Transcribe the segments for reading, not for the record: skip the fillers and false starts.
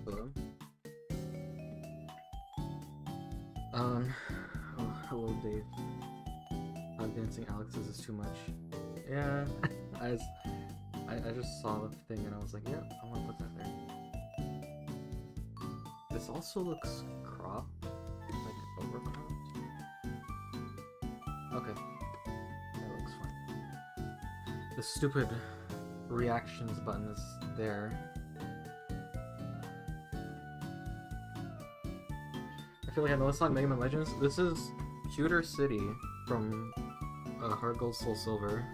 Hello. Um, oh, hello, Dave. Dancing Alex's is too much. Yeah, I, s- I just saw the thing and I was like, yeah, I want to put that there. This also looks cropped, like overcropped. Okay, that looks fine. The stupid reactions button is there. I feel like I know this song, Mega Man Legends. This is Pewter City from Heart Gold Soul Silver.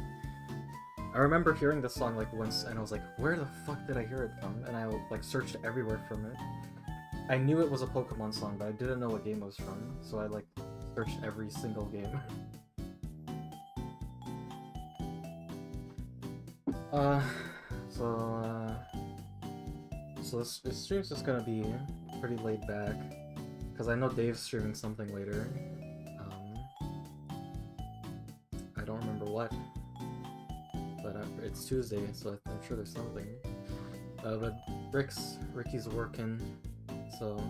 I remember hearing this song like once and I was like, where the fuck did I hear it from? And I like searched everywhere from it. I knew it was a Pokemon song, but I didn't know what game it was from, so I like searched every single game. uh, so this stream's just gonna be pretty laid back, because I know Dave's streaming something later. I don't remember what, but it's Tuesday, so I'm sure there's something. But Ricky's working, so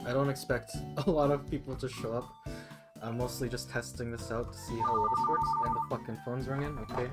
I don't expect a lot of people to show up. I'm mostly just testing this out to see how well this works, and the fucking phone's ringing, okay.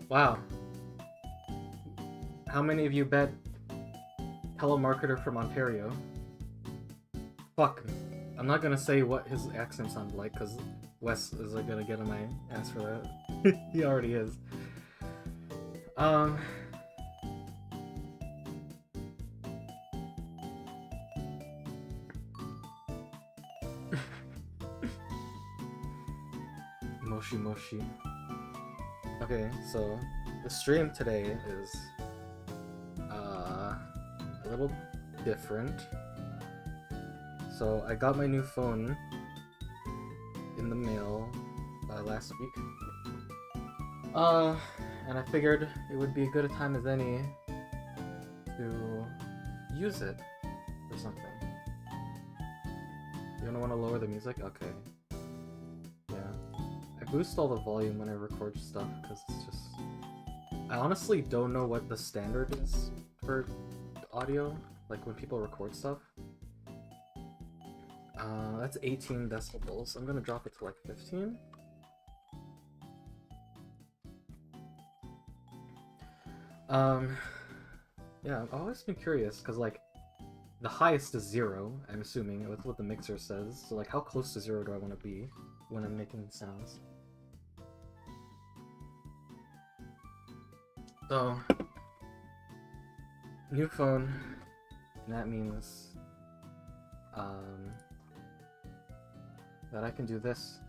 Wow. How many of you bet telemarketer from Ontario? Fuck. I'm not gonna say what his accent sounded like, because Wes is gonna get on my ass for that. He already is. Moshi Moshi. Okay, so the stream today is a little different. So I got my new phone in the mail last week. And I figured it would be as good a time as any to use it for something. You don't want to lower the music? Okay. Yeah. I boost all the volume when I record stuff because it's just... I honestly don't know what the standard is for audio, like when people record stuff. That's 18 decibels. I'm gonna drop it to like 15. Yeah, I've always been curious, because, like, the highest is 0, I'm assuming, that's what the mixer says. So, like, how close to 0 do I want to be when I'm making sounds? So, new phone, and that means, that I can do this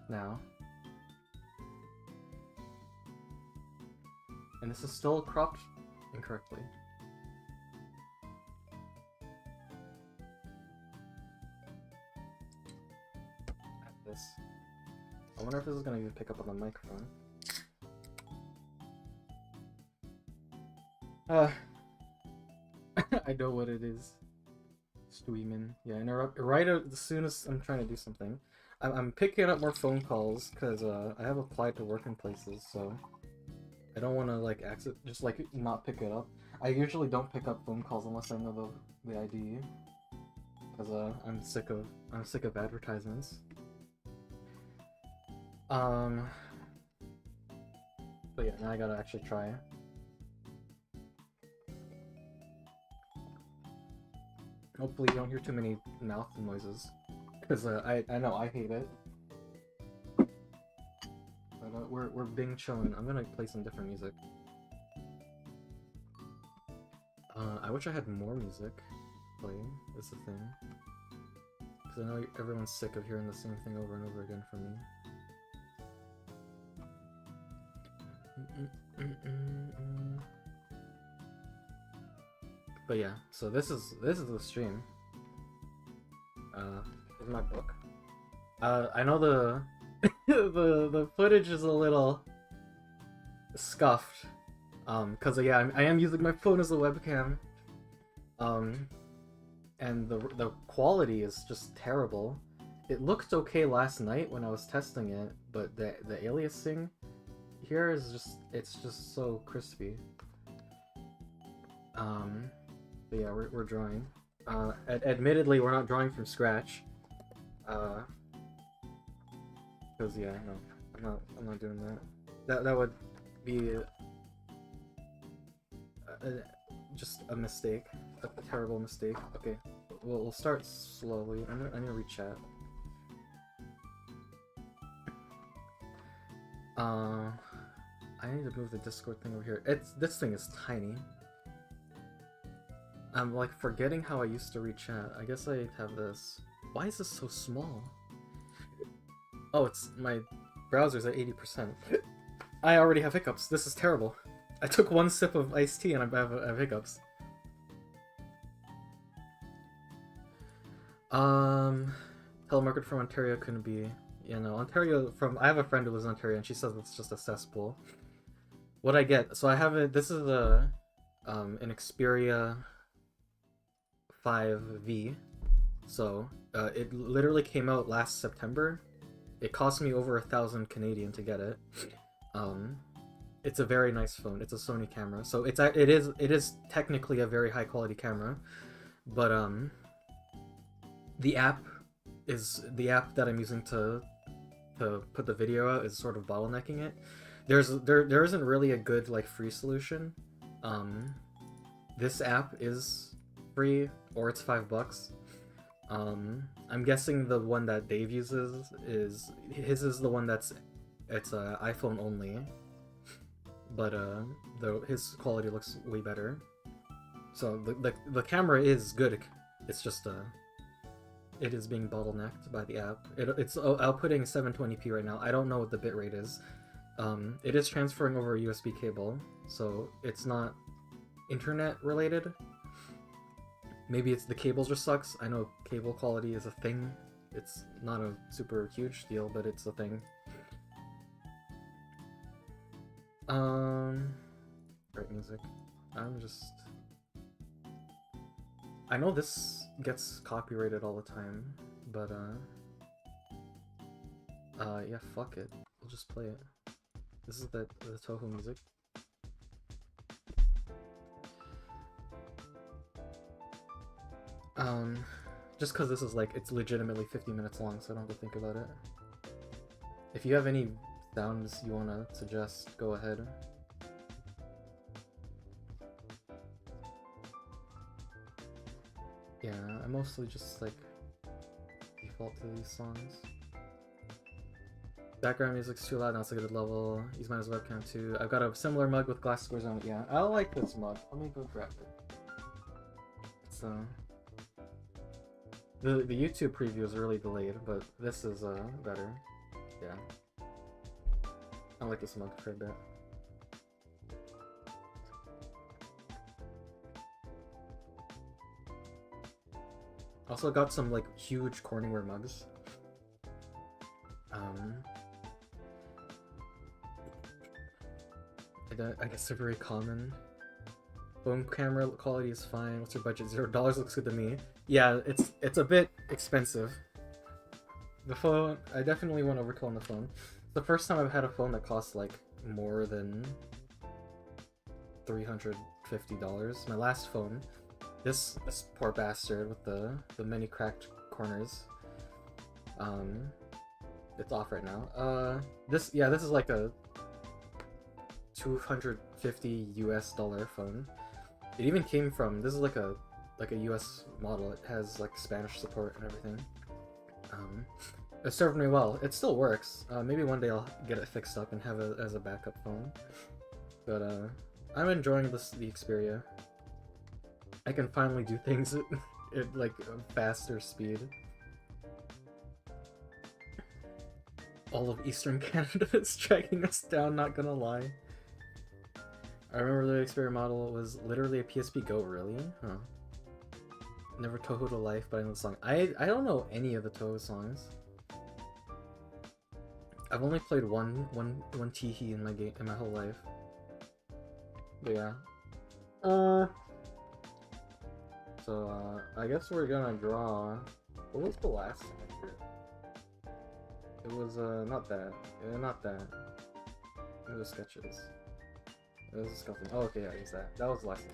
now. And this is still cropped incorrectly. This. I wonder if this is gonna even pick up on the microphone. I know what it is. Streaming. Yeah, interrupt right as soon as I'm trying to do something. I'm picking up more phone calls because I have applied to work in places, so I don't want to like just like not pick it up. I usually don't pick up phone calls unless I know the ID, because I'm sick of advertisements. But yeah, now I gotta actually try. Hopefully you don't hear too many mouth noises, because I know I hate it. we're being chillin'. I'm gonna play some different music. I wish I had more music playing. Is the thing. Because I know everyone's sick of hearing the same thing over and over again from me. But yeah, so this is the stream. Is my book. I know the the footage is a little scuffed. Cause yeah, I am using my phone as a webcam. And the quality is just terrible. It looked okay last night when I was testing it, but the aliasing here is it's just so crispy. But yeah, we're drawing. Admittedly, we're not drawing from scratch. Cause yeah, no, I'm not doing that. That would be just a mistake, a terrible mistake. Okay, we'll start slowly. I'm gonna read chat. I need to move the Discord thing over here. This thing is tiny. I'm like forgetting how I used to read chat. I guess I have this. Why is this so small? Oh, it's my browser's at 80%. I already have hiccups. This is terrible. I took one sip of iced tea and I have hiccups. Telemarket from Ontario couldn't be. You know, Ontario from. I have a friend who lives in Ontario and she says it's just a cesspool. What I get? So I have it. This is an Xperia 5V. So it literally came out last September. It cost me over 1,000 Canadian to get it. It's a very nice phone. It's a Sony camera, so it is technically a very high quality camera, but the app that I'm using to put the video out is sort of bottlenecking it. There isn't really a good like free solution. This app is free or it's $5. I'm guessing the one that Dave uses is the one it's iPhone only, but his quality looks way better. So the camera is good. It's just it is being bottlenecked by the app. It's outputting 720p right now. I don't know what the bitrate is. It is transferring over a USB cable, so it's not internet related. Maybe it's the cable just sucks. I know cable quality is a thing. It's not a super huge deal, but it's a thing. Great music. I know this gets copyrighted all the time, but yeah, fuck it. We'll just play it. This is the Toho music. Just because this is like, it's legitimately 50 minutes long, so I don't have to think about it. If you have any sounds you want to suggest, go ahead. Yeah, I mostly just like default to these songs. Background music's too loud, now it's a good level. Use mine as a webcam too. I've got a similar mug with glass squares on it. Yeah, I like this mug. Let me go grab it. It's the YouTube preview is really delayed, but this is better. Yeah, I like this mug for a bit. Also got some like huge Corningware mugs. I guess they're very common. Phone camera quality is fine. What's your budget? $0 looks good to me. Yeah, it's a bit expensive. The phone, I definitely went overkill on the phone. It's the first time I've had a phone that costs like more than $350. My last phone, this poor bastard with the many cracked corners. It's off right now. This is like a $250 US phone. It even came from, this is like a US model. It has like Spanish support and everything. It served me well. It still works. Maybe one day I'll get it fixed up and have it as a backup phone. But I'm enjoying the Xperia. I can finally do things at like a faster speed. All of Eastern Canada is tracking us down, not gonna lie. I remember the Xperia model was literally a PSP Go, really? Huh. Never Toho to Life, but I know the song. I don't know any of the Toho songs. I've only played one Teehee in my whole life. But yeah. So I guess we're gonna draw. What was the last one? It was not that. Not that. It was sketches. It was a skeleton. Oh, okay, yeah, it was that. That was the last one.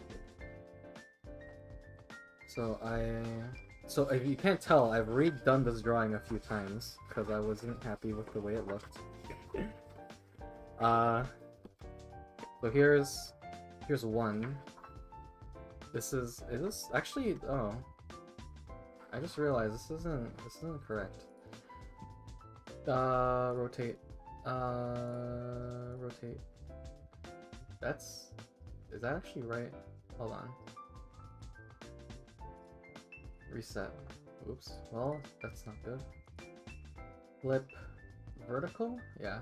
So if you can't tell, I've redone this drawing a few times because I wasn't happy with the way it looked. So here's one. Is this actually? Oh, I just realized this isn't correct. Rotate. Rotate. Is that actually right? Hold on. Reset. Oops. Well, that's not good. Flip. Vertical? Yeah.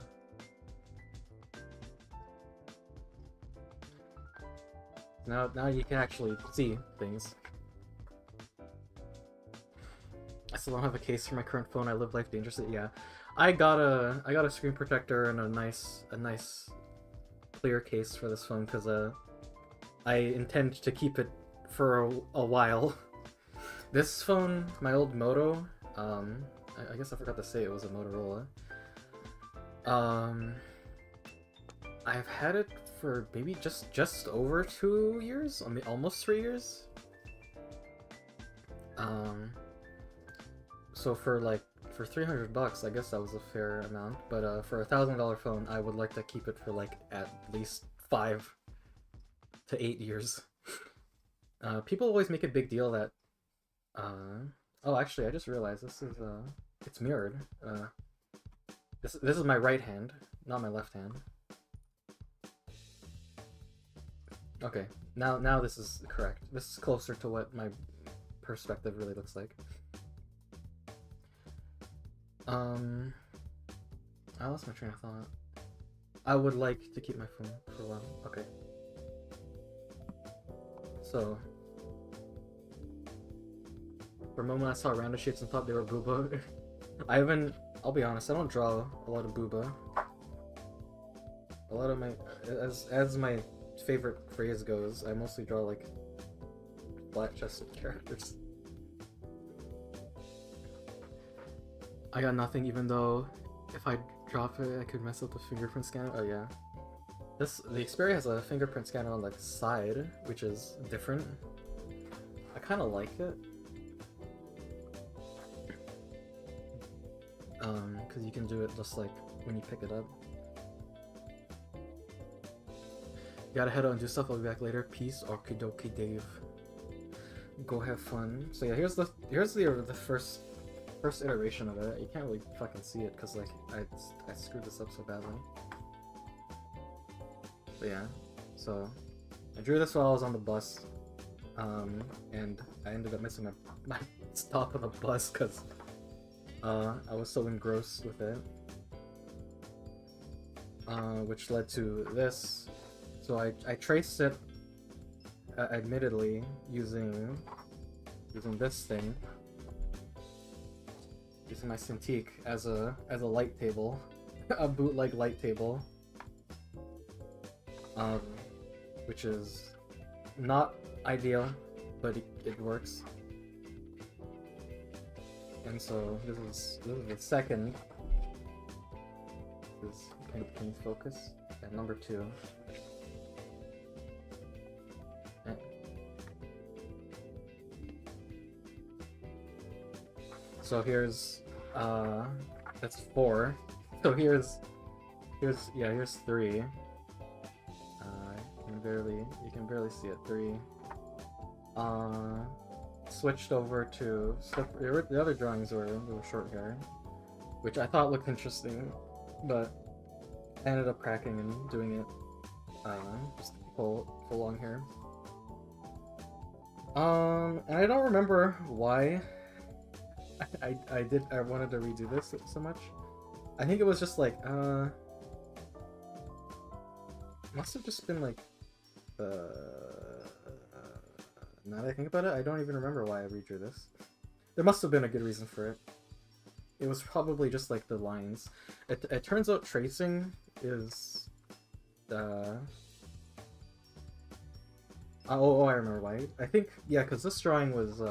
Now you can actually see things. I still don't have a case for my current phone. I live life dangerously. Yeah. I got a screen protector and a nice clear case for this phone because I intend to keep it for a while. This phone, my old Moto, I guess I forgot to say it was a Motorola. I've had it for maybe just over 2 years, I mean almost 3 years. So for $300, I guess that was a fair amount. But for a $1,000 phone, I would like to keep it for like at least 5 to 8 years. People always make a big deal that. Oh, actually, I just realized this is it's mirrored. This is my right hand, not my left hand. Okay, now this is correct. This is closer to what my perspective really looks like. I lost my train of thought. I would like to keep my phone for a while. Okay. So, for a moment I saw random shapes and thought they were booba. I'll be honest, I don't draw a lot of booba. A lot of my, as my favorite phrase goes, I mostly draw like flat-chested characters. I got nothing, even though if I drop it, I could mess up the fingerprint scanner. Oh yeah. The Xperia has a fingerprint scanner on the side, which is different. I kind of like it. Because you can do it just like when you pick it up. Gotta head out and do stuff. I'll be back later. Peace. Okie dokie, Dave. Go have fun. So yeah, here's the first iteration of it. You can't really fucking see it because like I screwed this up so badly. But yeah, so I drew this while I was on the bus, and I ended up missing my stop on the bus because I was so engrossed with it, which led to this. So I traced it, admittedly, using this thing. Using my Cintiq as a light table, a bootleg light table, which is not ideal, but it works. And so this is the second. Can you focus? And number 2. So here's that's 4. So here's 3. You can barely see it. 3. Switched over to the other drawings were a little short here. which I thought looked interesting, but I ended up cracking and doing it just full long hair. And I don't remember why I wanted to redo this so much. I think it was just like must have just been like now that I think about it, I don't even remember why I redrew this. There must have been a good reason for it. It was probably just like the lines. It turns out tracing is oh, I remember why. I think, yeah, because this drawing was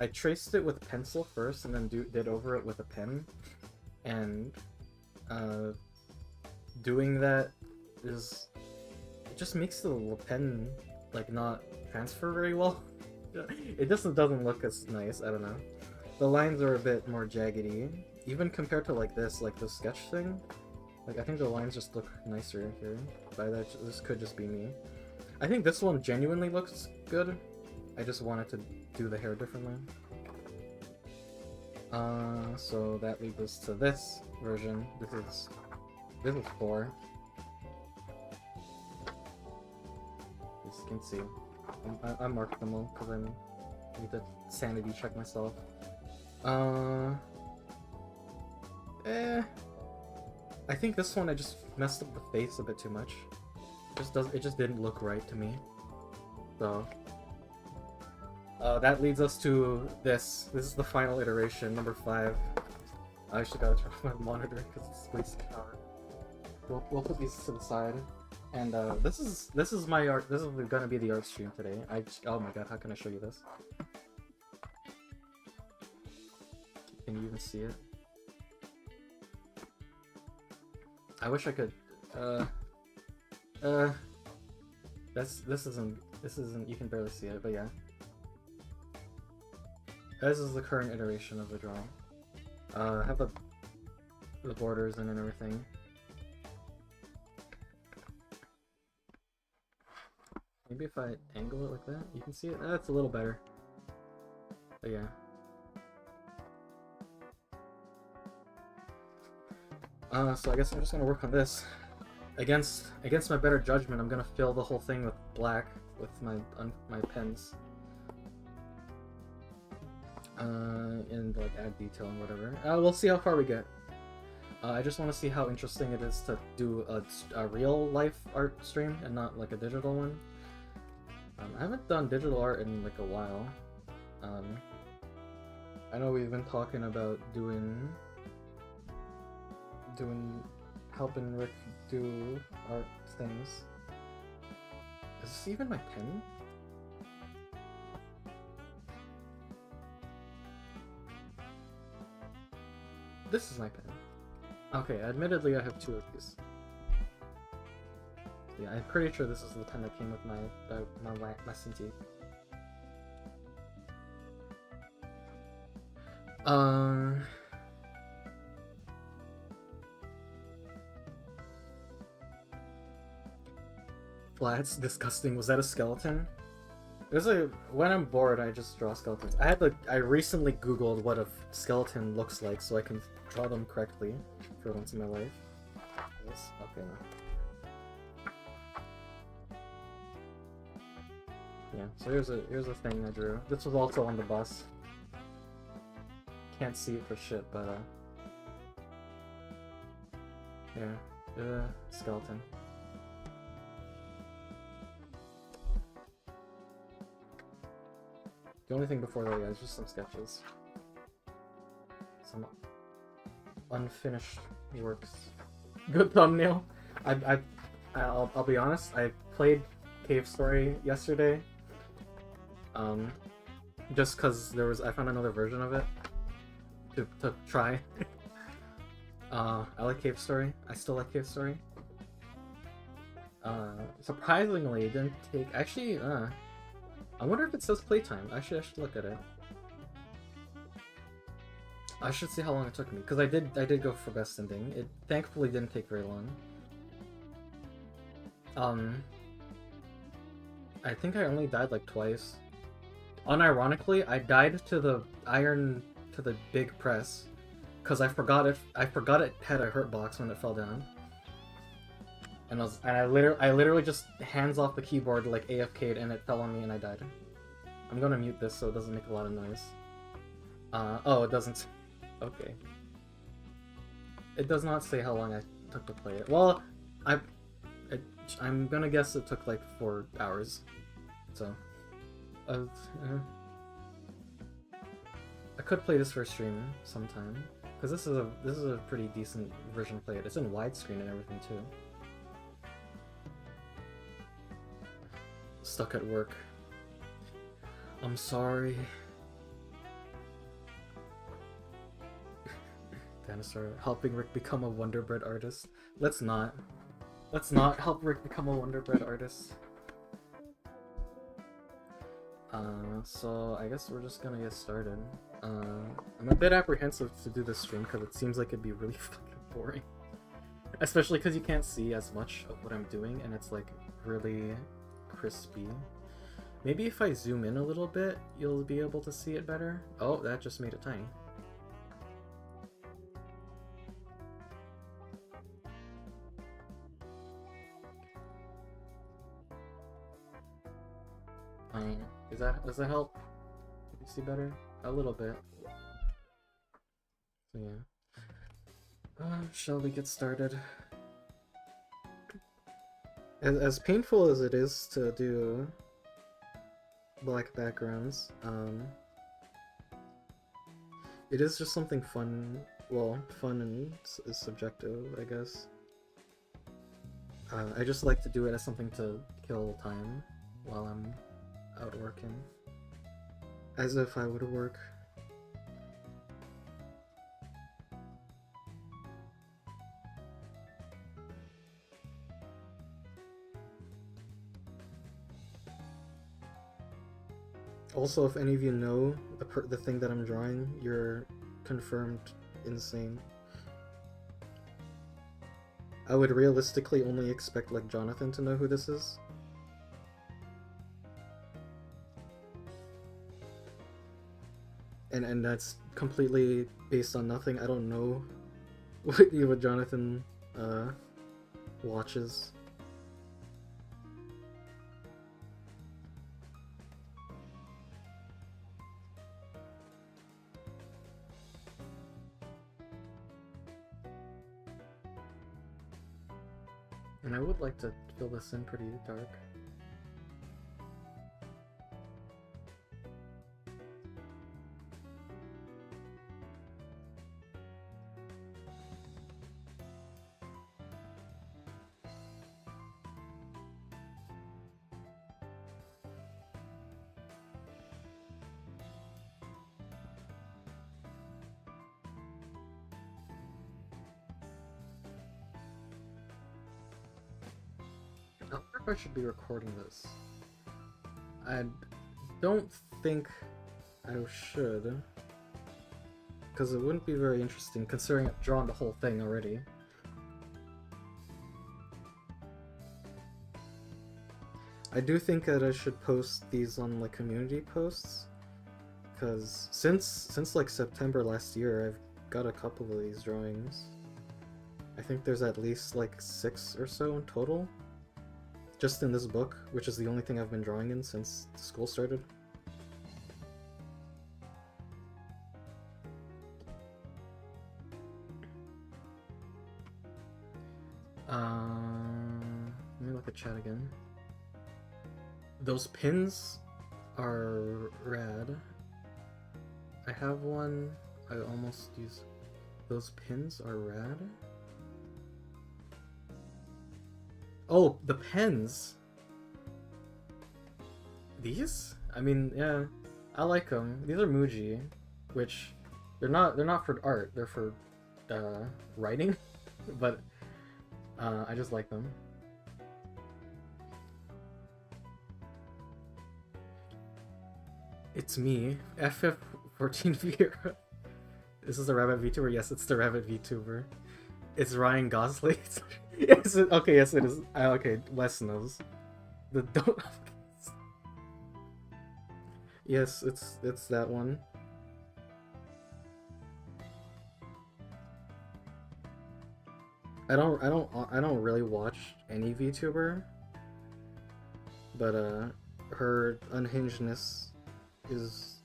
I traced it with pencil first and then did over it with a pen, and doing that is, it just makes the pen like not transfer very well. It just doesn't look as nice. I don't know. The lines are a bit more jaggedy, even compared to like this, like the sketch thing. Like I think the lines just look nicer here. By that, this could just be me. I think this one genuinely looks good. I just wanted to do the hair differently. So that leads us to this version. This is 4. As you can see, I marked them all because I need to sanity check myself. I think this one I just messed up the face a bit too much. It just didn't look right to me. So that leads us to this. This is the final iteration, number 5. I actually gotta turn off my monitor because it's wasting power. We'll put these to the side. And this is my art. This is gonna be the art stream today. Oh my god, how can I show you this? Can you even see it? I wish I could. This isn't. You can barely see it, but yeah. This is the current iteration of the drawing. Have the borders in and everything. Maybe if I angle it like that, you can see it. That's a little better. But yeah. So I guess I'm just gonna work on this. Against my better judgment, I'm gonna fill the whole thing with black with my pens. And like add detail and whatever. We'll see how far we get. I just want to see how interesting it is to do a real life art stream and not like a digital one. I haven't done digital art in like a while. I know we've been talking about helping Rick do art things. Is this even my pen? This is my pen. Okay, admittedly I have 2 of these. Yeah, I'm pretty sure this is the pen that came with my Cintiq. Flats, disgusting. Was that a skeleton? When I'm bored, I just draw skeletons. I recently Googled what a skeleton looks like so I can draw them correctly for once in my life. Yes? Okay. Yeah, so here's a thing I drew. This was also on the bus. Can't see it for shit, but yeah, skeleton. The only thing before that, yeah, is just some sketches. Some unfinished works. Good thumbnail. I'll be honest, I played Cave Story yesterday. Just cause I found another version of it to try. I like Cave Story. I still like Cave Story. Surprisingly, it didn't take. Actually, I wonder if it says playtime. Actually, I should look at it. I should see how long it took me, because I did go for best ending. It thankfully didn't take very long. I think I only died like twice. Unironically, I died to the big press, because I forgot it. I forgot it had a hurt box when it fell down. And I literally just hands off the keyboard like AFK'd and it fell on me and I died. I'm gonna mute this so it doesn't make a lot of noise. Oh, it doesn't. Okay. It does not say how long I took to play it. Well, I'm gonna guess it took like 4 hours. So, I could play this for a stream sometime because this is a pretty decent version to play it. It's in widescreen and everything too. Stuck at work. I'm sorry. Dinosaur helping Rick become a Wonder Bread artist. Let's not. Let's not help Rick become a Wonder Bread artist. So I guess we're just gonna get started. I'm a bit apprehensive to do this stream because it seems like it'd be really fucking boring. Especially because you can't see as much of what I'm doing and it's like really crispy. Maybe if I zoom in a little bit, you'll be able to see it better. Oh, that just made it tiny. Does that help? You see better? A little bit. So yeah. Shall we get started? As painful as it is to do black backgrounds, it is just something fun. Well, fun and is subjective, I guess. I just like to do it as something to kill time while I'm out working. As if I would work. Also, if any of you know the thing that I'm drawing, you're confirmed insane. I would realistically only expect like Jonathan to know who this is. And that's completely based on nothing. I don't know what Jonathan watches. And I would like to fill this in pretty dark. I wonder if I should be recording this. I don't think I should, because it wouldn't be very interesting considering I've drawn the whole thing already. I do think that I should post these on like community posts, because since like September last year I've got a couple of these drawings. I think there's at least like 6 or so in total. Just in this book, which is the only thing I've been drawing in since school started. Let me look at chat again. Those pins are rad. I have one. I almost use. Those pins are rad. Oh, the pens. These? I mean, yeah, I like them. These are Muji, which they're not for art. They're for writing, but I just like them. It's me, FF14 Vieira. This is the Rabbit VTuber. Yes, it's the Rabbit VTuber. It's Ryan Gosling. Yes, okay, yes it is. Okay, Wes knows. The don't. Yes, it's that one. I don't really watch any VTuber, but her unhingedness is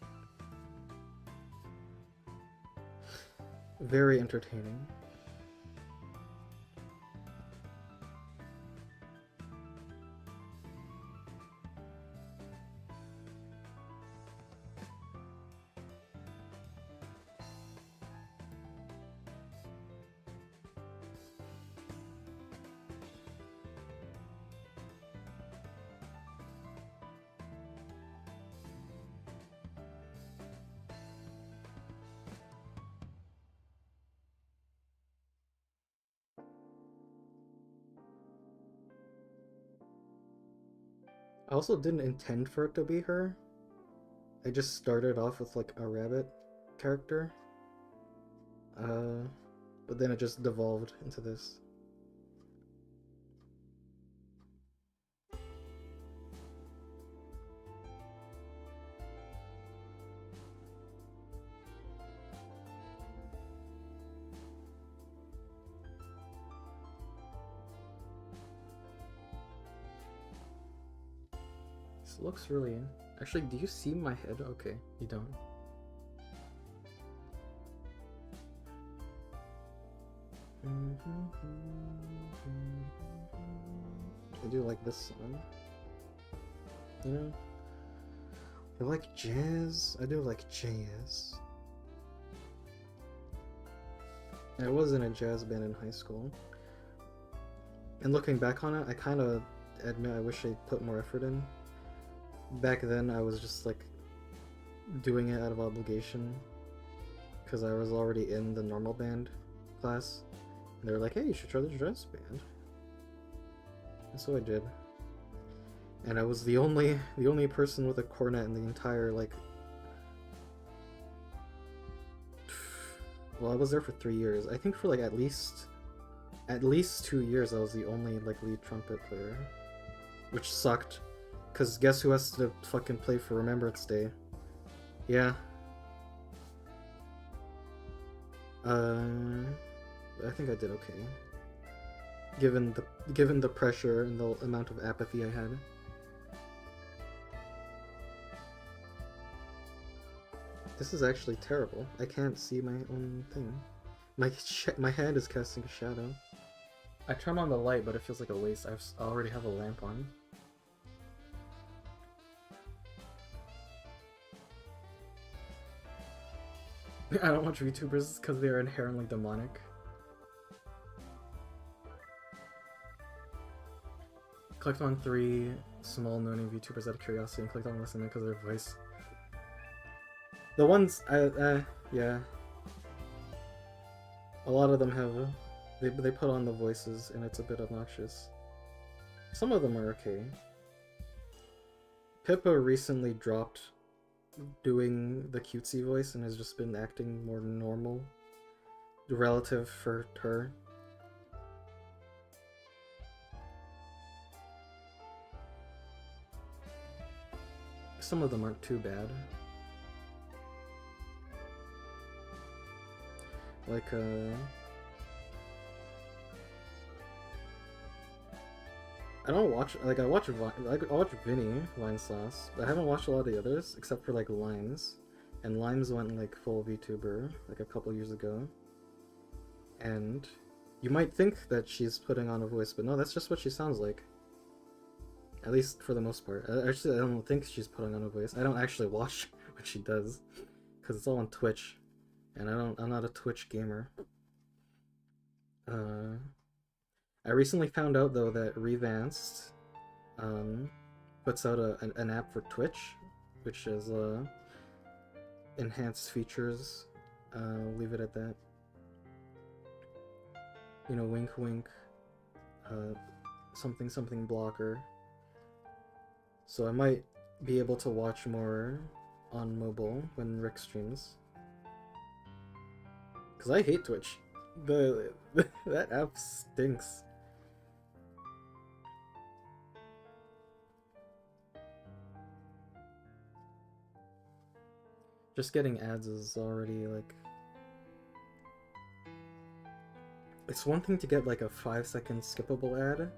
very entertaining. I also didn't intend for it to be her. I just started off with like a rabbit character. Uh, but then it just devolved into this. This looks really... Actually, do you see my head? Okay, you don't. I do like this song. You know? I like jazz. I do like jazz. I was in a jazz band in high school. And looking back on it, I kind of admit I wish I put more effort in. Back then, I was just like doing it out of obligation because I was already in the normal band class. And they were like, hey, you should try the jazz band. And so I did. And I was the only person with a cornet in the entire, like... Well, I was there for 3 years. I think for like at least 2 years I was the only like lead trumpet player. Which sucked. Cause guess who has to fucking play for Remembrance Day? Yeah. I think I did okay. Given the pressure and the amount of apathy I had. This is actually terrible. I can't see my own thing. My hand is casting a shadow. I turn on the light, but it feels like a waste. I already have a lamp on. I don't watch VTubers because they are inherently demonic. Clicked on 3 small known VTubers out of curiosity and clicked on listen because of their voice. The ones yeah. A lot of them have they put on the voices and it's a bit obnoxious. Some of them are okay. Pippa recently dropped doing the cutesy voice and has just been acting more normal relative for her. Some of them aren't too bad. Like I don't watch, like, I watch Vinny, Vine Sauce, but I haven't watched a lot of the others, except for, like, Limes. And Limes went, like, full VTuber, like, a couple years ago. And you might think that she's putting on a voice, but no, that's just what she sounds like. At least for the most part. Actually, I don't think she's putting on a voice. I don't actually watch what she does, because it's all on Twitch. And I'm not a Twitch gamer. I recently found out though that Revanced puts out an app for Twitch, which is enhanced features. I'll leave it at that. You know, wink wink. Something blocker. So I might be able to watch more on mobile when Rick streams. Cause I hate Twitch. That app stinks. Just getting ads is already like... it's one thing to get like a 5-second skippable ad,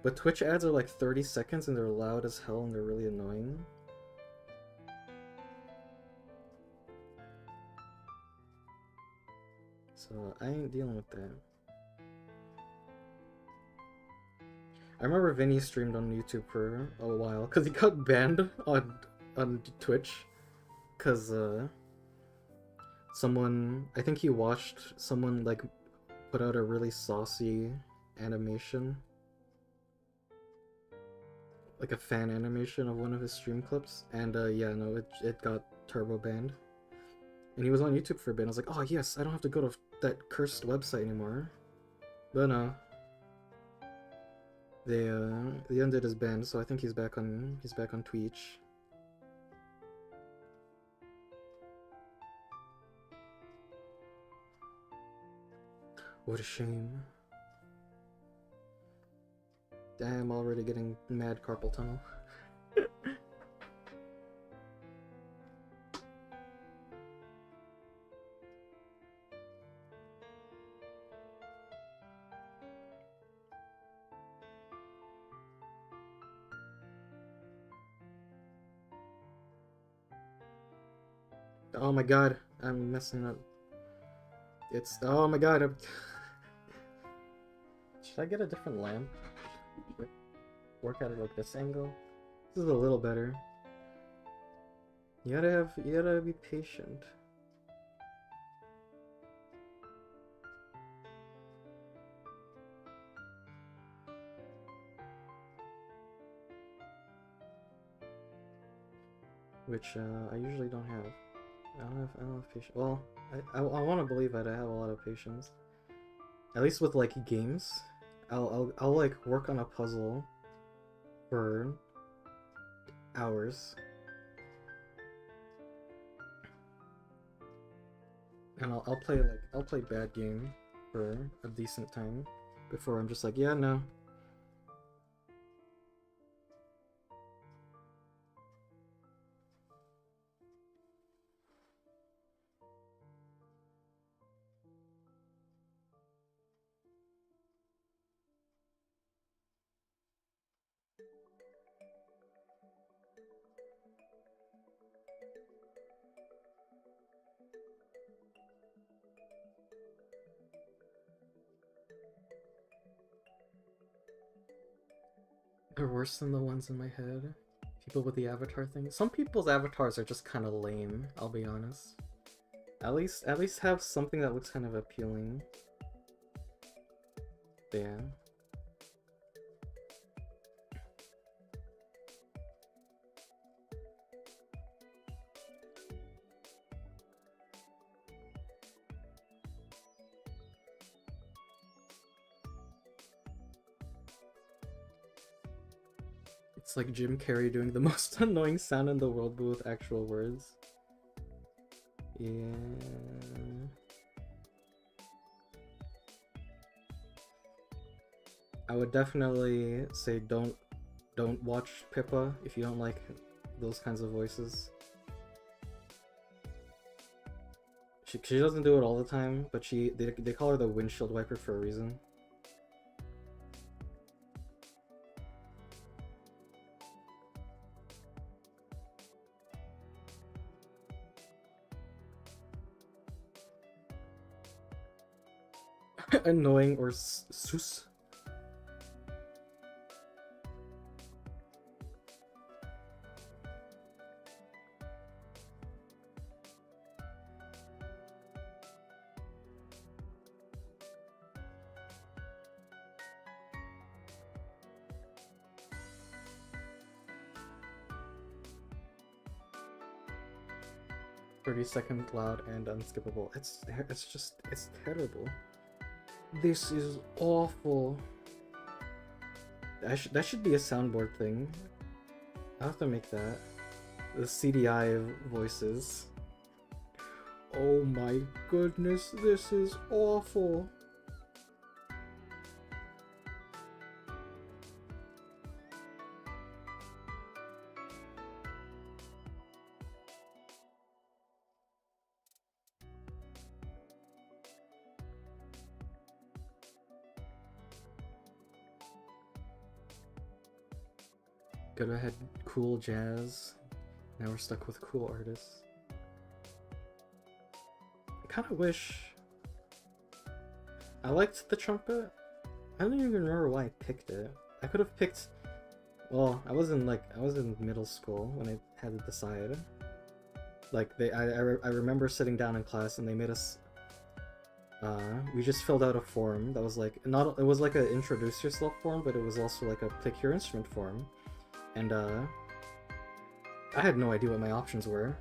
but Twitch ads are like 30 seconds and they're loud as hell and they're really annoying. So I ain't dealing with that. I remember Vinny streamed on YouTube for a while because he got banned on Twitch because someone, I think he watched someone like put out a really saucy animation, like a fan animation of one of his stream clips, and yeah, no, it got turbo banned. And he was on YouTube for a bit. I was like, oh yes, I don't have to go to that cursed website anymore. But no. They ended his ban, so I think he's back on Twitch. What a shame. Damn, already getting mad carpal tunnel. Oh my god, I'm messing up. It's, oh my god, should I get a different lamp? Work at it like this angle? This is a little better. You gotta be patient. Which, I usually don't have. I don't have patience. Well, I want to believe that I have a lot of patience. At least with like games, I'll like work on a puzzle for hours, and I'll play bad game for a decent time before I'm just like, yeah, no. They're worse than the ones in my head. People with the avatar thing. Some people's avatars are just kind of lame, I'll be honest. At least have something that looks kind of appealing. Yeah. It's like Jim Carrey doing the most annoying sound in the world, but with actual words. Yeah. I would definitely say don't watch Pippa if you don't like those kinds of voices. She doesn't do it all the time, but they call her the windshield wiper for a reason. Annoying or sus. Second loud and unskippable. It's terrible. This is awful. That should be a soundboard thing. I'll have to make that. The CDI voices. Oh my goodness, this is awful. Could have had cool jazz. Now we're stuck with cool artists. I kind of wish... I liked the trumpet. I don't even remember why I picked it. I could have picked... Well, I was in middle school when I had to decide. Like, I remember sitting down in class and they made us... we just filled out a form that was like... it was like a introduce yourself form, but it was also like a pick your instrument form. And, I had no idea what my options were.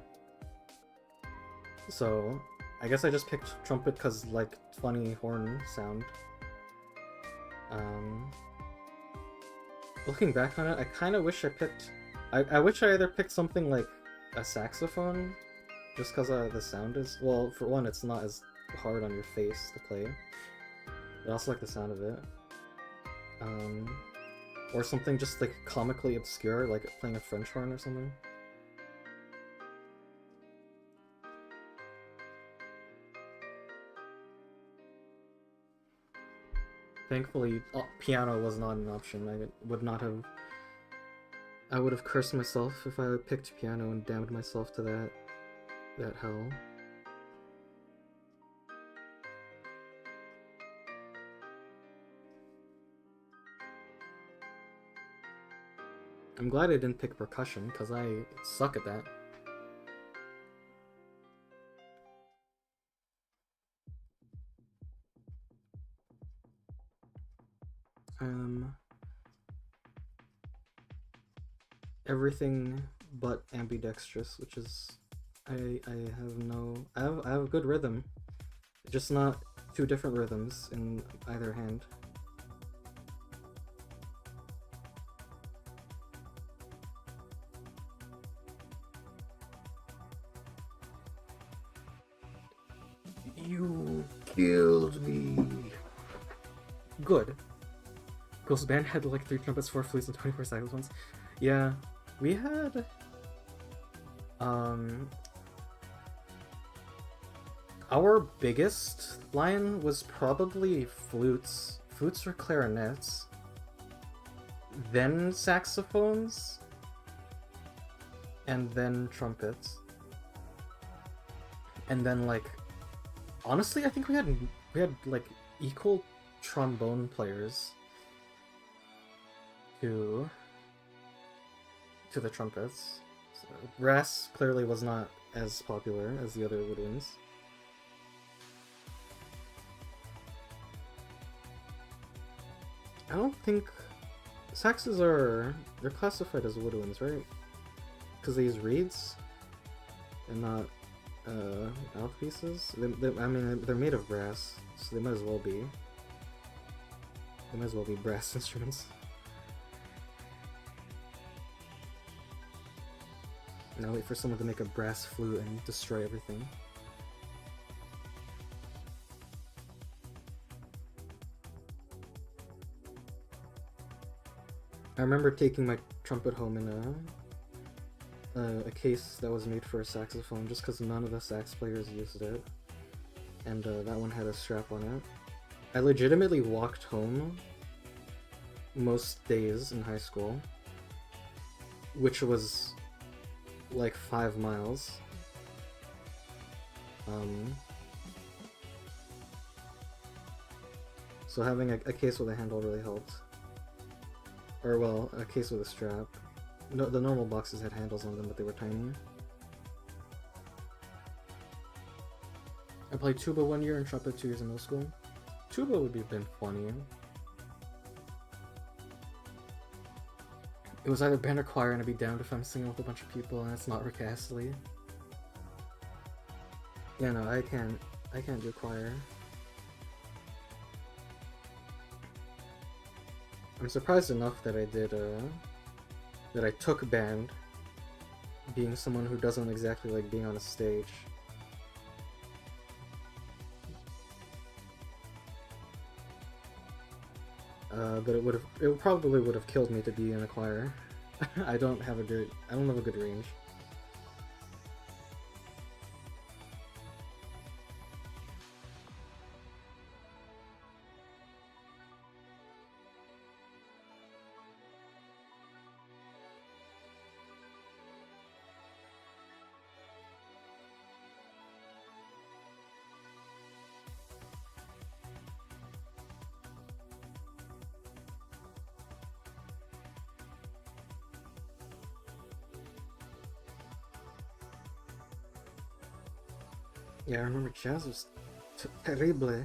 So, I guess I just picked trumpet because, like, funny horn sound. Looking back on it, I kind of wish I picked... I wish I either picked something like a saxophone, just because the sound is... Well, for one, it's not as hard on your face to play. I also like the sound of it. Or something just, like, comically obscure, like playing a French horn or something. Thankfully, piano was not an option. I would not have... I would have cursed myself if I had picked piano and damned myself to that hell. I'm glad I didn't pick percussion, because I suck at that. Everything but ambidextrous, which is... I have good rhythm. Just not two different rhythms in either hand. You killed me. Good. Ghost Band had like 3 trumpets, 4 flutes, and 24 saxophones. Yeah, we had... Our biggest line was probably flutes. Flutes or clarinets. Then saxophones. And then trumpets. And then, like... Honestly, I think we had like, equal trombone players to the trumpets. So, brass clearly was not as popular as the other woodwinds. I don't think... Saxes they're classified as woodwinds, right? Because they use reeds and not mouthpieces. I mean, they're made of brass, so they might as well be. They might as well be brass instruments. Now wait for someone to make a brass flute and destroy everything. I remember taking my trumpet home in a case that was made for a saxophone just because none of the sax players used it. And that one had a strap on it. I legitimately walked home most days in high school, which was like 5 miles. So having a case with a handle really helped. Or well, a case with a strap. No, the normal boxes had handles on them, but they were tiny. I played tuba 1 year and trumpet 2 years in middle school. Tuba would have been funny. It was either band or choir, and I'd be damned if I'm singing with a bunch of people and it's not Rick Astley. Yeah, no, I can't do choir. I'm surprised enough that I did, that I took band, being someone who doesn't exactly like being on a stage. But it probably would have killed me to be in a choir. I don't have a good range. Yeah, I remember jazz was terrible.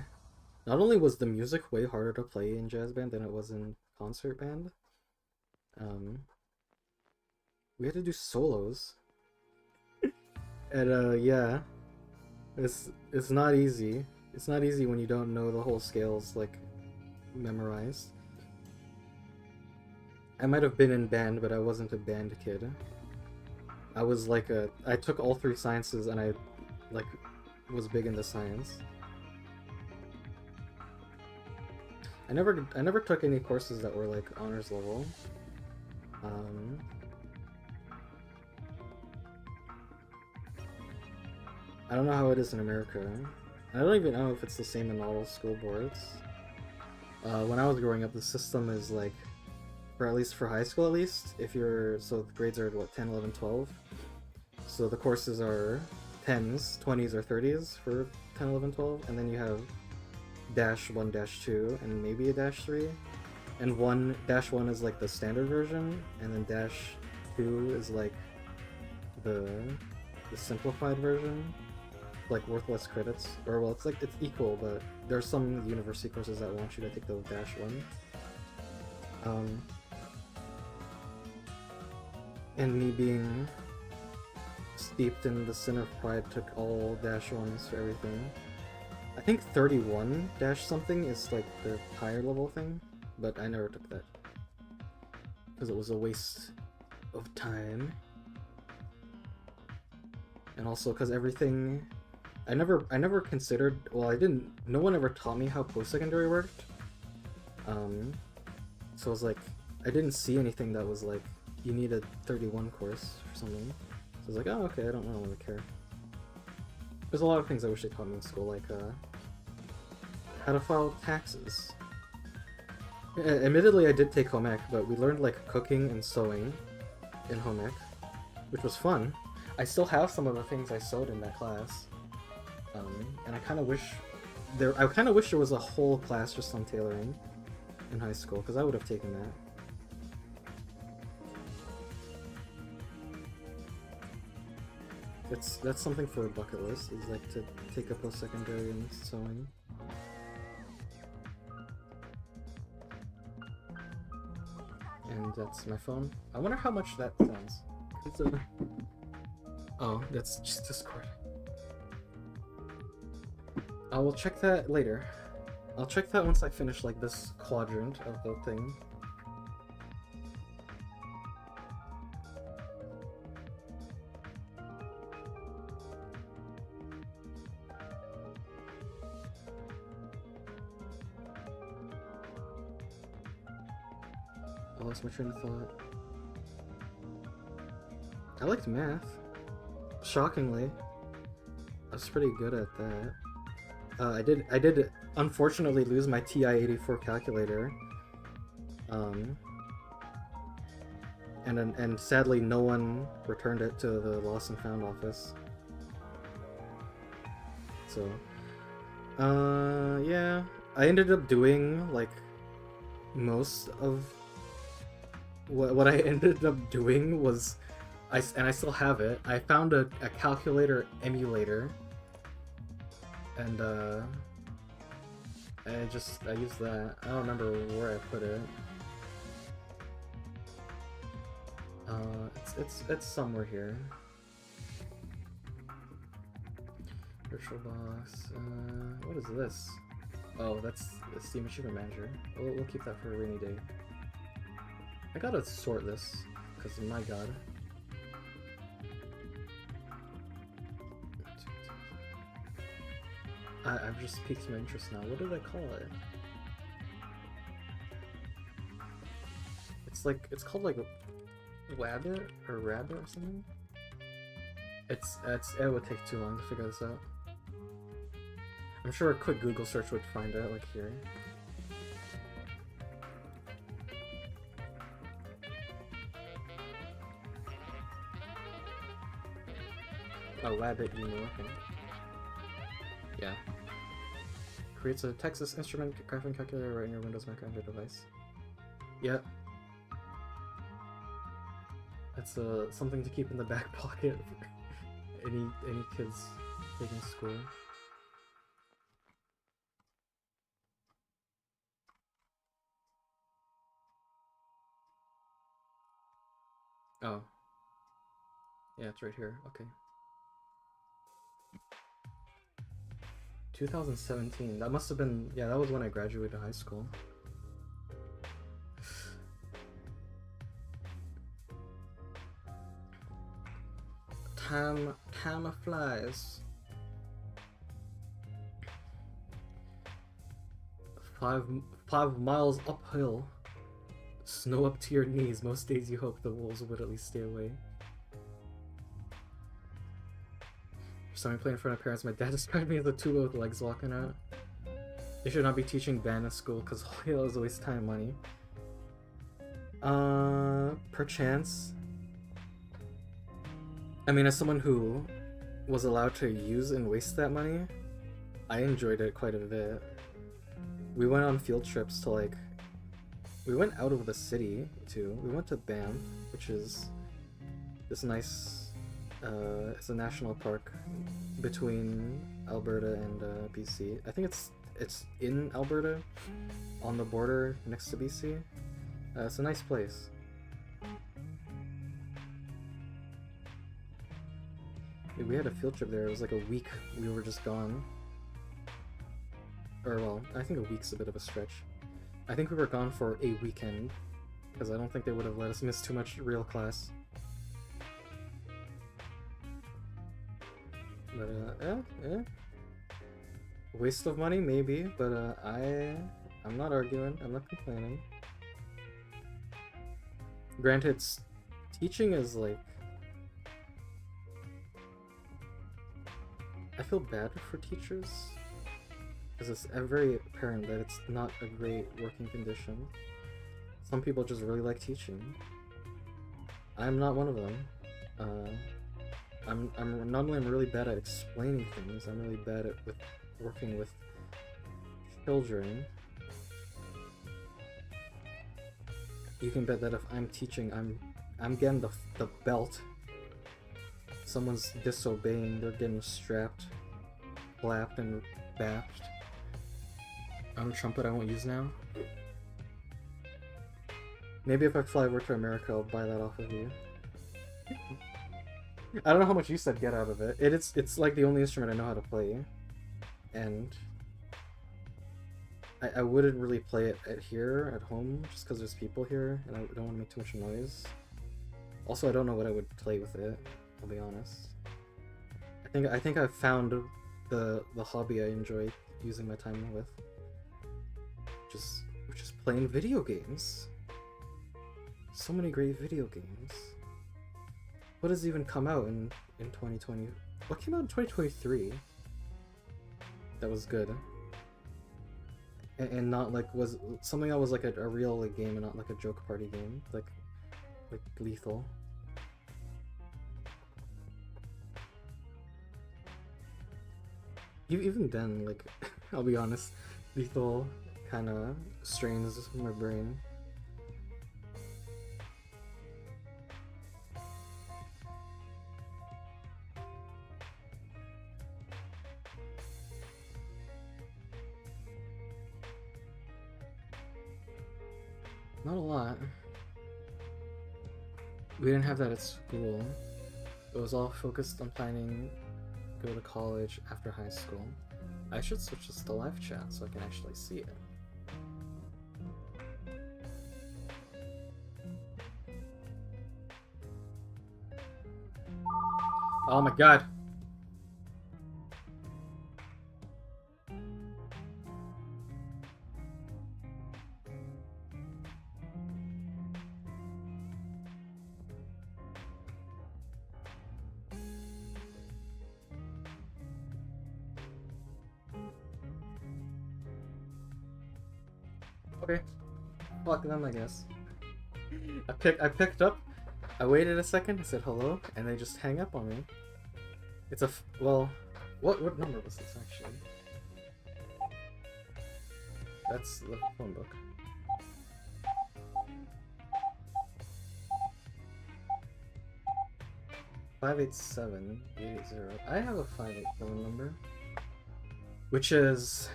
Not only was the music way harder to play in jazz band than it was in concert band, um, we had to do solos, and yeah, it's not easy. It's not easy when you don't know the whole scales like memorized. I might have been in band, but I wasn't a band kid. I was like I took all three sciences and I like was big into science. I never took any courses that were like honors level. Um, I don't know how it is in America. I don't even know if it's the same in all school boards. When I was growing up, the system is like, for at least for high school at least, if you're, so the grades are what, 10, 11, 12? So the courses are 10s, 20s, or 30s for 10, 11, 12, and then you have dash 1, dash 2, and maybe a dash 3. And dash 1 is like the standard version, and then dash 2 is like the simplified version, like worth less credits. Or well, it's like it's equal, but there's some university courses that want you to take the dash 1. And me being steeped in the sin of pride took all dash 1s for everything. I think 31 dash something is like the higher level thing, but I never took that because it was a waste of time, and also because everything I never considered, well, I didn't, no one ever taught me how post-secondary worked. So I was like, I didn't see anything that was like, you need a 31 course or something. So I was like, oh, okay, I don't really care. There's a lot of things I wish they taught me in school, like how to file taxes. Admittedly, I did take home ec, but we learned like cooking and sewing in home ec, which was fun. I still have some of the things I sewed in that class, and I kind of wish there was a whole class just on tailoring in high school, because I would have taken that. That's something for a bucket list, is like to take a post-secondary in sewing. And that's my phone. I wonder how much that sounds. It's a... Oh, that's just Discord. I will check that later. I'll check that once I finish like this quadrant of the thing. I lost my train of thought. I liked math. Shockingly. I was pretty good at that. I did unfortunately lose my TI-84 calculator. And sadly no one returned it to the lost and found office. So, yeah. I ended up doing, like, most of what I ended up doing was, and I still have it, I found a calculator emulator, and I used that. I don't remember where I put it. It's somewhere here. VirtualBox. What is this? Oh, that's the Steam Achievement Manager. We'll keep that for a rainy day. I gotta sort this, because my god. I've just piqued my interest now. What did I call it? It's called like Wabbit or Rabbit or something. It would take too long to figure this out. I'm sure a quick Google search would find out, like here. Oh, Wabbit emo, okay. Yeah. Creates a Texas instrument graphing calculator right in your Windows Mac or Android device. Yep. That's something to keep in the back pocket for any kids taking school. Oh. Yeah, it's right here. Okay. 2017. That must have been... Yeah, that was when I graduated high school. Time flies. 5 miles uphill. Snow up to your knees. Most days you hope the wolves would at least stay away. So I play in front of parents. My dad described me as a tuba with legs walking out. They should not be teaching band in school because Halo is a waste of time and money. Perchance. I mean, as someone who was allowed to use and waste that money, I enjoyed it quite a bit. We went on field trips to like... We went out of the city too. We went to Banff, which is this nice... it's a national park between Alberta and BC. I think it's in Alberta, on the border next to BC. It's a nice place. We had a field trip there. It was like a week. We were just gone. Or well, I think a week's a bit of a stretch. I think we were gone for a weekend because I don't think they would have let us miss too much real class. But waste of money maybe, but I'm not arguing. I'm not complaining. Granted, teaching is like... I feel bad for teachers because it's very apparent that it's not a great working condition. Some people just really like teaching. I'm not one of them. I'm not only really bad at explaining things, I'm really bad at working with children. You can bet that if I'm teaching, I'm getting the belt. Someone's disobeying, they're getting strapped, blapped, and bapped. On a trumpet I won't use now. Maybe if I fly over to America, I'll buy that off of you. I don't know how much you said get out of it. It's like the only instrument I know how to play. And I wouldn't really play it here at home just because there's people here and I don't want to make too much noise. Also, I don't know what I would play with it, I'll be honest. I think I've found the hobby I enjoy using my time with. Which is playing video games. So many great video games. What has even come out in 2020? What came out in 2023 that was good? And not like was something that was like a real like, game and not like a joke party game, like Lethal. Even then, like I'll be honest, Lethal kind of strains my brain. Not a lot. We didn't have that at school. It was all focused on planning to go to college after high school. I should switch this to live chat so I can actually see it. Oh my god! Okay. Fuck them, I guess. I picked up, I waited a second, I said hello, and they just hang up on me. It's well, what number was this actually? That's the phone book. 587-880. I have a 587 number, which is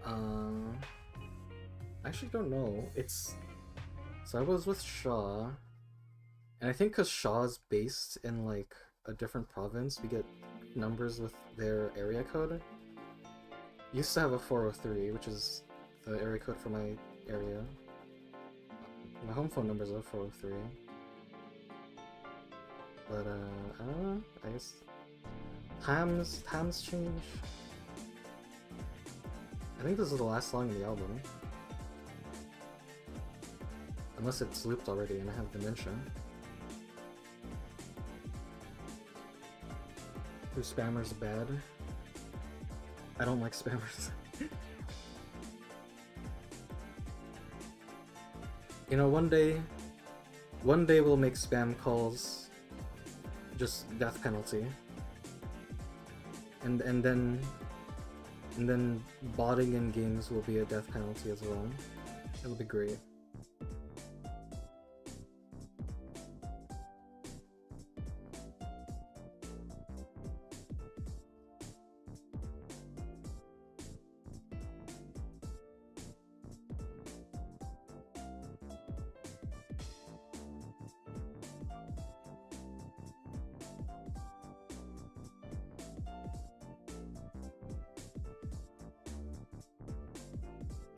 I actually don't know. It's so I was with Shaw, and I think because Shaw's based in like a different province, we get numbers with their area code. Used to have a 403, which is the area code for my area. My home phone number is a 403. But I don't know. I guess times change. I think this is the last song in the album. Unless it's looped already and I have dementia. Do spammers bad? I don't like spammers. You know, one day we'll make spam calls just death penalty. And then botting in games will be a death penalty as well. It'll be great.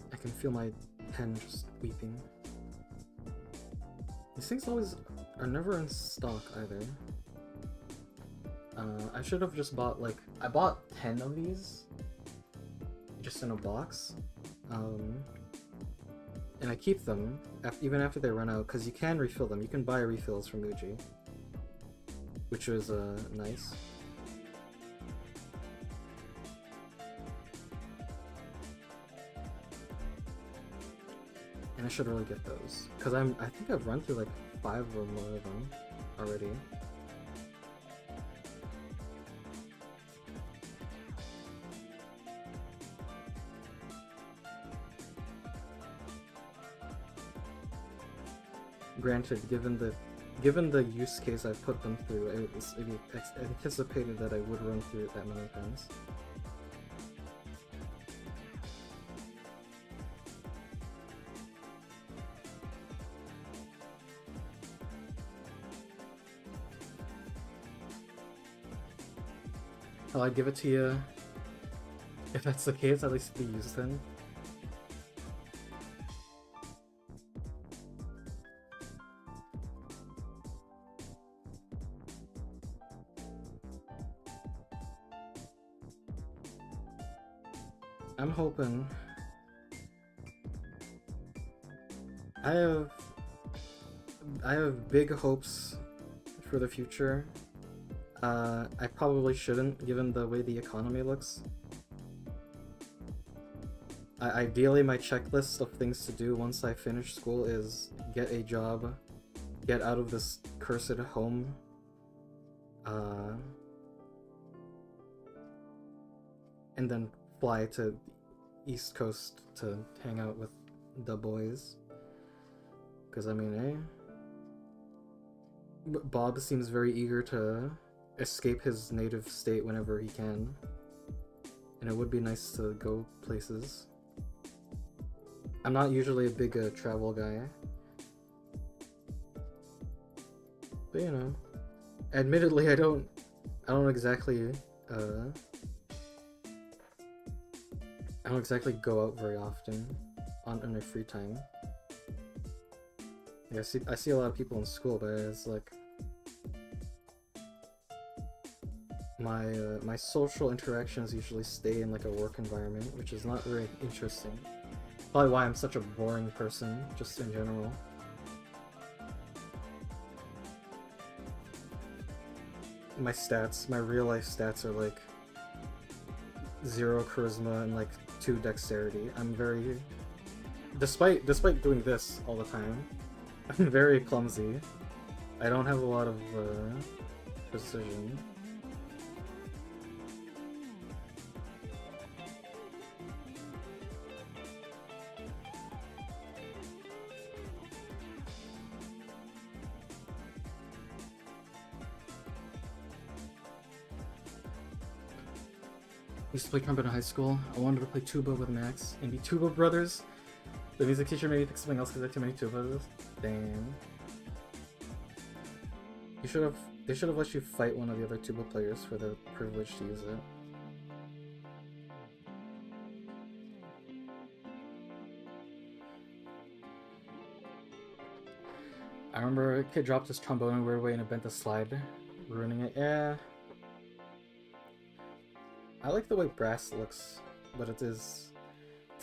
I can feel my pen just weeping. These things are never in stock either. I should have just bought I bought 10 of these just in a box. And I keep them even after they run out because you can refill them. You can buy refills from Muji, which was nice. And I should really get those because I think I've run through like 5 or more of them already. Granted, given the use case I've put them through, it anticipated that I would run through it that many times. Oh, I'd give it to you if that's the case, at least be used then. I'm hoping. I have big hopes for the future. I probably shouldn't, given the way the economy looks. Ideally, my checklist of things to do once I finish school is get a job, get out of this cursed home, and then fly to East Coast to hang out with the boys. Because, I mean, Bob seems very eager to escape his native state whenever he can. And it would be nice to go places. I'm not usually a big travel guy. But, you know, admittedly, I don't exactly go out very often in my free time. Yeah, I see a lot of people in school, but it's like my social interactions usually stay in like a work environment, which is not very interesting. Probably why I'm such a boring person, just in general. My stats, my real life stats are like 0 charisma and like 2 dexterity. I'm very, despite doing this all the time, I'm very clumsy. I don't have a lot of precision. Used to play trumpet in high school. I wanted to play tuba with Max and be tuba brothers. The music teacher made me pick something else because I had too many tubas. Damn. You should have. They should have let you fight one of the other tuba players for the privilege to use it. I remember a kid dropped his trombone in a weird way and it bent the slide, ruining it. Yeah. I like the way brass looks, but tis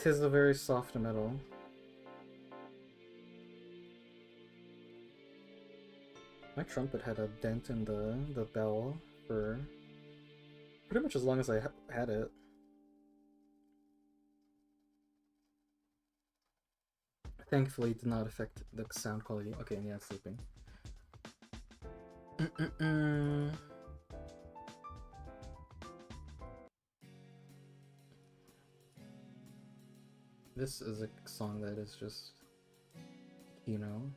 a very soft metal. My trumpet had a dent in the bell for pretty much as long as I had it. Thankfully, it did not affect the sound quality. Okay, yeah, it's sleeping. This is a song that is just, you know.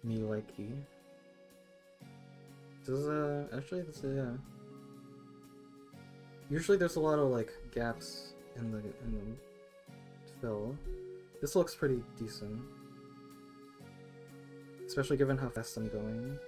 Me likey. This is actually this is usually there's a lot of like gaps in the fill. This looks pretty decent. Especially given how fast I'm going.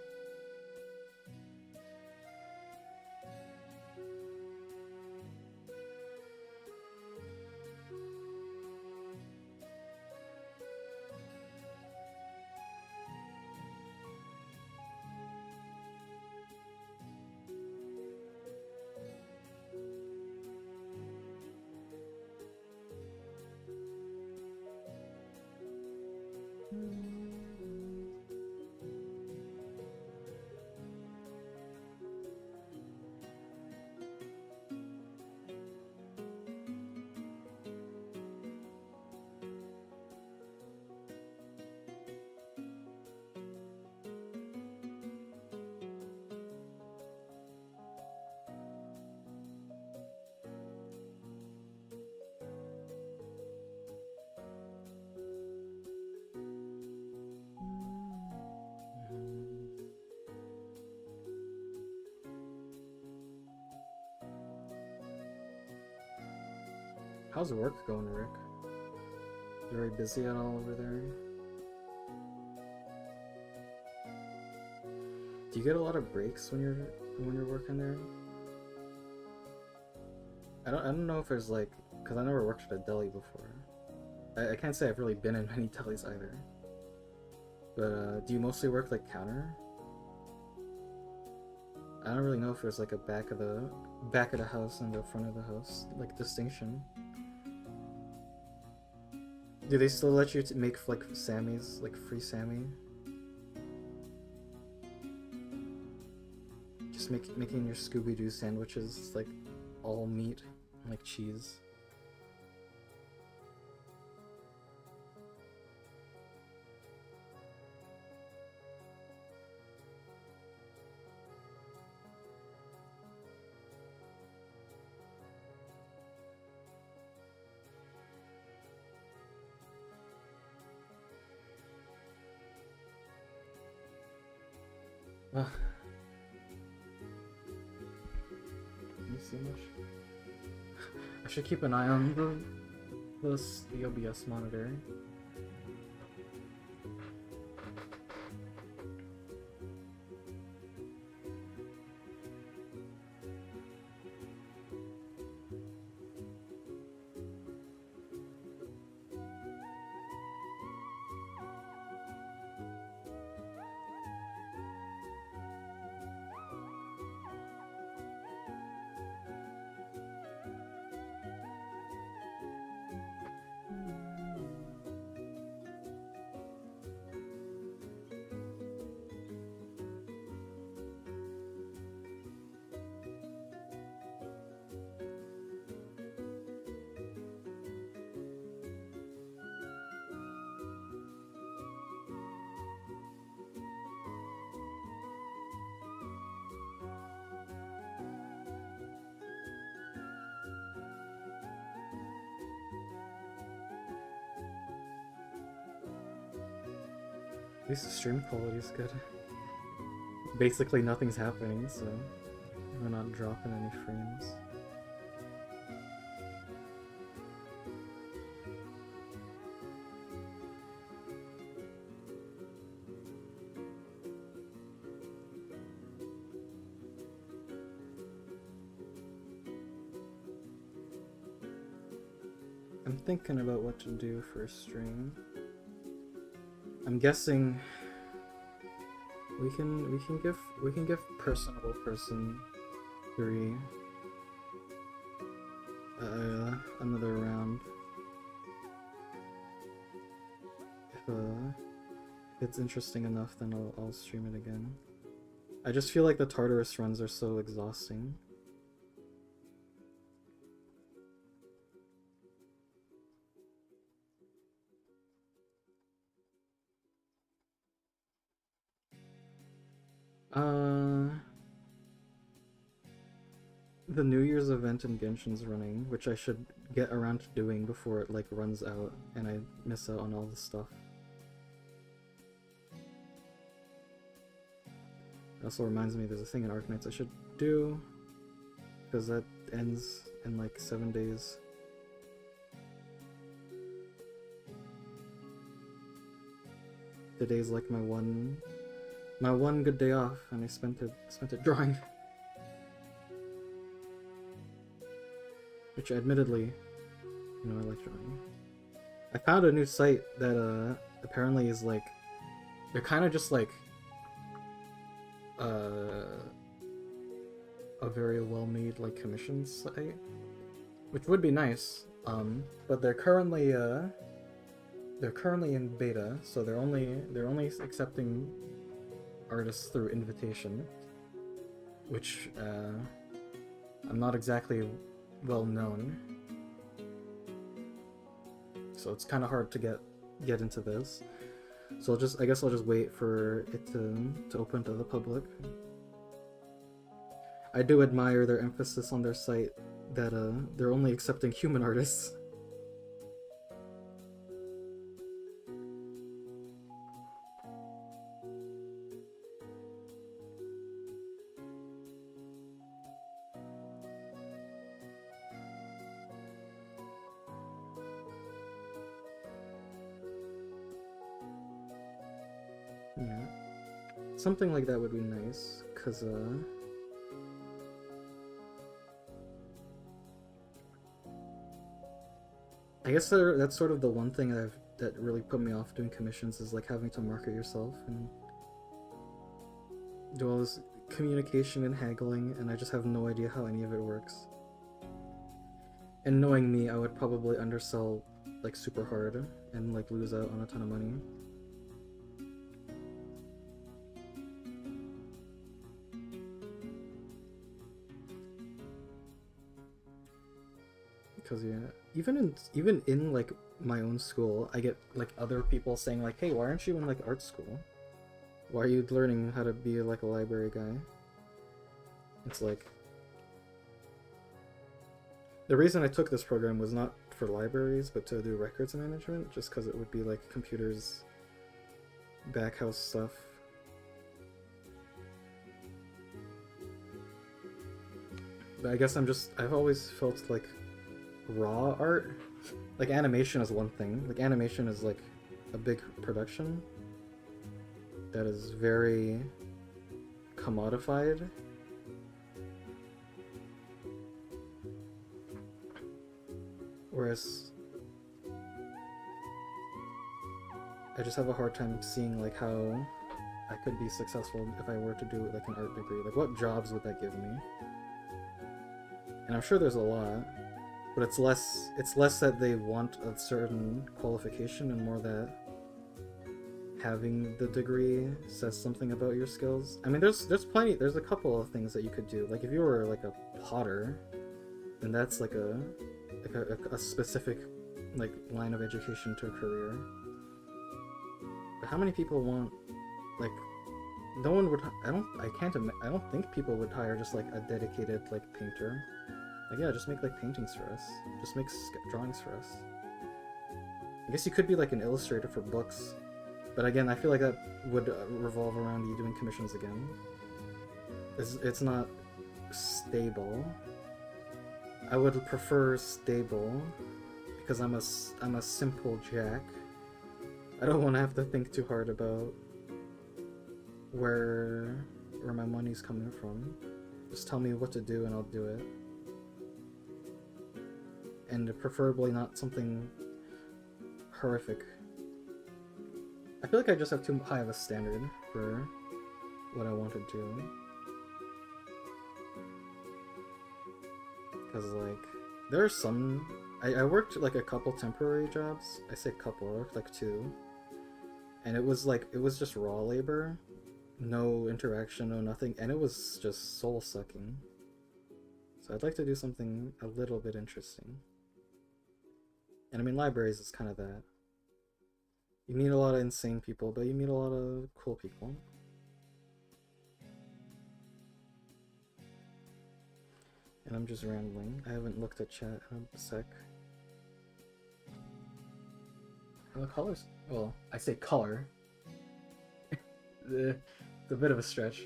How's work going, Rick? You very busy at all over there? Do you get a lot of breaks when you're working there? I don't know if there's like, cause I never worked at a deli before. I can't say I've really been in many delis either. But do you mostly work like counter? I don't really know if there's like a back of the house and the front of the house like distinction. Do they still let you make like Sammys, like free Sammy? Just making your Scooby-Doo sandwiches like all meat and like cheese. Can you see much? I should keep an eye on the OBS monitor. At least the stream quality is good. basically nothing's happening, so we're not dropping any frames. I'm thinking about what to do for a stream. I'm guessing we can give personable person 3 another round if it's interesting enough, then I'll stream it again. I just feel like the Tartarus runs are so exhausting. The New Year's event in Genshin's running, which I should get around to doing before it like runs out and I miss out on all the stuff. It also reminds me there's a thing in Arknights I should do, because that ends in like 7 days. Today's like my one good day off, and I spent it drawing. Which admittedly, you know, I like drawing. I found a new site that apparently is like, they're kind of just like a very well-made like commission site, which would be nice. But they're currently in beta, so they're only accepting artists through invitation, which I'm not exactly well known, so it's kind of hard to get into this. So I guess I'll just wait for it to open to the public. I do admire their emphasis on their site that they're only accepting human artists. Yeah, something like that would be nice, cause I guess that's sort of the one thing that really put me off doing commissions, is like having to market yourself and do all this communication and haggling, and I just have no idea how any of it works. And knowing me, I would probably undersell like super hard and like lose out on a ton of money. Because yeah, even in like my own school, I get like other people saying like, hey, why aren't you in like art school? Why are you learning how to be like a library guy? It's like, the reason I took this program was not for libraries, but to do records management, just because it would be like computers, backhouse stuff. But I guess I've always felt like raw art, like animation is one thing. Like animation is like a big production that is very commodified. Whereas I just have a hard time seeing like how I could be successful if I were to do like an art degree. Like what jobs would that give me? And I'm sure there's a lot, but it's less that they want a certain qualification and more that having the degree says something about your skills. I mean, there's a couple of things that you could do. Like if you were like a potter, then that's like a specific like line of education to a career. But how many people want, like, no one would, I don't think people would hire just like a dedicated like painter. Like, yeah, just make like paintings for us. Just make drawings for us. I guess you could be like an illustrator for books, but again, I feel like that would revolve around you doing commissions again. it's not stable. I would prefer stable because I'm a simple jack. I don't want to have to think too hard about where my money's coming from. Just tell me what to do and I'll do it. And preferably not something horrific. I feel like I just have too high of a standard for what I want to do. Because, like, there are some... I worked, like, a couple temporary jobs. I say couple, I worked, like, 2. And it was, like, it was just raw labor. No interaction, no nothing. And it was just soul-sucking. So I'd like to do something a little bit interesting. And I mean, libraries is kind of that. You meet a lot of insane people, but you meet a lot of cool people. And I'm just rambling. I haven't looked at chat in a sec. The colors? Well, I say color. It's a bit of a stretch.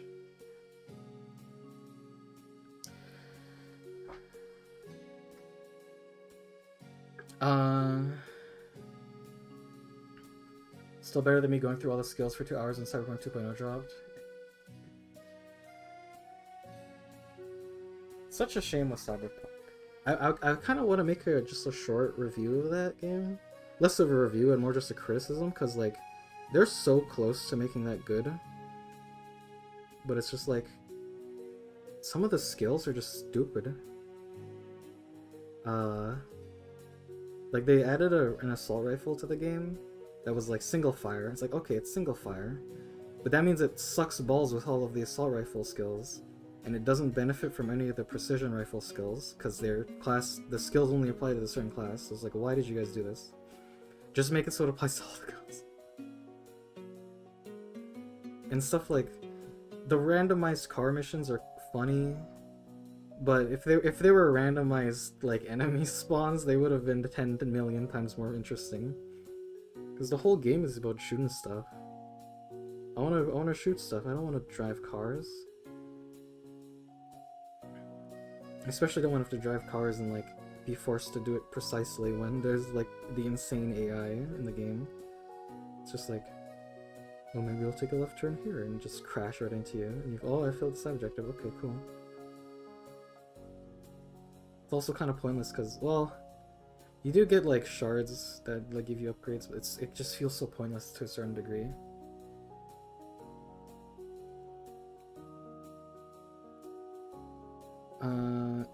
Still better than me going through all the skills for 2 hours when Cyberpunk 2.0 dropped. Such a shame with Cyberpunk. I kind of want to make just a short review of that game. Less of a review and more just a criticism, because, like, they're so close to making that good. But it's just, like, some of the skills are just stupid. Like, they added an assault rifle to the game that was, like, single fire. It's like, okay, it's single fire. But that means it sucks balls with all of the assault rifle skills. And it doesn't benefit from any of the precision rifle skills, because the skills only apply to the certain class. So it's like, why did you guys do this? Just make it so it applies to all the guns. And stuff like, the randomized car missions are funny, but if they were randomized, like, enemy spawns, they would have been 10 million times more interesting. Because the whole game is about shooting stuff. I wanna shoot stuff, I don't wanna drive cars. I especially don't want to have to drive cars and, like, be forced to do it precisely when there's, like, the insane AI in the game. It's just like, well, maybe I'll take a left turn here and just crash right into you. And you oh, I failed this objective. Okay, cool. It's also kind of pointless because, well, you do get, like, shards that, like, give you upgrades, but it just feels so pointless to a certain degree.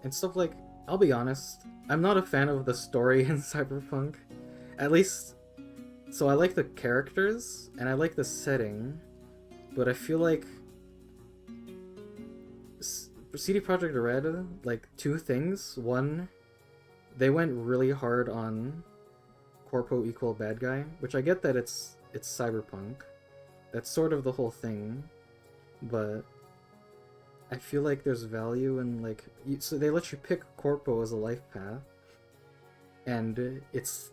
And stuff like, I'll be honest, I'm not a fan of the story in Cyberpunk. At least, so I like the characters, and I like the setting, but I feel like CD Projekt Red, like, 2 things. One, they went really hard on corpo equal bad guy, which I get that it's Cyberpunk. That's sort of the whole thing, but I feel like there's value in, like, so they let you pick corpo as a life path, and it's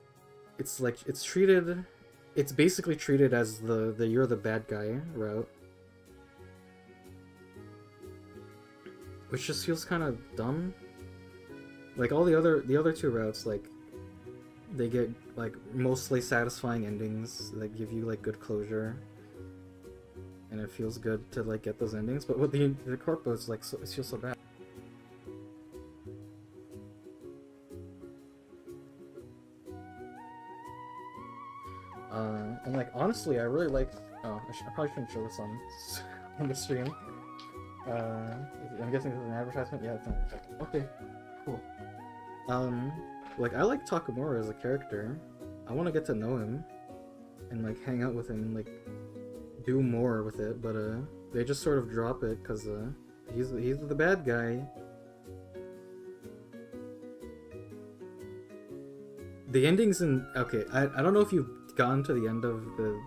basically treated as the you're the bad guy route, which just feels kind of dumb. Like, all the other 2 routes, like, they get, like, mostly satisfying endings that give you, like, good closure. And it feels good to, like, get those endings, but with the corpo, it's like, it feels so bad. And, like, honestly, I really like. Oh, I probably shouldn't show this on the stream. I'm guessing this is an advertisement. Yeah, it's an advertisement. Okay, cool. Like, I like Takamura as a character. I want to get to know him and, like, hang out with him and, like, do more with it, but they just sort of drop it because he's the bad guy. The endings in I don't know if you've gotten to the end of the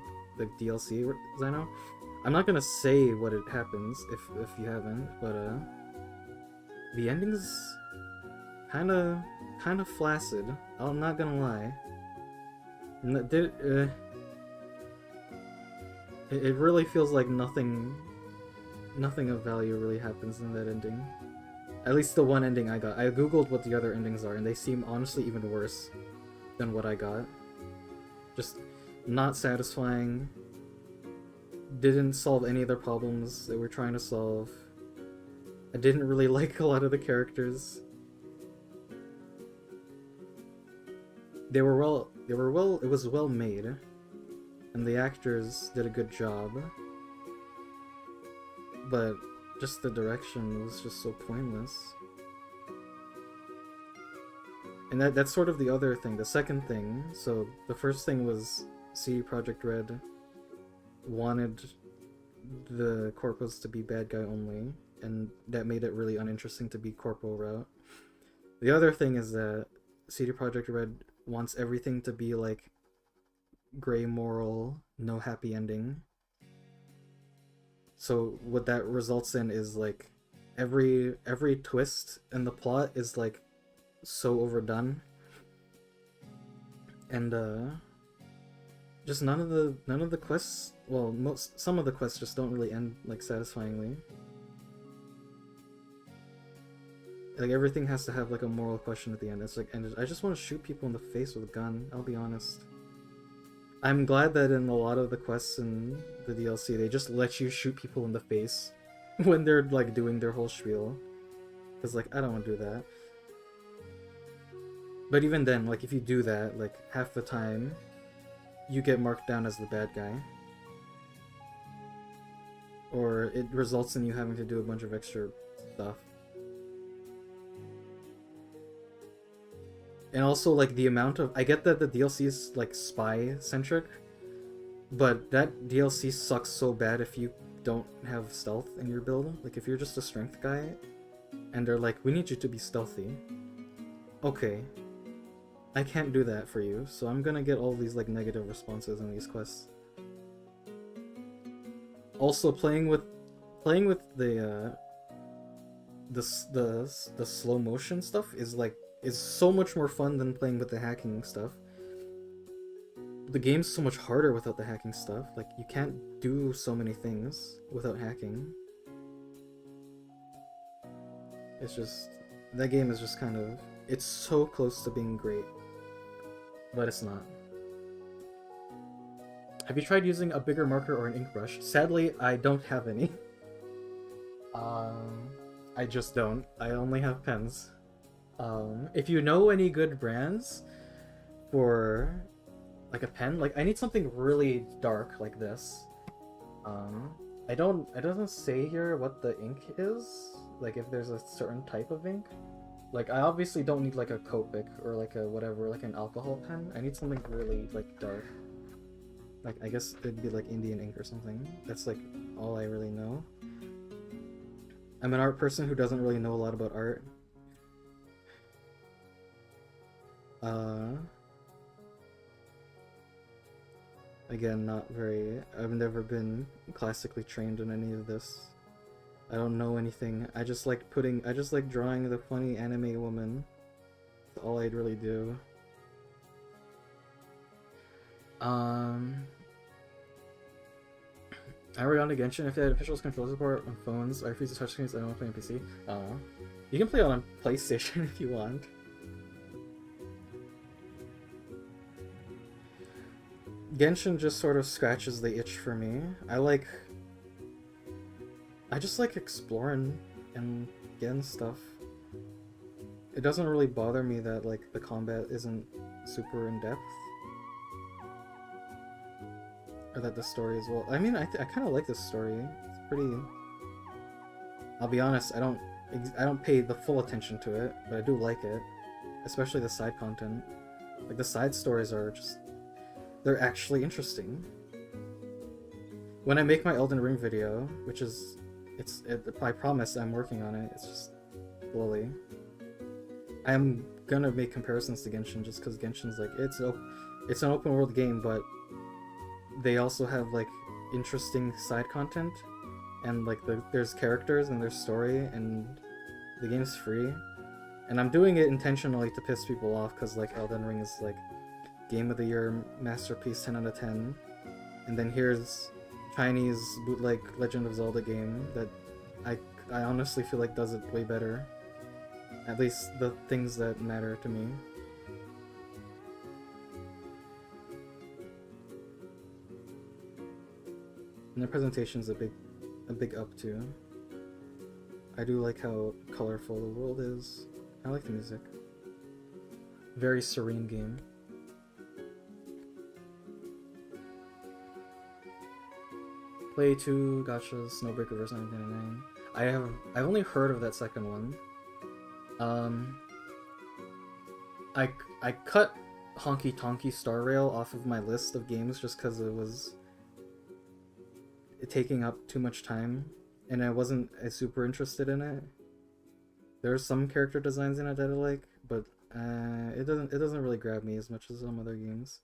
DLC, Zeno. I'm not gonna say what it happens if you haven't, but the ending's kind of flaccid. I'm not gonna lie. It really feels like nothing nothing of value really happens in that ending. At least the one ending I got. I googled what the other endings are, and they seem honestly even worse than what I got. Just not satisfying. Didn't solve any of their problems they were trying to solve. I didn't really like a lot of the characters. It was well made, and the actors did a good job, but just the direction was just so pointless. And that's sort of the other thing, the second thing. So the first thing was CD Projekt Red wanted the corpos to be bad guy only, and that made it really uninteresting to be corpo route. The other thing is that CD Projekt Red wants everything to be like gray moral, no happy ending. So what that results in is like every twist in the plot is like so overdone, and just none of the quests, well, some of the quests just don't really end like satisfyingly. Like everything has to have like a moral question at the end. It's like, and I just want to shoot people in the face with a gun, I'll be honest. I'm glad that in a lot of the quests in the DLC they just let you shoot people in the face when they're like doing their whole spiel. Cause like I don't want to do that. But even then, like if you do that, like half the time you get marked down as the bad guy. Or it results in you having to do a bunch of extra stuff. And also, like, the amount of... I get that the DLC is, like, spy-centric, but that DLC sucks so bad if you don't have stealth in your build. Like, if you're just a strength guy, and they're like, we need you to be stealthy. Okay. I can't do that for you, so I'm gonna get all these, like, negative responses in these quests. Also, playing with the slow motion stuff is, like, is so much more fun than playing with the hacking stuff. The game's so much harder without the hacking stuff. Like, you can't do so many things without hacking. It's just... that game is just kind of... it's so close to being great. But it's not. Have you tried using a bigger marker or an ink brush? Sadly, I don't have any. I just don't. I only have pens. If you know any good brands for like a pen, like I need something really dark like this. It doesn't say here what the ink is, like if there's a certain type of ink. Like I obviously don't need like a Copic or like a whatever, like an alcohol pen. I need something really like dark. Like I guess it'd be like Indian ink or something. That's like all I really know. I'm an art person who doesn't really know a lot about art. Again, not very... I've never been classically trained in any of this. I don't know anything. I just like drawing the funny anime woman. That's all I'd really do. I already on to Genshin. If they had official control support on phones, I refuse to touch screens. I don't want to play on PC. You can play it on PlayStation if you want. Genshin just sort of scratches the itch for me. I just like exploring and getting stuff. It doesn't really bother me that like the combat isn't super in depth. Or that the story is well. I mean, I kind of like this story. It's pretty... I'll be honest, I don't pay the full attention to it, but I do like it. Especially the side content. Like the side stories are just... they're actually interesting. When I make my Elden Ring video, which is... I promise I'm working on it, it's just slowly. I'm gonna make comparisons to Genshin just because Genshin's like, it's an open world game, but they also have like interesting side content, and like there's characters and there's story, and the game's free. And I'm doing it intentionally to piss people off because like Elden Ring is like Game of the Year masterpiece 10 out of 10, and then here's Chinese bootleg Legend of Zelda game that I I honestly feel like does it way better. At least the things that matter to me. And the presentation's a big up too. I do like how colorful the world is. I like the music. Very serene game. Play 2, Gotcha, Snowbreaker vs. 1999. I've only heard of that second one. I cut Honky Tonky Star Rail off of my list of games just because it was taking up too much time, and I wasn't super interested in it. There are some character designs in it that I like, but it doesn't really grab me as much as some other games.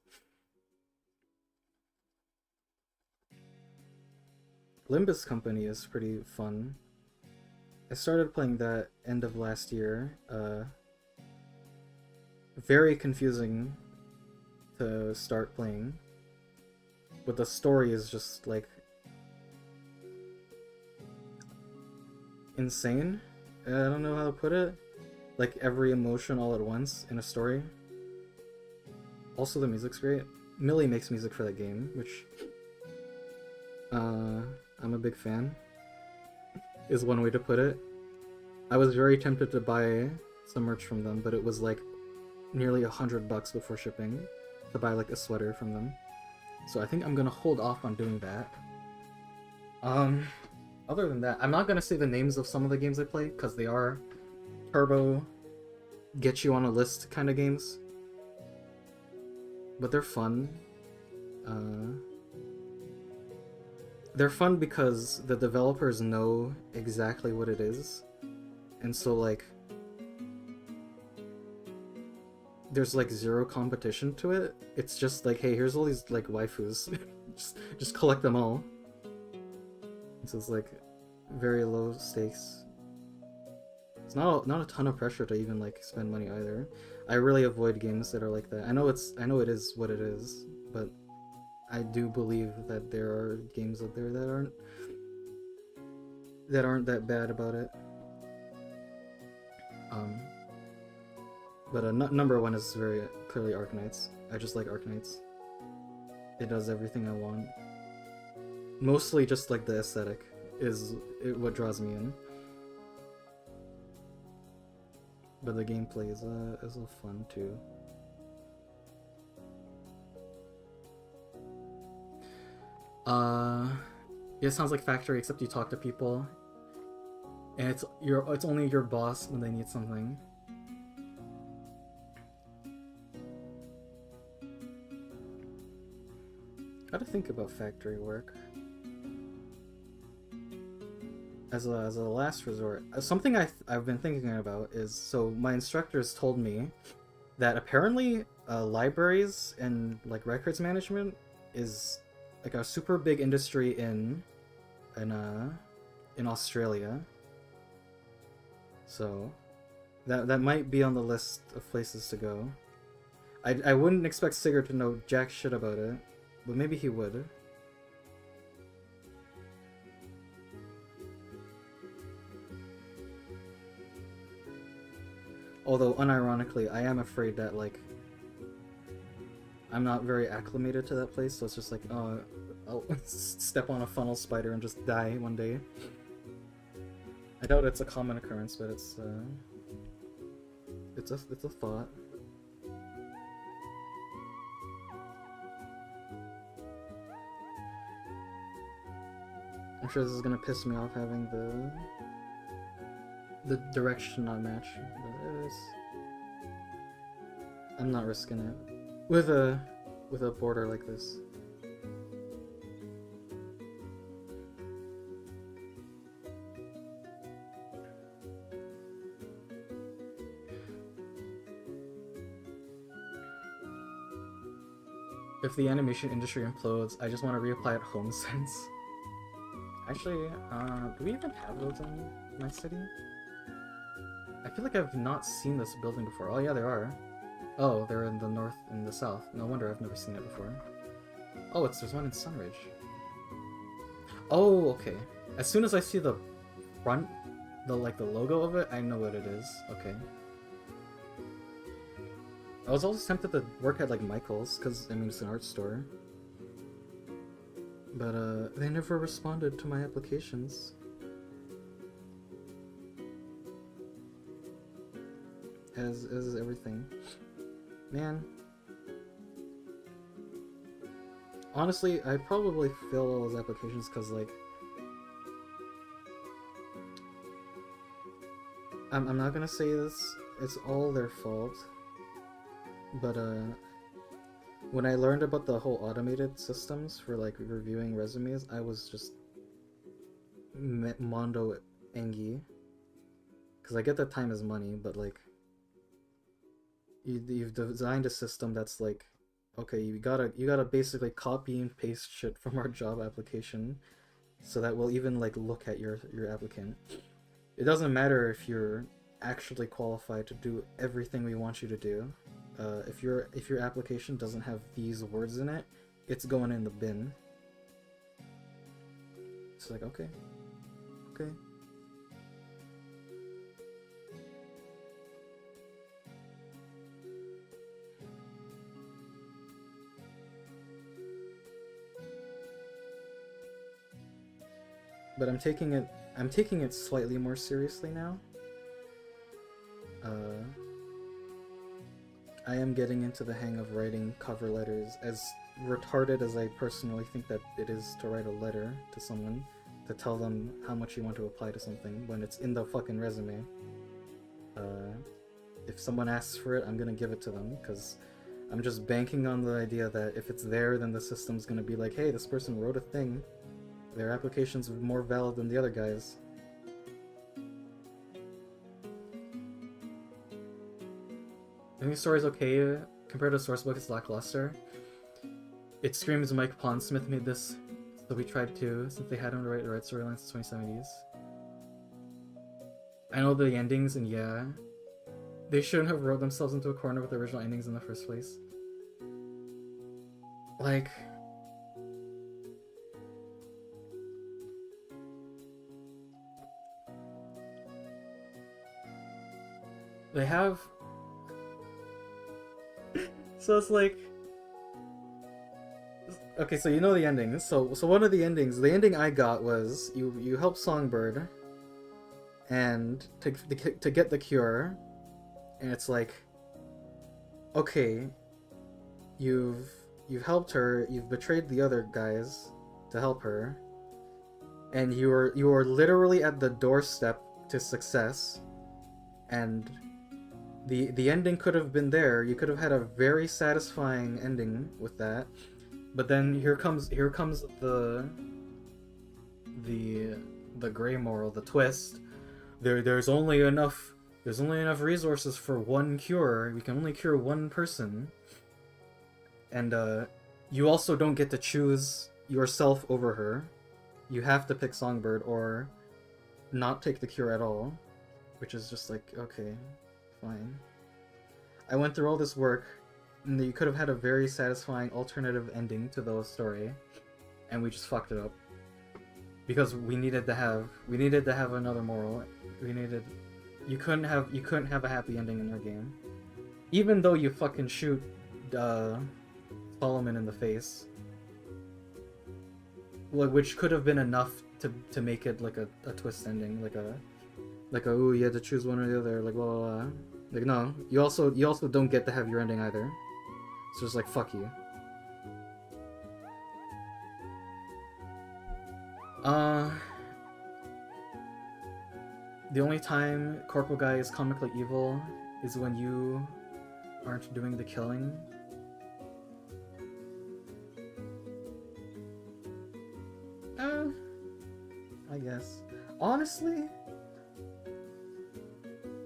Limbus Company is pretty fun. I started playing that end of last year. Very confusing to start playing, but the story is just like insane. I don't know how to put it. Like every emotion all at once in a story. Also, the music's great. Millie makes music for that game, which I'm a big fan, is one way to put it. I was very tempted to buy some merch from them, but it was like nearly $100 before shipping to buy like a sweater from them. So I think I'm gonna hold off on doing that. Other than that, I'm not gonna say the names of some of the games I play because they are turbo, get you on a list kind of games. But they're fun. They're fun because the developers know exactly what it is, and so like there's like zero competition to it. It's just like, hey, here's all these like waifus, just collect them all. So it's like very low stakes. It's not a ton of pressure to even like spend money either. I really avoid games that are like that. I know it is what it is, but I do believe that there are games out there that aren't that bad about it. But number one is very clearly Arknights. I just like Arknights. It does everything I want. Mostly just like the aesthetic is what draws me in. But the gameplay is fun too. Yeah, it sounds like Factory, except you talk to people, and it's only your boss when they need something. Gotta think about factory work as a last resort. Something I've been thinking about is, so my instructors told me that apparently libraries and like records management is like a super big industry in Australia. So that might be on the list of places to go. I wouldn't expect Sigurd to know jack shit about it, but maybe he would. Although, unironically, I am afraid that, like, I'm not very acclimated to that place, so it's just like, oh, I'll step on a funnel spider and just die one day. I doubt it's a common occurrence, but it's a thought. I'm sure this is gonna piss me off having the direction not match, but I'm not risking it with a border like this. If the animation industry implodes, I just want to reapply at HomeSense. Actually, do we even have those in my city? I feel like I've not seen this building before. Oh yeah, there are. Oh, they're in the north and the south. No wonder I've never seen it before. Oh, there's one in Sunridge. Oh, okay. As soon as I see the front, the logo of it, I know what it is. Okay. I was also tempted to work at like Michael's, because I mean it's an art store. But they never responded to my applications. As is everything. Man. Honestly, I probably failed all those applications because, like, I'm not gonna say this, it's all their fault, but, when I learned about the whole automated systems for, like, reviewing resumes, I was just mondo engi. Because I get that time is money, but, like, you've designed a system that's, like, okay, you gotta basically copy and paste shit from our job application so that we'll even, like, look at your applicant. It doesn't matter if you're actually qualified to do everything we want you to do. If your application doesn't have these words in it, it's going in the bin. It's like, okay. But I'm taking it slightly more seriously now. I am getting into the hang of writing cover letters, as retarded as I personally think that it is to write a letter to someone to tell them how much you want to apply to something when it's in the fucking resume. If someone asks for it, I'm gonna give it to them, because I'm just banking on the idea that if it's there, then the system's gonna be like, hey, this person wrote a thing. Their application's more valid than the other guys. I think the story's okay. Compared to the sourcebook, it's lackluster. It screams Mike Pondsmith made this, so we tried to, since they had him to write the right storylines in the 2070s. I know the endings, and yeah, they shouldn't have wrote themselves into a corner with the original endings in the first place. Like, they have... So it's like... Okay, so you know the endings. So one of the endings, the ending I got was you help Songbird and to get the cure, and it's like, okay, you've helped her, you've betrayed the other guys to help her, and you are literally at the doorstep to success, and the ending could have been there. You could have had a very satisfying ending with that. But then here comes the gray moral, the twist. There's only enough resources for one cure. We can only cure one person. And you also don't get to choose yourself over her. You have to pick Songbird or not take the cure at all, which is just like, okay, fine. I went through all this work, and you could have had a very satisfying alternative ending to the story, and we just fucked it up because we needed to have another moral. You couldn't have a happy ending in our game, even though you fucking shoot Solomon in the face, which could have been enough to make it like a twist ending, like a ooh, you had to choose one or the other, like blah blah blah. Like, no, you also don't get to have your ending either. So it's like, fuck you. The only time Corporal Guy is comically evil is when you aren't doing the killing. I guess. Honestly,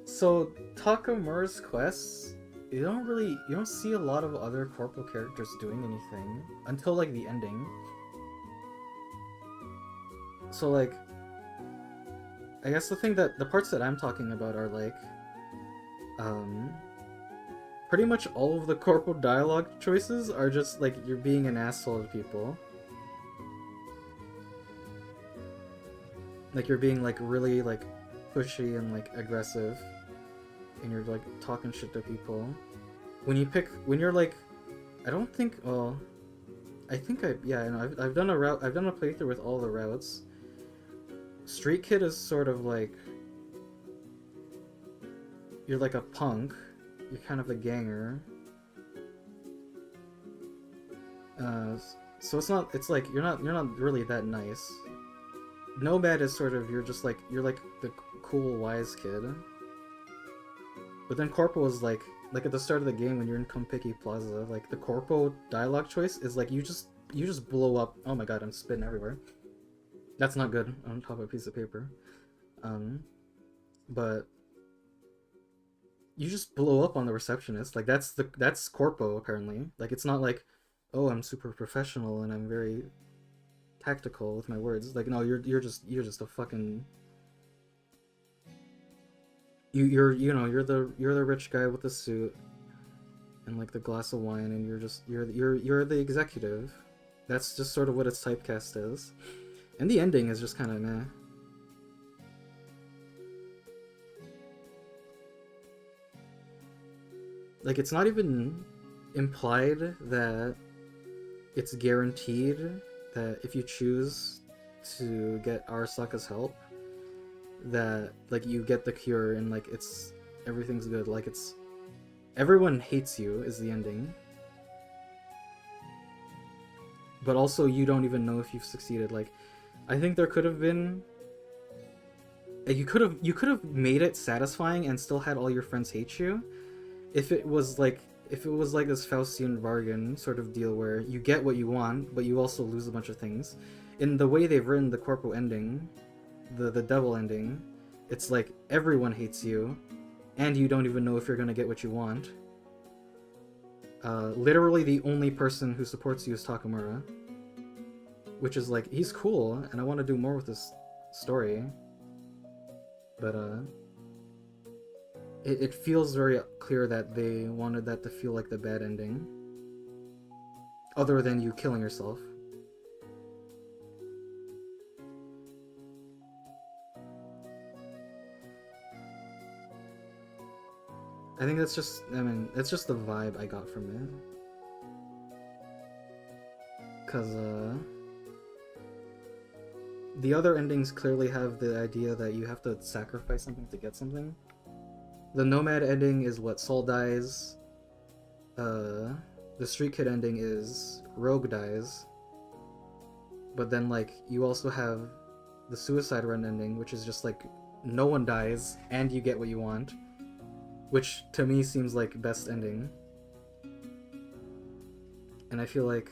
so Takamura's quests, you don't see a lot of other Corporal characters doing anything until like the ending. So like, I guess the parts that I'm talking about are like, pretty much all of the Corporal dialogue choices are just like you're being an asshole to people. Like you're being like really like pushy and like aggressive, and you're like talking shit to people. When you're like, I don't think. Well, I think yeah. No, I've done a route. I've done a playthrough with all the routes. Street Kid is sort of like you're like a punk. You're kind of a ganger. Uh, so it's not. It's like you're not really that nice. Nomad is sort of you're like the cool wise kid. But then Corpo is like at the start of the game when you're in Kompiki Plaza, like the Corpo dialogue choice is like you just blow up. Oh my god, I'm spitting everywhere. That's not good on top of a piece of paper. But you just blow up on the receptionist. Like that's Corpo apparently. Like it's not like, oh, I'm super professional and I'm very tactical with my words. Like no, you're just a fucking you're the rich guy with the suit and like the glass of wine, and you're the executive. That's just sort of what its typecast is. And the ending is just kind of meh. Like it's not even implied that it's guaranteed that if you choose to get Arasaka's help, that like you get the cure and like everything's good. Like it's everyone hates you is the ending, but also you don't even know if you've succeeded. Like I think there could have been you could have made it satisfying and still had all your friends hate you if it was like this Faustian bargain sort of deal where you get what you want but you also lose a bunch of things. In the way they've written the Corpo ending, the devil ending, it's like everyone hates you and you don't even know if you're gonna get what you want. Literally the only person who supports you is Takamura, which is like, he's cool and I want to do more with this story, but it feels very clear that they wanted that to feel like the bad ending, other than you killing yourself. I think that's just, it's just the vibe I got from it. Because, the other endings clearly have the idea that you have to sacrifice something to get something. The Nomad ending is what Soul dies. The Street Kid ending is Rogue dies. But then, like, you also have the Suicide Run ending, which is just like no one dies and you get what you want. Which to me seems like best ending. And I feel like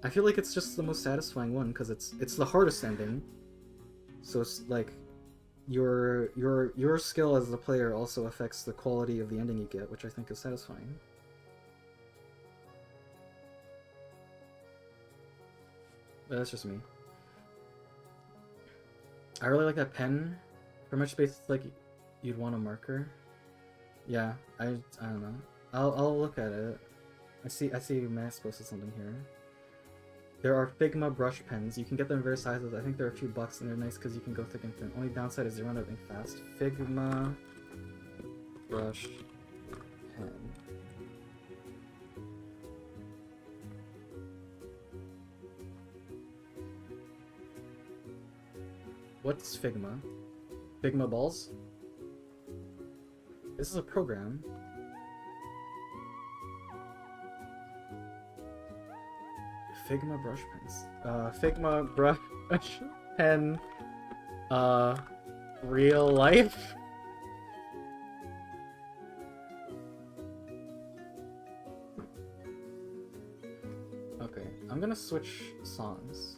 it's just the most satisfying one because it's the hardest ending. So it's like your skill as the player also affects the quality of the ending you get, which I think is satisfying. But that's just me. I really like that pen. For much space, it's like you'd want a marker. Yeah, I don't know. I'll look at it. I see Mass posted something here. There are Figma brush pens. You can get them in various sizes. I think they're a few bucks and they're nice because you can go thick and thin. Only downside is they run out of ink fast. Figma brush pen. What's Figma? Figma balls? This is a program. Figma brush pens. Figma brush pen. Real life. Okay, I'm gonna switch songs.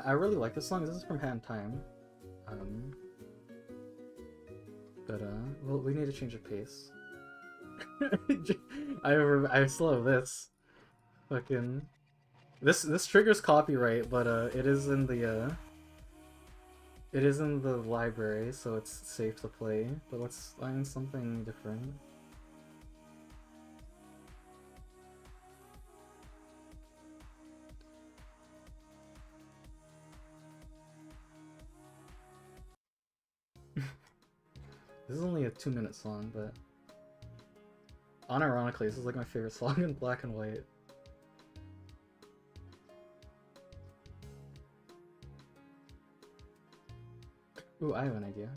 I really like this song. This is from Hand Time. But well, we need to change the pace. I still have this. Fucking this triggers copyright, but it is in the library, so it's safe to play. But let's find something different. This is only a 2-minute song, but unironically, this is like my favorite song in black and white. Ooh, I have an idea.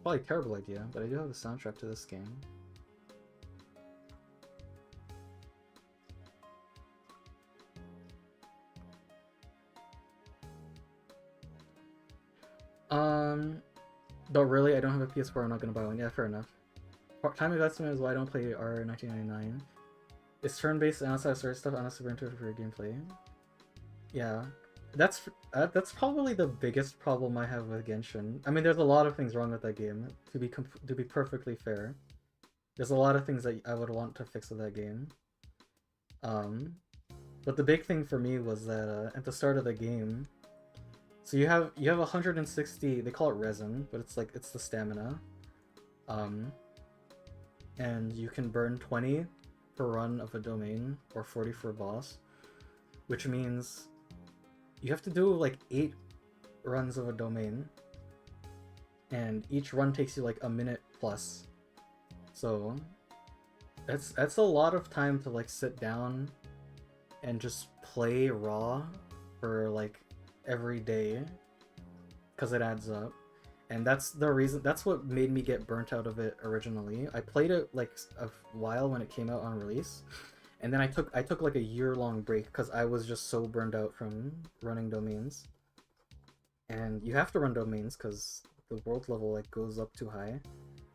Probably a terrible idea, but I do have the soundtrack to this game. Though really, I don't have a PS4, I'm not gonna buy one. Yeah, fair enough. Time investment is why I don't play R 1999. It's turn-based and outside story stuff, honestly, super intuitive for your gameplay. Yeah, that's probably the biggest problem I have with Genshin. I mean, there's a lot of things wrong with that game. To be perfectly fair, there's a lot of things that I would want to fix with that game. But the big thing for me was that at the start of the game, so you have 160. They call it resin, but it's the stamina. And you can burn 20 per run of a domain, or 40 for a boss, which means you have to do like 8 runs of a domain, and each run takes you like a minute plus. So that's a lot of time to like sit down and just play raw for like every day, because it adds up. And that's the reason, that's what made me get burnt out of it originally. I played it like a while when it came out on release, and then I took like a year-long break because I was just so burned out from running domains. And you have to run domains because the world level like goes up too high,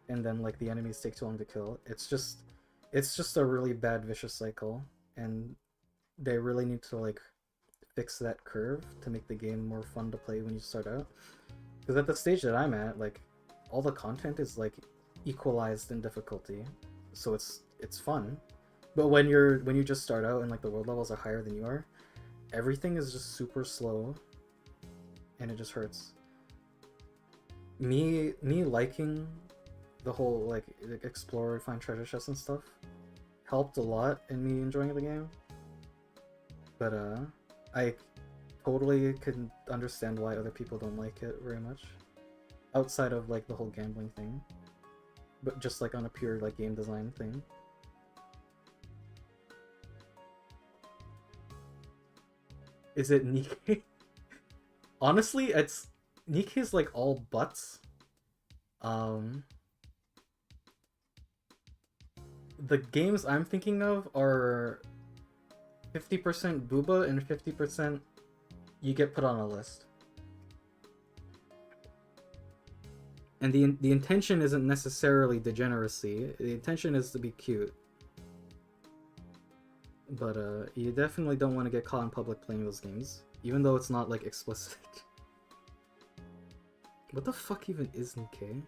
and then like the enemies take too long to kill. It's just a really bad vicious cycle, and they really need to like fix that curve to make the game more fun to play when you start out. Because at the stage that I'm at, like, all the content is like equalized in difficulty, so it's fun. But when you just start out and like the world levels are higher than you are, everything is just super slow, and it just hurts. Me liking the whole like explore, find treasure chests and stuff helped a lot in me enjoying the game. But I totally can understand why other people don't like it very much, outside of like the whole gambling thing, but just like on a pure like game design thing. Is it Nikke? Honestly, it's Nikke's like all butts. The games I'm thinking of are 50% booba and 50% you get put on a list. And the intention isn't necessarily degeneracy. The intention is to be cute. But you definitely don't want to get caught in public playing those games, even though it's not like explicit. What the fuck even is Nikke?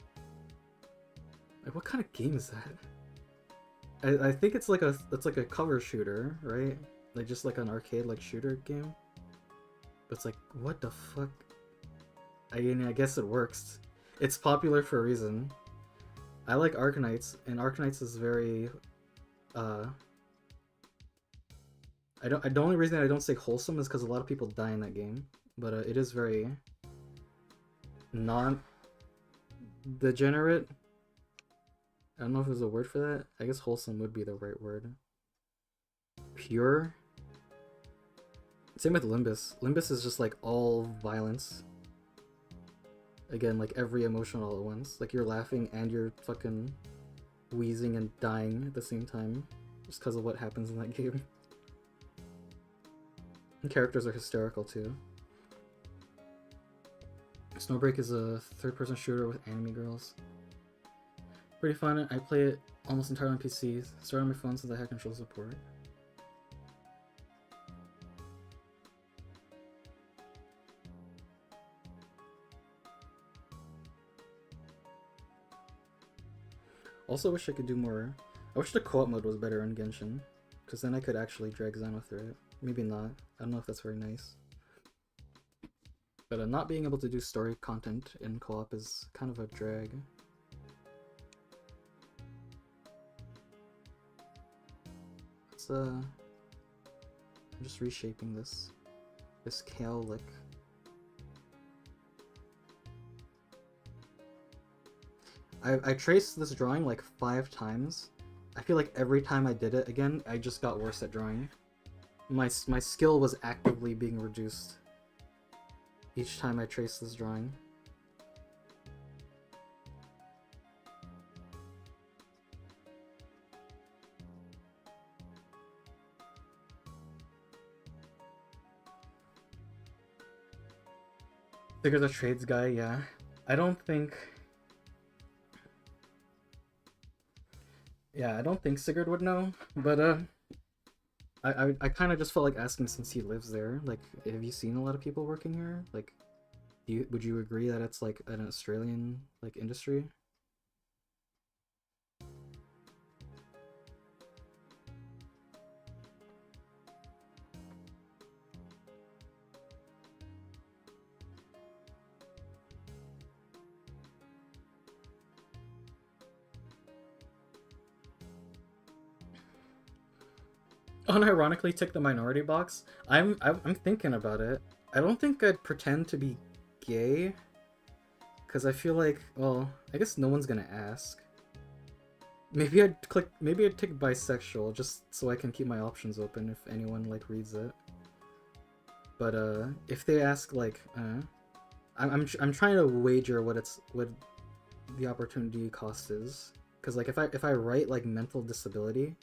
Like, what kind of game is that? I think it's like a cover shooter, right? Like just like an arcade like shooter game. But it's like, what the fuck? I mean, I guess it works. It's popular for a reason. I like Arknights, and Arknights is very the only reason I don't say wholesome is because a lot of people die in that game, but it is very non-degenerate. I don't know if there's a word for that. I guess wholesome would be the right word. Pure? Same with Limbus. Limbus is just like all violence. Again, like every emotion all at once. Like you're laughing and you're fucking wheezing and dying at the same time, just because of what happens in that game. And characters are hysterical too. Snowbreak is a third-person shooter with anime girls. Pretty fun. I play it almost entirely on PC. Started on my phone since I had control support. Also wish I could do more. I wish the co-op mode was better in Genshin, because then I could actually drag Xano through it. Maybe not. I don't know if that's very nice. But not being able to do story content in co-op is kind of a drag. Let's I'm just reshaping this kale lick. I traced this drawing like 5 times. I feel like every time I did it again, I just got worse at drawing. My skill was actively being reduced each time I traced this drawing. Figure the trades guy, yeah. I don't think... Yeah, I don't think Sigurd would know, but I kind of just felt like asking since he lives there. Like, have you seen a lot of people working here? Like, would you agree that it's like an Australian like industry? Unironically tick the minority box. I'm thinking about it. I don't think I'd pretend to be gay, because I feel like, well, I guess no one's gonna ask. Maybe I'd tick bisexual just so I can keep my options open if anyone like reads it. But if they ask like, I'm trying to wager what the opportunity cost is, because like if I write like mental disability,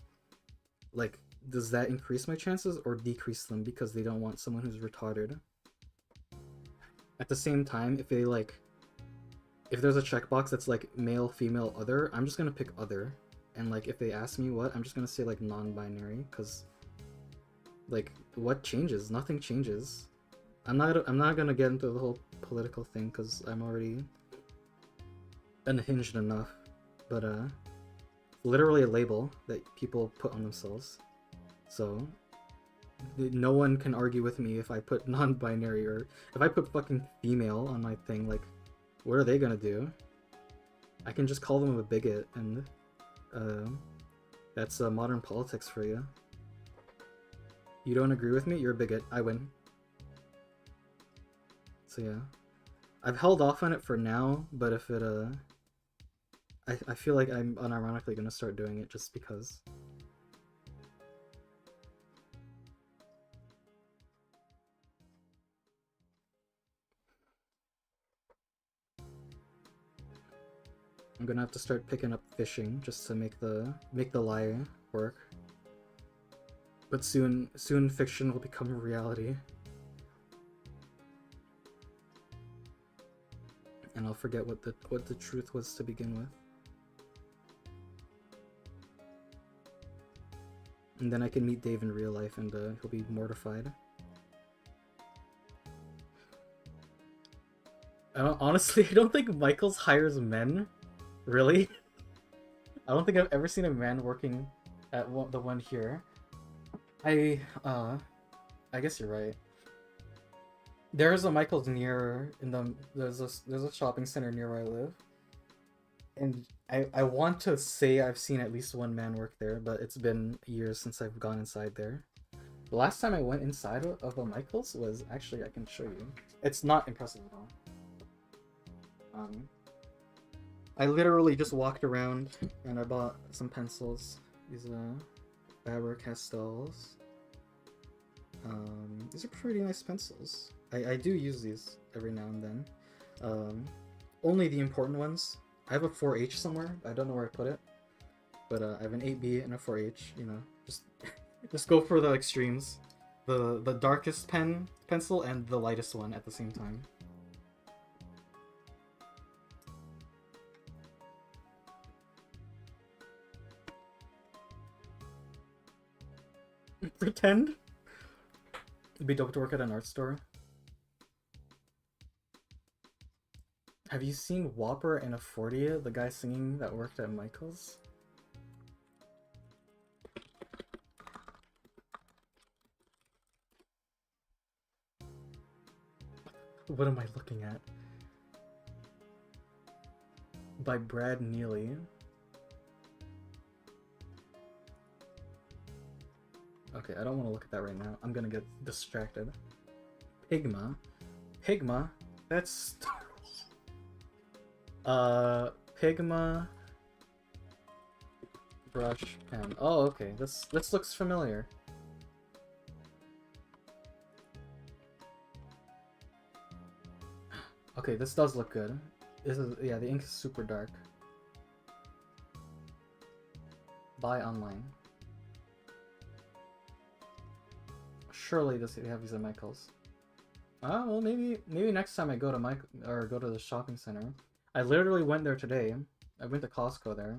like does that increase my chances or decrease them because they don't want someone who's retarded? At the same time, if they like, if there's a checkbox that's like male, female, other, I'm just gonna pick other. And like if they ask me what, I'm just gonna say like non-binary, because like what changes? Nothing changes. I'm not gonna get into the whole political thing because I'm already unhinged enough. But literally a label that people put on themselves. So no one can argue with me if I put non-binary or if I put fucking female on my thing. Like, what are they gonna do? I can just call them a bigot, and that's modern politics for you. You don't agree with me? You're a bigot. I win. So yeah, I've held off on it for now, but if it I feel like I'm unironically gonna start doing it just because. I'm gonna have to start picking up fishing just to make the lie work. But soon fiction will become a reality. And I'll forget what the truth was to begin with. And then I can meet Dave in real life and he'll be mortified. Honestly, I don't think Michaels hires men. Really? I don't think I've ever seen a man working at the one here. I guess you're right. There's a Michaels there's a shopping center near where I live. And I want to say I've seen at least one man work there, but it's been years since I've gone inside there. The last time I went inside of a Michaels was actually, I can show you. It's not impressive at all. I literally just walked around and I bought some pencils. These Faber-Castells. These are pretty nice pencils. I do use these every now and then. Only the important ones. I have a 4H somewhere. I don't know where I put it. But I have an 8B and a 4H, you know. Just go for the extremes. The darkest pencil and the lightest one at the same time. Pretend? It'd be dope to work at an art store. Have you seen Whopper and a 40, the guy singing that worked at Michael's? What am I looking at? By Brad Neely. Okay, I don't want to look at that right now. I'm gonna get distracted. Pigma? Pigma? That's... Pigma brush pen. Oh, okay. This looks familiar. Okay, this does look good. This is, yeah, the ink is super dark. Buy online. Surely this they have these at Michael's. Ah, well, maybe next time I go to go to the shopping center. I literally went there today. I went to Costco there.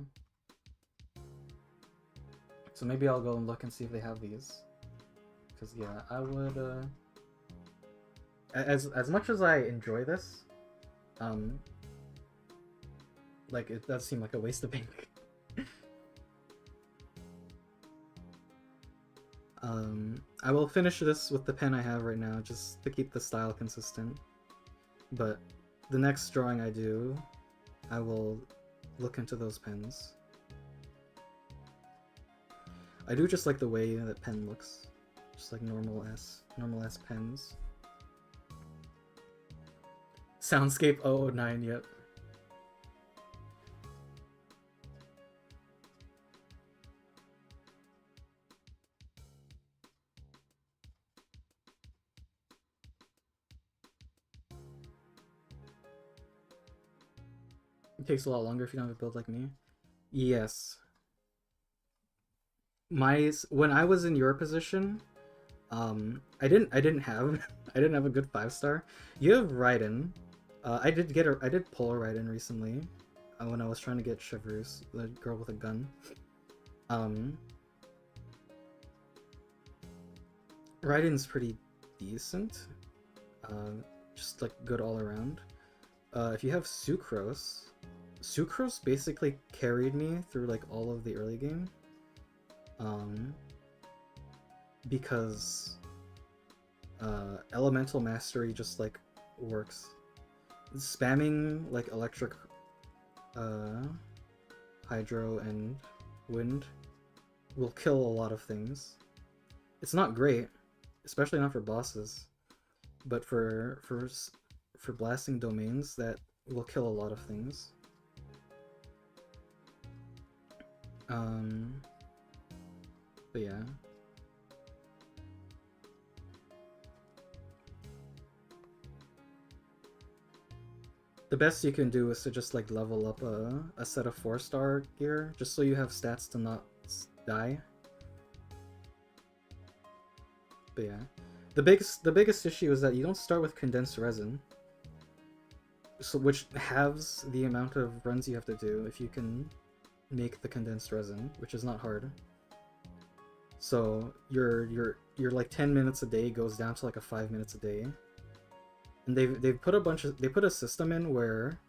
So maybe I'll go and look and see if they have these. Cause yeah, I would. As much as I enjoy this, like it does seem like a waste of ink. I will finish this with the pen I have right now, just to keep the style consistent. But the next drawing I do, I will look into those pens. I do just like the way that pen looks, just like normal ass pens. Soundscape 009, yep. It takes a lot longer if you don't have a build like me. Yes. When I was in your position, I didn't have I didn't have a good 5-star. You have Raiden. I did pull a Raiden recently, when I was trying to get Shivers, the girl with a gun. Raiden's pretty decent. Just like good all around. If you have Sucrose, Sucrose basically carried me through like all of the early game. Because Elemental Mastery just like works. Spamming like Electric, Hydro, and Wind will kill a lot of things. It's not great, especially not for bosses, but for blasting domains, that will kill a lot of things. But yeah. The best you can do is to just like level up a set of 4-star gear, just so you have stats to not die. But yeah. The biggest issue is that you don't start with condensed resin. So which halves the amount of runs you have to do if you can make the condensed resin, which is not hard. So your like 10 minutes a day goes down to like a 5 minutes a day. And they've put a system in where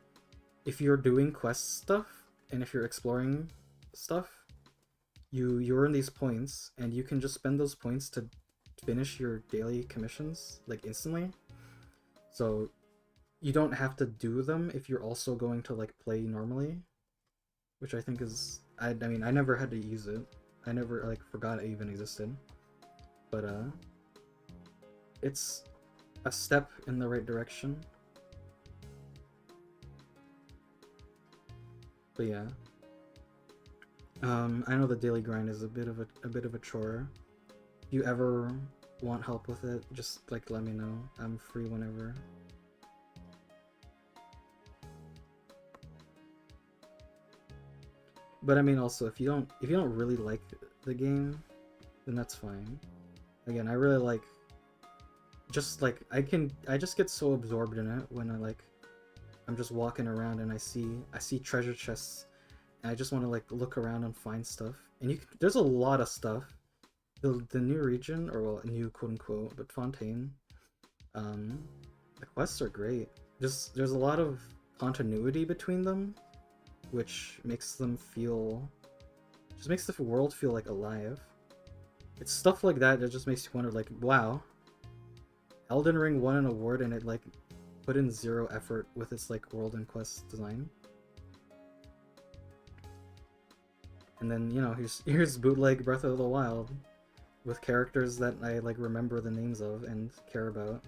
if you're doing quest stuff and if you're exploring stuff, you earn these points, and you can just spend those points to finish your daily commissions like instantly. So you don't have to do them if you're also going to like play normally, which I think is I mean I never had to use it. I never like forgot it even existed. But it's a step in the right direction. But yeah. I know the daily grind is a bit of a chore. If you ever want help with it, just like let me know. I'm free whenever. But I mean also if you don't really like the game, then that's fine. Again, I really like just like I just get so absorbed in it when I'm just walking around and I see treasure chests, and I just want to like look around and find stuff. And there's a lot of stuff. The new region, or well, new quote unquote, but Fontaine, the quests are great. There's a lot of continuity between them, which makes them makes the world feel like alive. It's stuff like that that just makes you wonder, like, wow, Elden Ring won an award and it like put in zero effort with its like world and quest design. And then, you know, here's bootleg Breath of the Wild with characters that I like remember the names of and care about.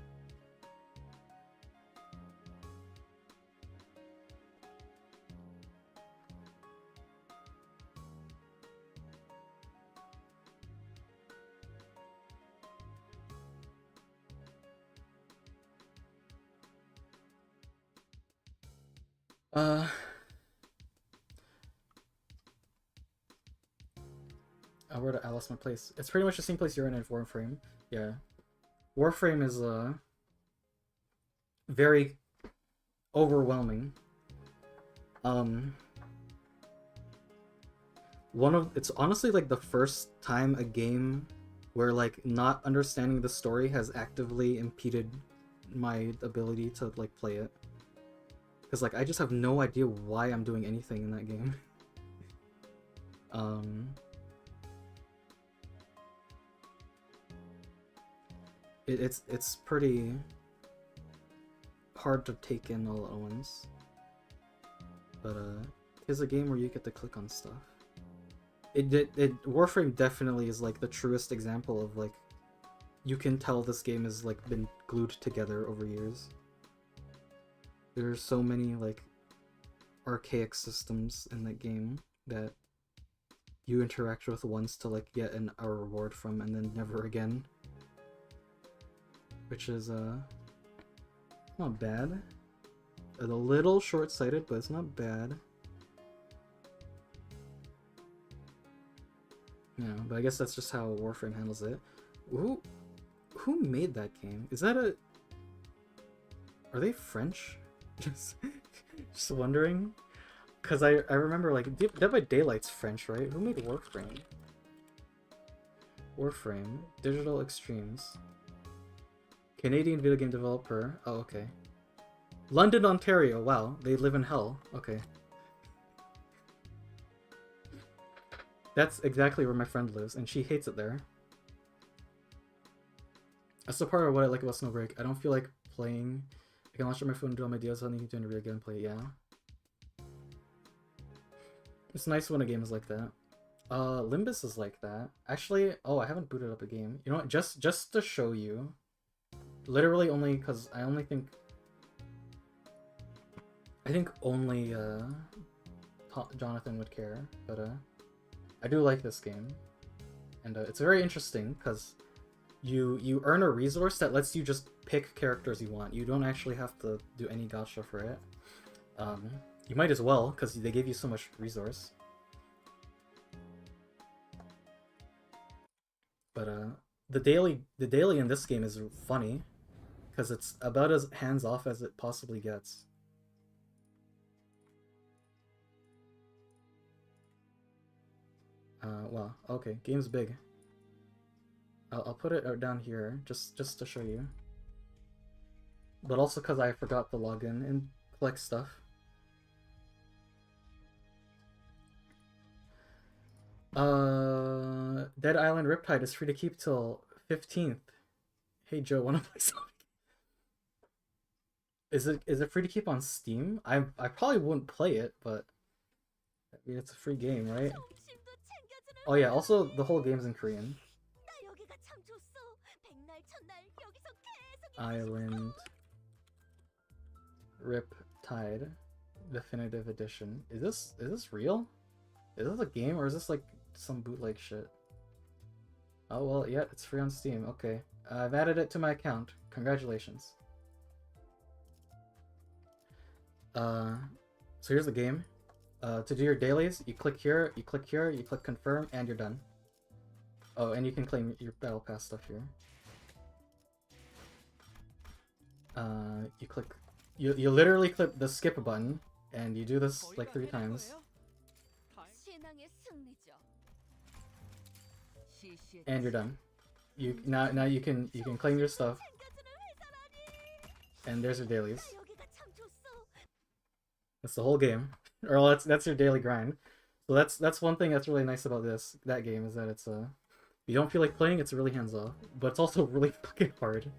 Uh, where did I lost my place? It's pretty much the same place you're in Warframe. Yeah, Warframe is very overwhelming. Um, it's honestly like the first time a game where like not understanding the story has actively impeded my ability to like play it. Because like I just have no idea why I'm doing anything in that game. um, it's pretty hard to take in all at once. But it's a game where you get to click on stuff. Warframe definitely is like the truest example of like you can tell this game has like been glued together over years. There's so many like archaic systems in that game that you interact with once to like get a reward from and then never again. Which is not bad. A little short-sighted, but it's not bad. Yeah, but I guess that's just how Warframe handles it. Who made that game? Is that a... Are they French? just wondering. Because I remember, like, Dead by Daylight's French, right? Who made Warframe? Warframe. Digital Extremes. Canadian video game developer. Oh, okay. London, Ontario. Wow, they live in hell. Okay. That's exactly where my friend lives, and she hates it there. That's the part of what I like about Snowbreak. I don't feel like playing. I can launch on my phone and do all my deals, so I need to do a real gameplay. Yeah. It's nice when a game is like that. Limbus is like that. Actually, oh, I haven't booted up a game. You know what? Just to show you. Literally only because I think only Jonathan would care, but I do like this game, and it's very interesting because you earn a resource that lets you just pick characters you want. You don't actually have to do any gacha for it. You might as well because they gave you so much resource. But the daily in this game is funny because it's about as hands off as it possibly gets. Well, okay, game's big. I'll put it down here just to show you. But also because I forgot to log in and collect stuff. Dead Island Riptide is free to keep till 15th. Hey Joe, wanna play something? Is it free to keep on Steam? I probably wouldn't play it, but I mean it's a free game, right? Oh yeah, also the whole game's in Korean. Island Riptide Definitive Edition. Is this real? Is this a game or is this like some bootleg shit? Oh well, yeah, it's free on Steam. Okay, I've added it to my account. Congratulations. So here's the game. To do your dailies, you click here, you click here, you click confirm, and you're done. Oh, and you can claim your battle pass stuff here. You click, you literally click the skip button, and you do this like 3 times. And you're done. Now you can claim your stuff. And there's your dailies. That's the whole game. Or that's your daily grind. So that's one thing that's really nice about that game is that it's you don't feel like playing, it's really hands off, but it's also really fucking hard.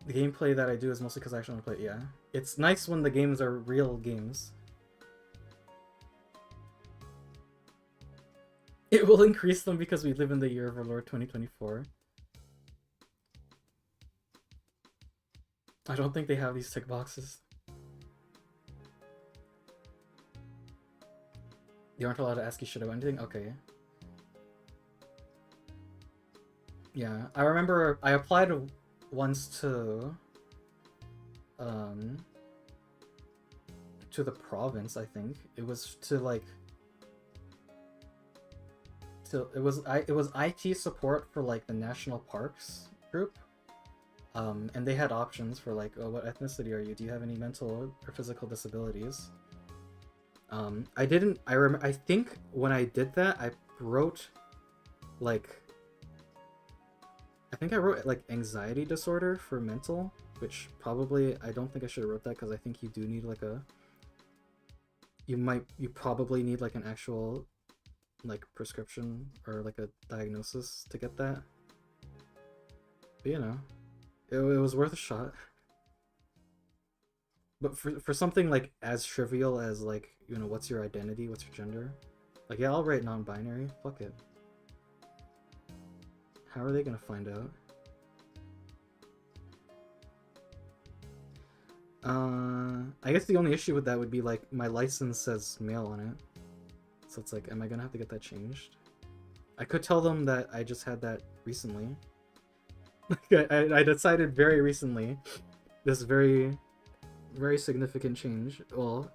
The gameplay that I do is mostly because I actually want to play it, yeah. It's nice when the games are real games. It will increase them because we live in the year of our Lord 2024. I don't think they have these tick boxes. You aren't allowed to ask you shit about anything? Okay. Yeah, I remember I applied once to the province, I think. It was to like it was IT support for like the national parks group. And they had options for like, oh, what ethnicity are you? Do you have any mental or physical disabilities? I think when I did that, I wrote like I think I wrote like anxiety disorder for mental, which probably I don't think I should have wrote that because I think you do need like you probably need like an actual like prescription or like a diagnosis to get that. But you know, it was worth a shot. But for something like as trivial as like, you know, what's your identity, what's your gender? Like, yeah, I'll write non-binary. Fuck it. How are they gonna find out? I guess the only issue with that would be like my license says male on it. So it's like, am I gonna have to get that changed? I could tell them that I just had that recently. I decided very recently this very significant change. Well,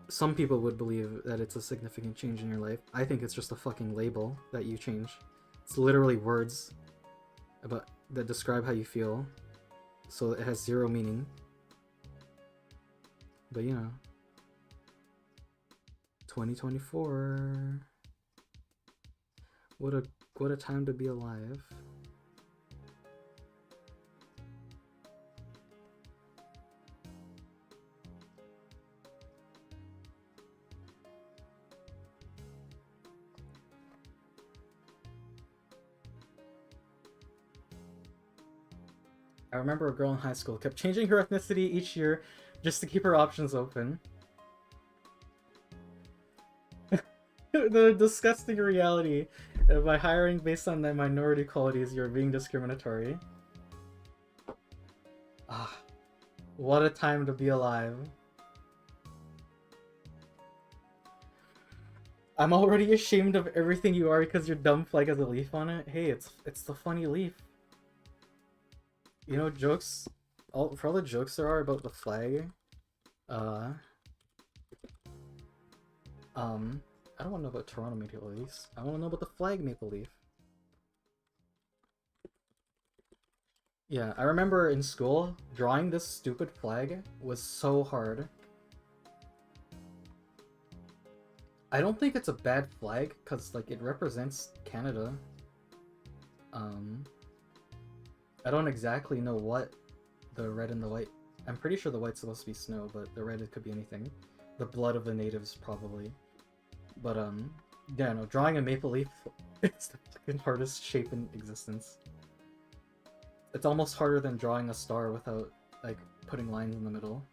some people would believe that it's a significant change in your life. I think it's just a fucking label that you change. It's literally words that describe how you feel. So it has zero meaning. But you know, 2024. What a time to be alive. I remember a girl in high school kept changing her ethnicity each year just to keep her options open. The disgusting reality that by hiring based on their minority qualities, you're being discriminatory. Ah, what a time to be alive. I'm already ashamed of everything you are because your dumb flag has a leaf on it. Hey, it's the funny leaf. You know, jokes, for all the jokes there are about the flag, I don't want to know about Toronto Maple Leafs. I want to know about the flag Maple Leaf. Yeah, I remember in school, drawing this stupid flag was so hard. I don't think it's a bad flag, because, like, it represents Canada. I don't exactly know what the red and the white... I'm pretty sure the white's supposed to be snow, but the red, it could be anything. The blood of the natives, probably. But, yeah, no, drawing a maple leaf is the fucking hardest shape in existence. It's almost harder than drawing a star without, like, putting lines in the middle.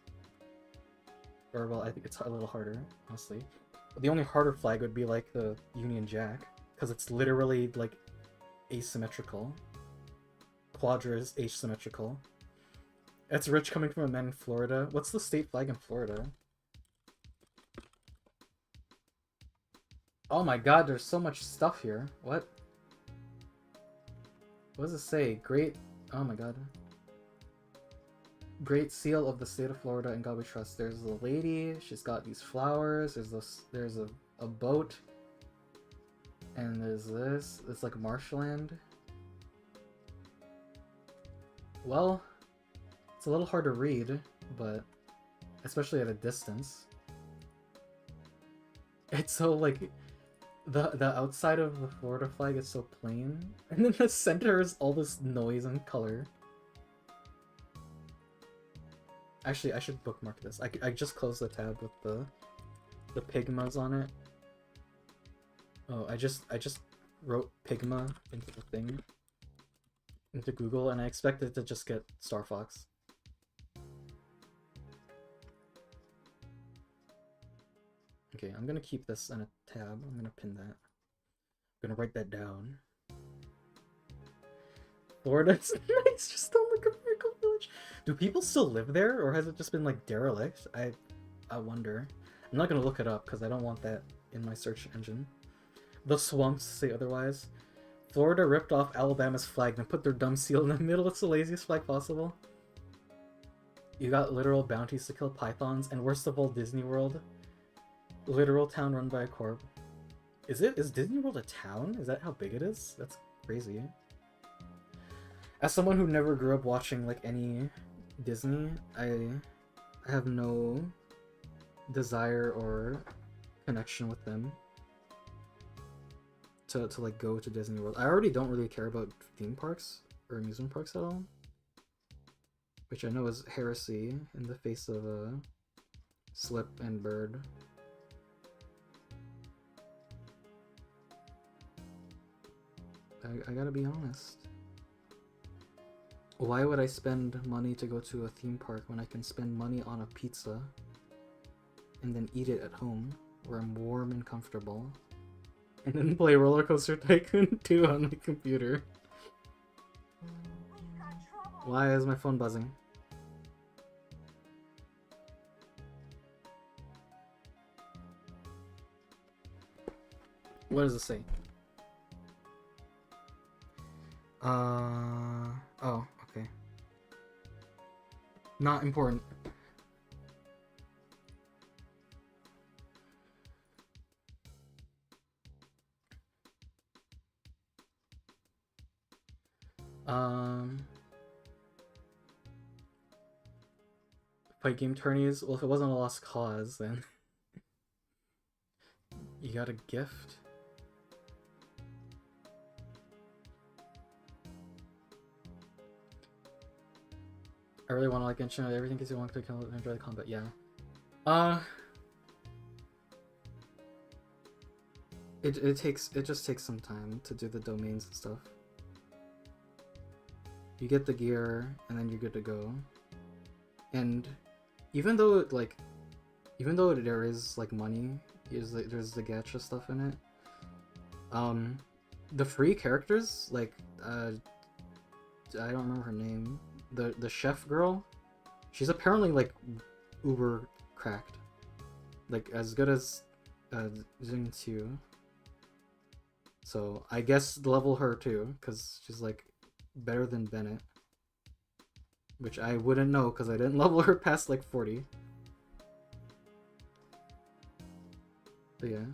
Or, well, I think it's a little harder, honestly. But the only harder flag would be, like, the Union Jack, because it's literally, like, asymmetrical. Quadra is asymmetrical. It's rich coming from a man in Florida. What's the state flag in Florida? Oh my god, there's so much stuff here. What? What does it say? Great... Oh my god. Great Seal of the State of Florida, and God we trust. There's a lady, she's got these flowers, there's a boat, and there's this. It's like marshland. Well, it's a little hard to read, but especially at a distance. It's so, like, the outside of the Florida flag is so plain, and then the center is all this noise and color. Actually, I should bookmark this. I just closed the tab with the Pigmas on it. Oh, I just wrote Pigma into the thing. Into Google, and I expected to just get Star Fox. Okay, I'm gonna keep this in a tab. I'm gonna pin that. I'm gonna write that down. Florida's nice, just don't look at Miracle Village. Do people still live there, or has it just been like derelict? I wonder. I'm not gonna look it up because I don't want that in my search engine. The swamps say otherwise. Florida ripped off Alabama's flag and put their dumb seal in the middle. It's the laziest flag possible. You got literal bounties to kill pythons, and worst of all, Disney World. Literal town run by a corp. Is Disney World a town? Is that how big it is? That's crazy. As someone who never grew up watching like any Disney, I have no desire or connection with them to like go to Disney World. I already don't really care about theme parks or amusement parks at all, which I know is heresy in the face of Slip and Bird. I gotta be honest. Why would I spend money to go to a theme park when I can spend money on a pizza and then eat it at home where I'm warm and comfortable and then play Roller Coaster Tycoon 2 on my computer? Why is my phone buzzing? What does it say? Oh, okay. Not important. Fight game tourneys? Well, if it wasn't a lost cause, then you got a gift? I really want to like Genshin. Everything gives you one click and enjoy the combat. Yeah. It just takes some time to do the domains and stuff. You get the gear and then you're good to go. And even though there is like money, there's the gacha stuff in it. The free characters, like I don't remember her name. The chef girl, she's apparently like uber cracked, like as good as Xingqiu. So I guess level her too, because she's like better than Bennett, which I wouldn't know because I didn't level her past like 40. But yeah.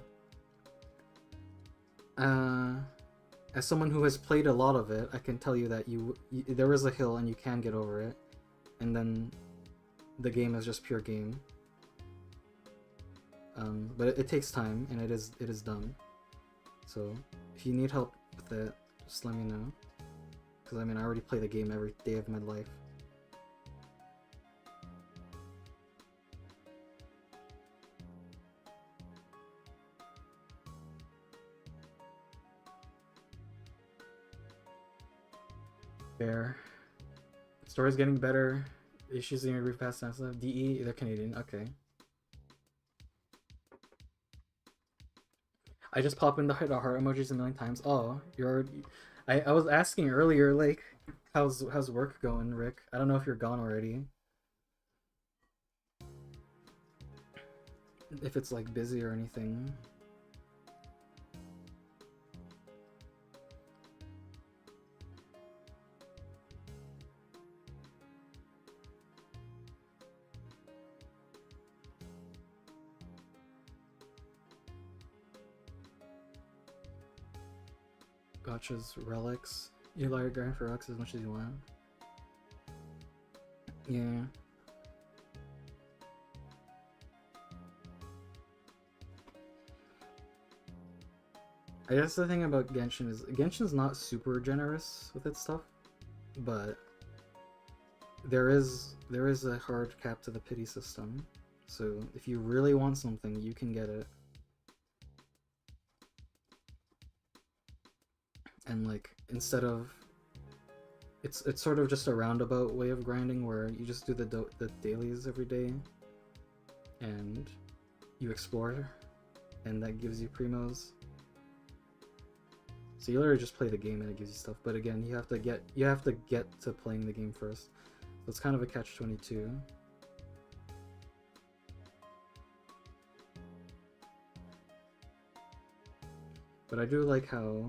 As someone who has played a lot of it, I can tell you that there is a hill and you can get over it, and then the game is just pure game. But it takes time, and it is done. So if you need help with it, just let me know. Because I mean, I already play the game every day of my life. Fair. Story's getting better. Issues in your roof past time stuff. DE, they're Canadian. Okay. I just pop in the heart emojis a million times. Oh, I was asking earlier, like, how's work going, Rick? I don't know if you're gone already. If it's like busy or anything. Gotcha's relics. You allow your grind for relics as much as you want. Yeah. I guess the thing about Genshin is Genshin's not super generous with its stuff, but there is a hard cap to the pity system. So if you really want something, you can get it. And like instead of it's sort of just a roundabout way of grinding where you just do the dailies every day and you explore, and that gives you primos. So you literally just play the game and it gives you stuff, but again, you have to get to playing the game first. So it's kind of a catch-22. But I do like how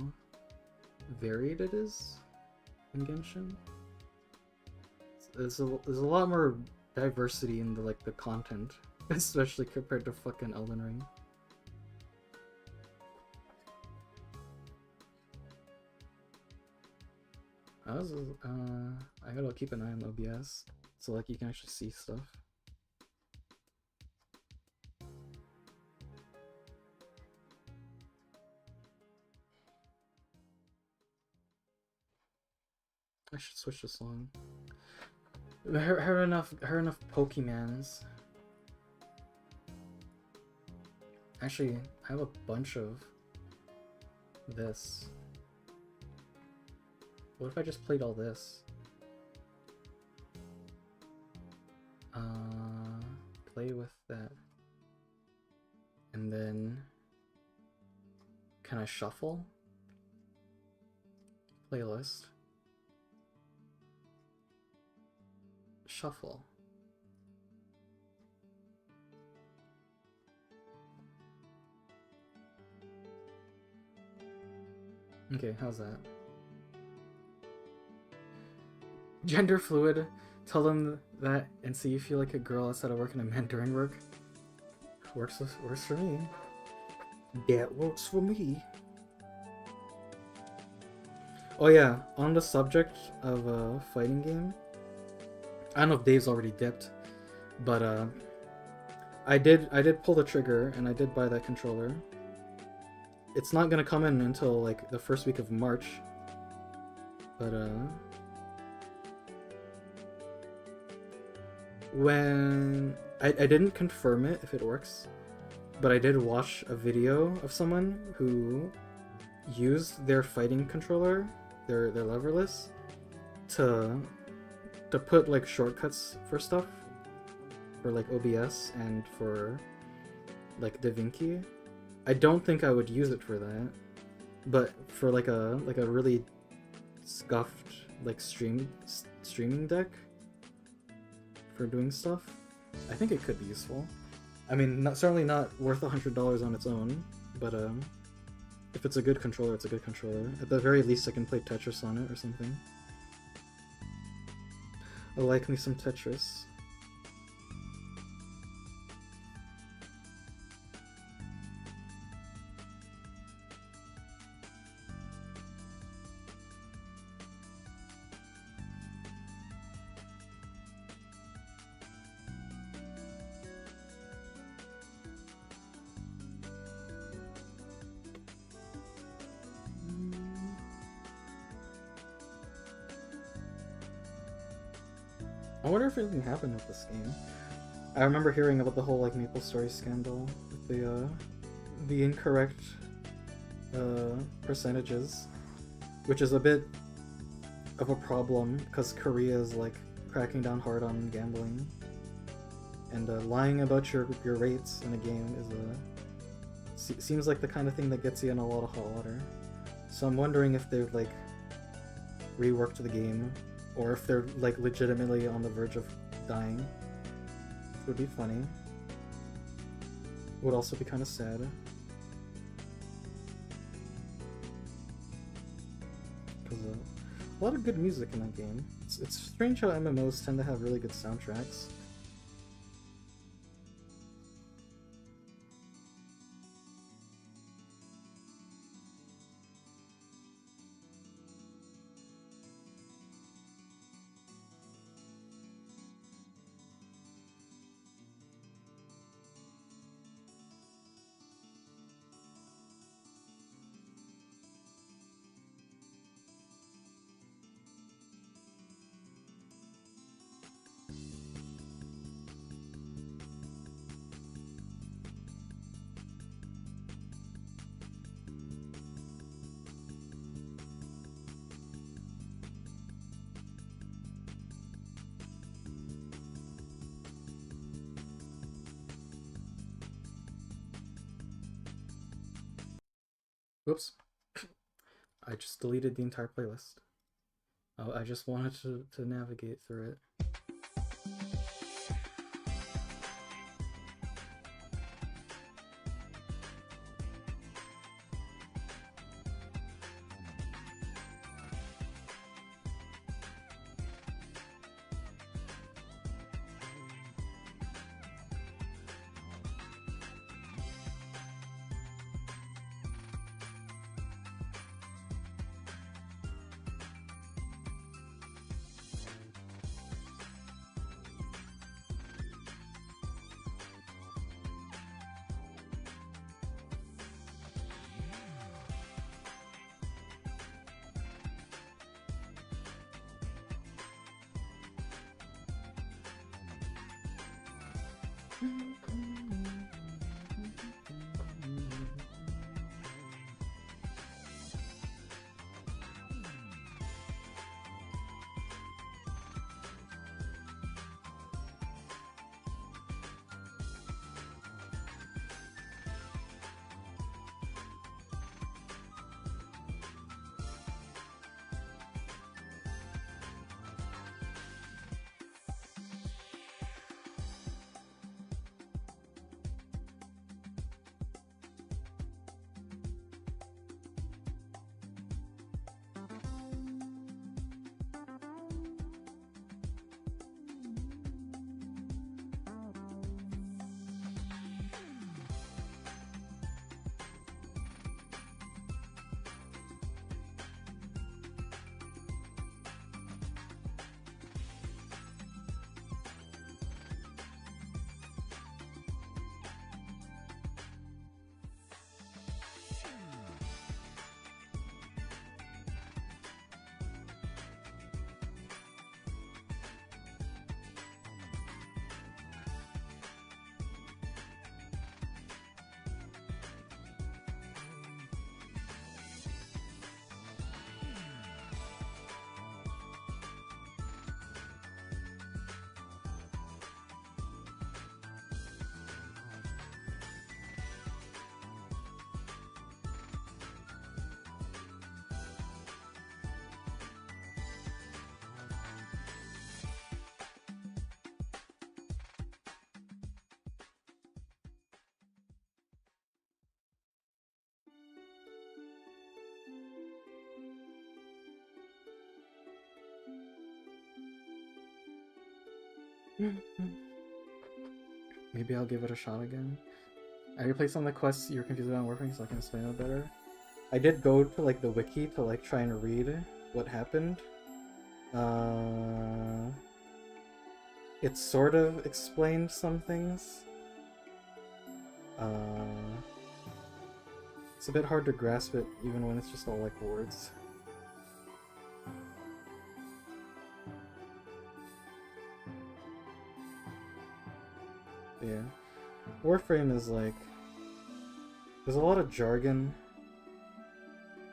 varied it is in Genshin. There's a lot more diversity in the content, especially compared to fucking Elden Ring. I gotta keep an eye on OBS so like you can actually see stuff. I should switch the song. Her enough Pokemans. Actually, I have a bunch of this. What if I just played all this? Play with that. And then... Can I shuffle? Playlist. Shuffle. Okay, how's that? Gender fluid. Tell them that and see if you like a girl instead of working a man during work. Works for me. That works for me. Oh yeah, on the subject of a fighting game. I don't know if Dave's already dipped, but I did pull the trigger and I did buy that controller. It's not gonna come in until like the first week of March, but when I didn't confirm it if it works, but I did watch a video of someone who used their fighting controller, their leverless, to put like shortcuts for stuff, for like OBS and for like DaVinci. I don't think I would use it for that, but for like a really scuffed like streaming deck for doing stuff, I think it could be useful. I mean, certainly not worth $100 on its own, but if it's a good controller, it's a good controller. At the very least, I can play Tetris on it or something. I like me some Tetris. I wonder if anything happened with this game. I remember hearing about the whole like MapleStory scandal with the incorrect percentages, which is a bit of a problem because Korea is like cracking down hard on gambling, and lying about your rates in a game is seems like the kind of thing that gets you in a lot of hot water. So I'm wondering if they've like reworked the game, or if they're like legitimately on the verge of dying. It would be funny. Would also be kind of sad. Because a lot of good music in that game. It's strange how MMOs tend to have really good soundtracks. Whoops. I just deleted the entire playlist. Oh, I just wanted to navigate through it. Maybe I'll give it a shot again. I replayed some of the quests you're confused about in Warframe so I can explain it better. I did go to like the wiki to like try and read what happened. It sort of explained some things. It's a bit hard to grasp it even when it's just all like words. Yeah. Warframe is like... There's a lot of jargon.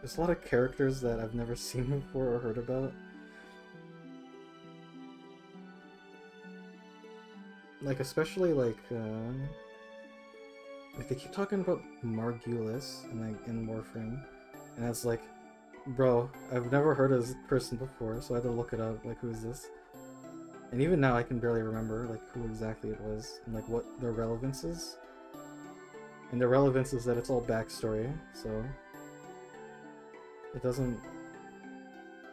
There's a lot of characters that I've never seen before or heard about. Like, especially like they keep talking about Margulis in Warframe. And it's like, bro, I've never heard of this person before, so I had to look it up, like, who is this? And even now I can barely remember, like, who exactly it was, and, like, what their relevance is. And their relevance is that it's all backstory, so... It doesn't...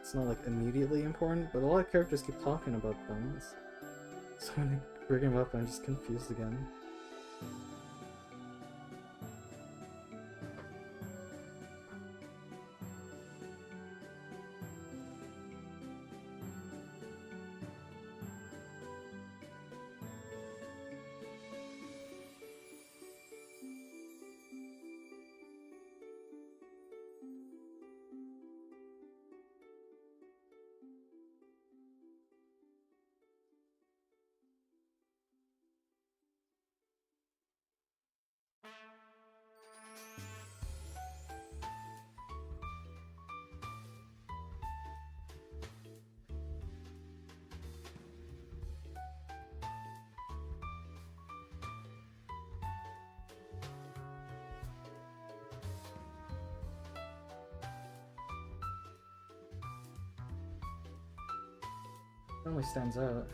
It's not, like, immediately important, but a lot of characters keep talking about them. So when I bring them up, I'm just confused again. It only stands out.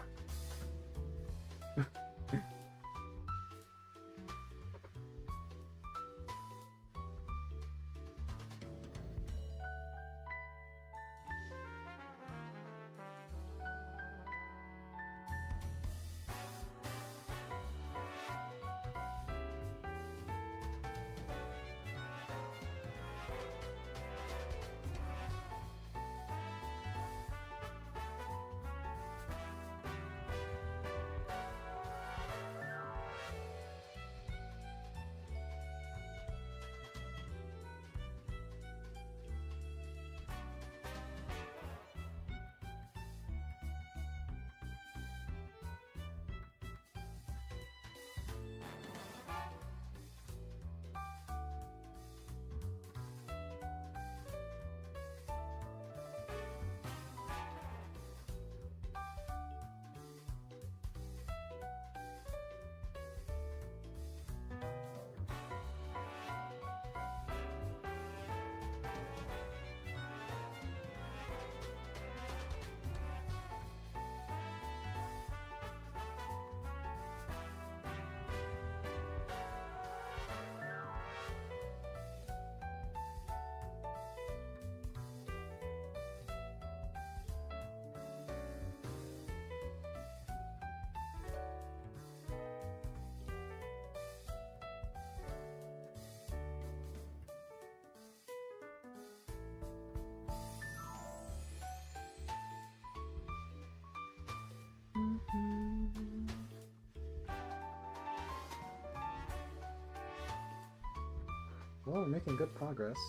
Well, we're making good progress.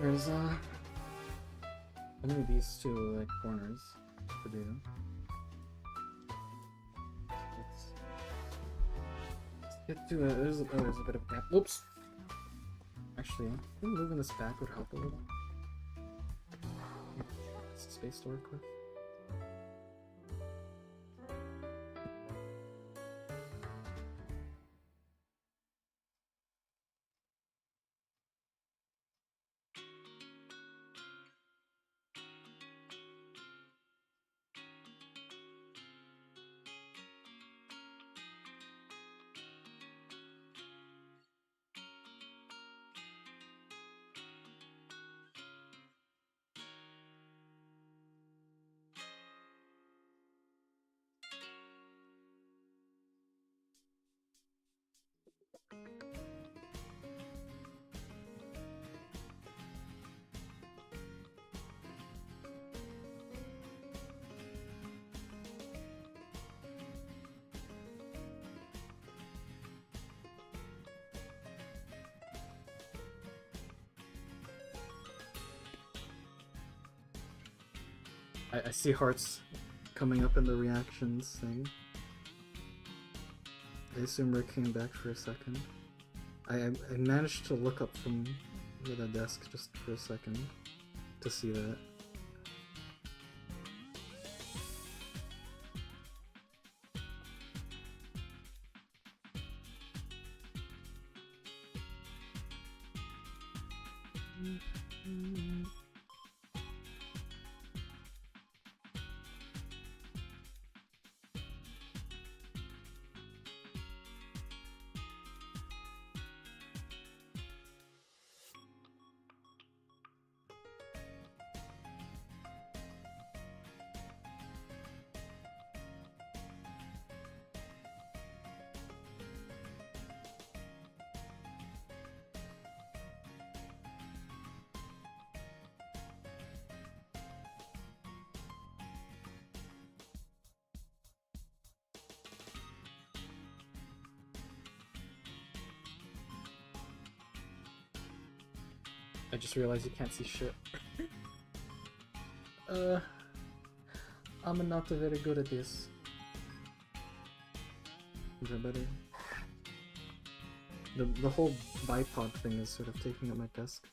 There's only these two like corners to do. Let's get to it. There's a bit of a gap. Oops. Actually, I think moving this back would help a little. Space to work with. I see hearts coming up in the reactions thing. I assume Rick came back for a second. I managed to look up from the desk just for a second to see that. I just realized you can't see shit. I'm not very good at this. Is that better? The whole bipod thing is sort of taking up my desk.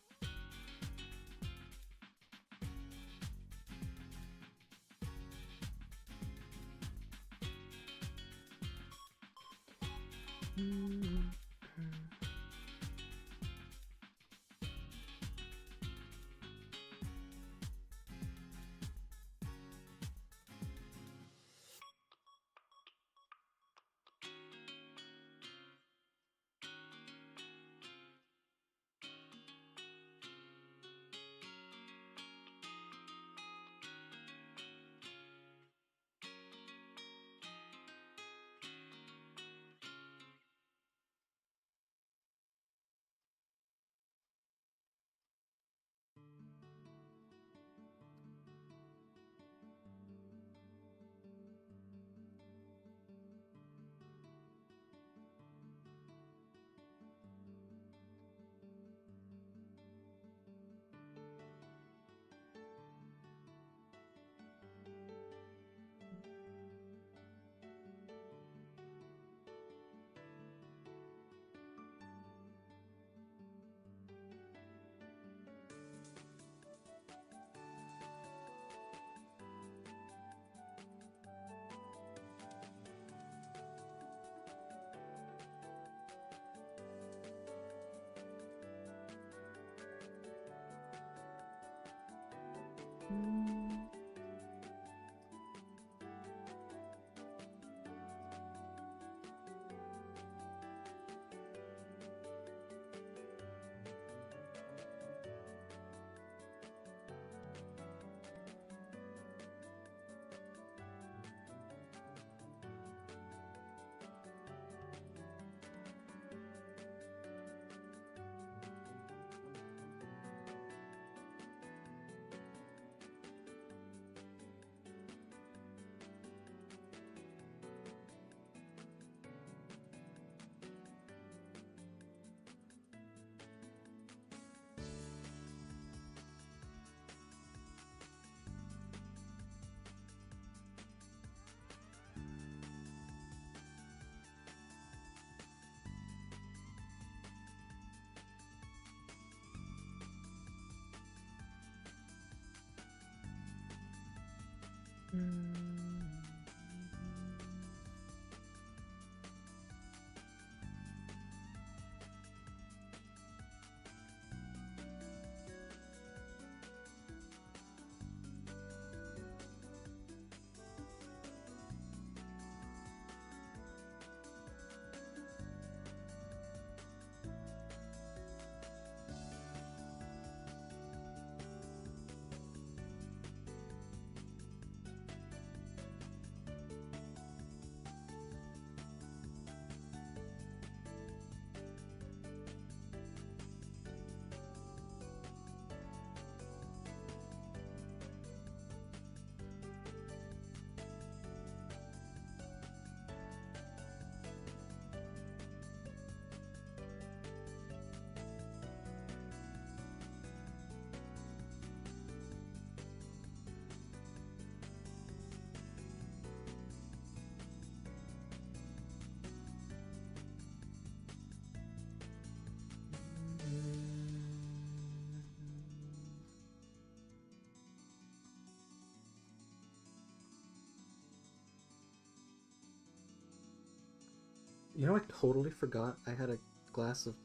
You know, I totally forgot I had a glass of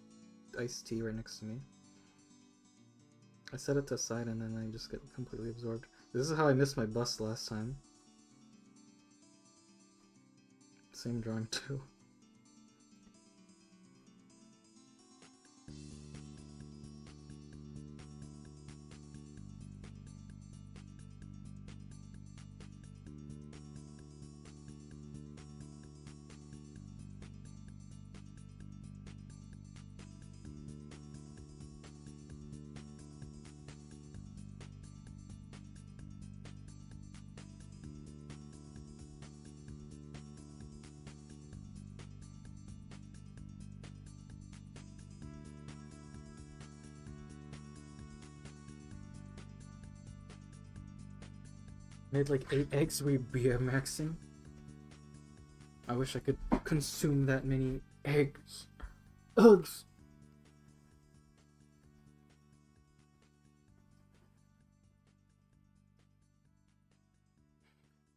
iced tea right next to me. I set it to the side and then I just get completely absorbed. This is how I missed my bus last time. Same drawing too. Made like 8 eggs we BMXing. I wish I could consume that many eggs. Eggs!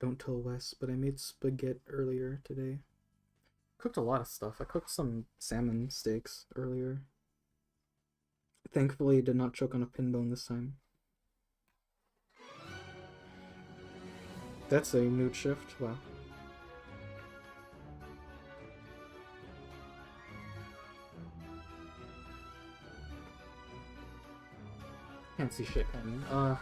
Don't tell Wes, but I made spaghetti earlier today. Cooked a lot of stuff. I cooked some salmon steaks earlier. Thankfully, did not choke on a pin bone this time. That's a mood shift. Wow. Can't see shit, can you?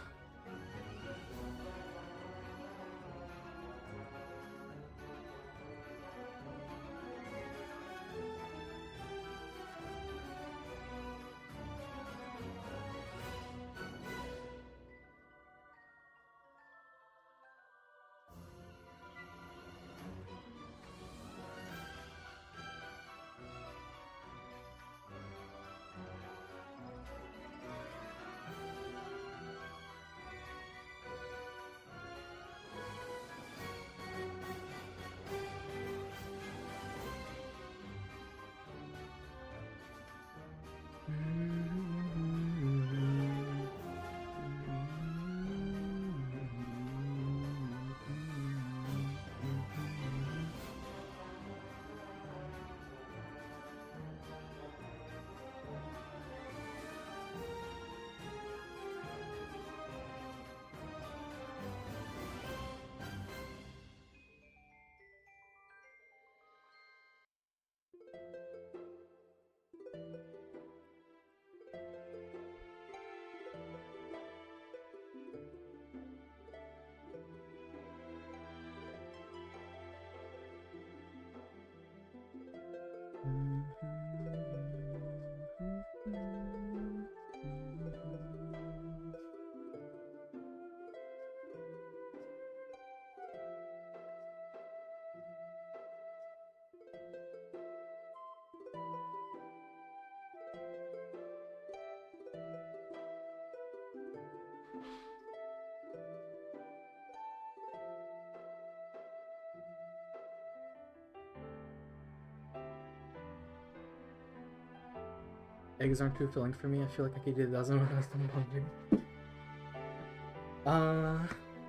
Eggs aren't too filling for me. I feel like I could eat a dozen without them hungry.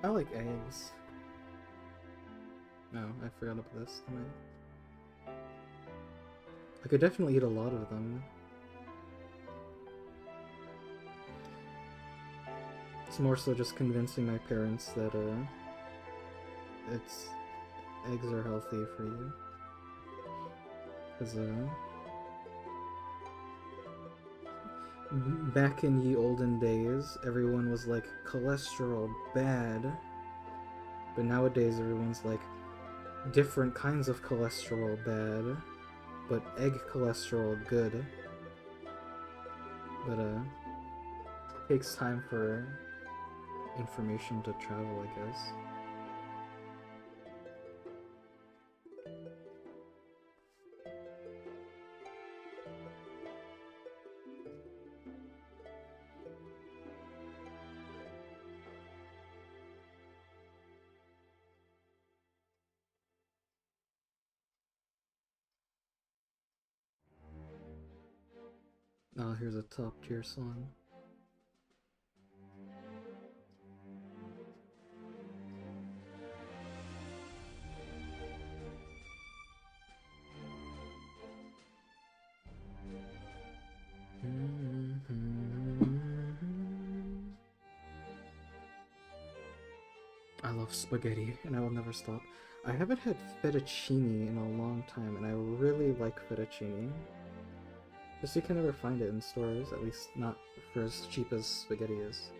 I like eggs. Oh, I forgot about this. I could definitely eat a lot of them. It's more so just convincing my parents that eggs are healthy for you. Cause back in ye olden days, everyone was like, cholesterol bad. But nowadays everyone's like, different kinds of cholesterol bad, but egg cholesterol good. But it takes time for information to travel, I guess. Oh, here's a top tier song. I love spaghetti, and I will never stop. I haven't had fettuccine in a long time, and I really like fettuccine. Just you can never find it in stores, at least not for as cheap as spaghetti is.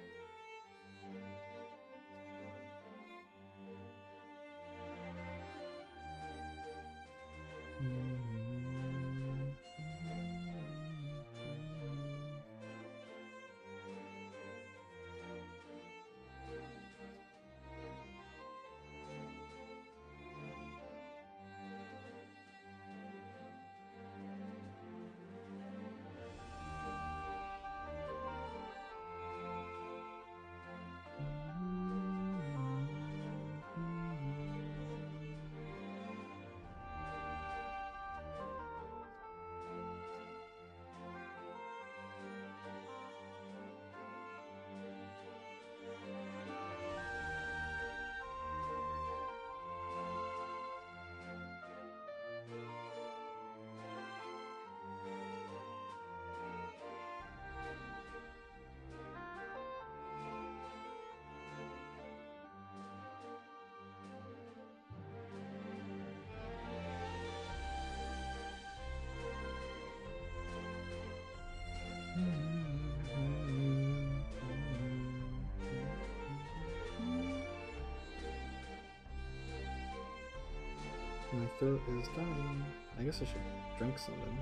My throat is dying. I guess I should drink something.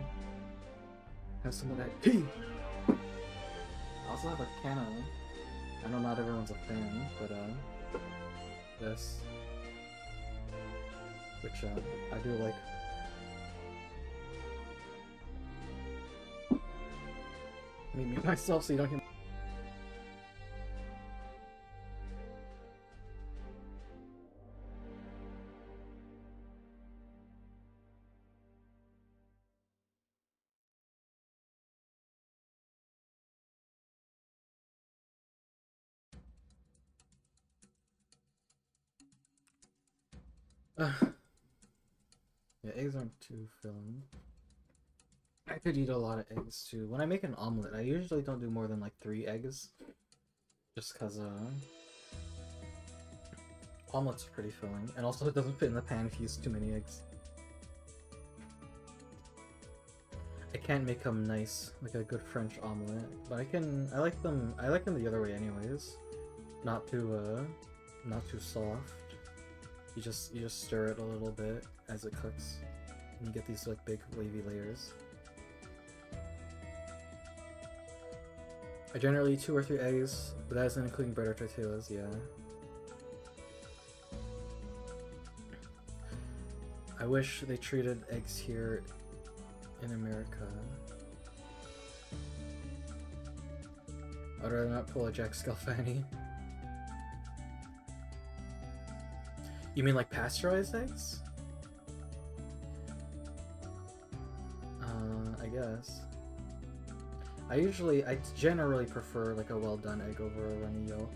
Have some of that tea! I also have a can of... I know not everyone's a fan, but this. Which I do like. Let me mute myself so you don't hear. Yeah, eggs aren't too filling. I could eat a lot of eggs too. When I make an omelet, I usually don't do more than like 3 eggs. Just cause omelets are pretty filling. And also it doesn't fit in the pan if you use too many eggs. I can't make them nice, like a good French omelet. But I like them the other way anyways. Not too soft. You just stir it a little bit as it cooks, and you get these like big wavy layers. I generally eat 2 or 3 eggs, but that isn't including bread or tortillas. Yeah. I wish they treated eggs here in America. I'd rather not pull a Jack Scalfani. You mean like pasteurized eggs? I guess. I generally prefer like a well done egg over a runny yolk.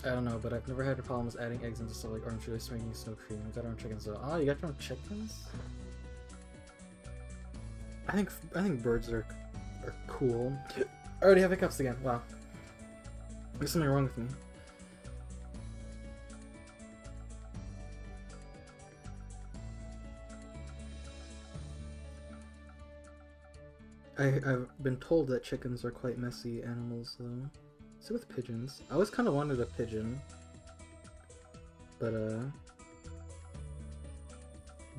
I don't know, but I've never had problems adding eggs into stuff like orange juice, making snow cream. We got our own chickens though. Oh, you got your own chickens? I think birds are cool. I already have hiccups again. Wow. There's something wrong with me. I've been told that chickens are quite messy animals, though. So with pigeons, I always kind of wanted a pigeon, but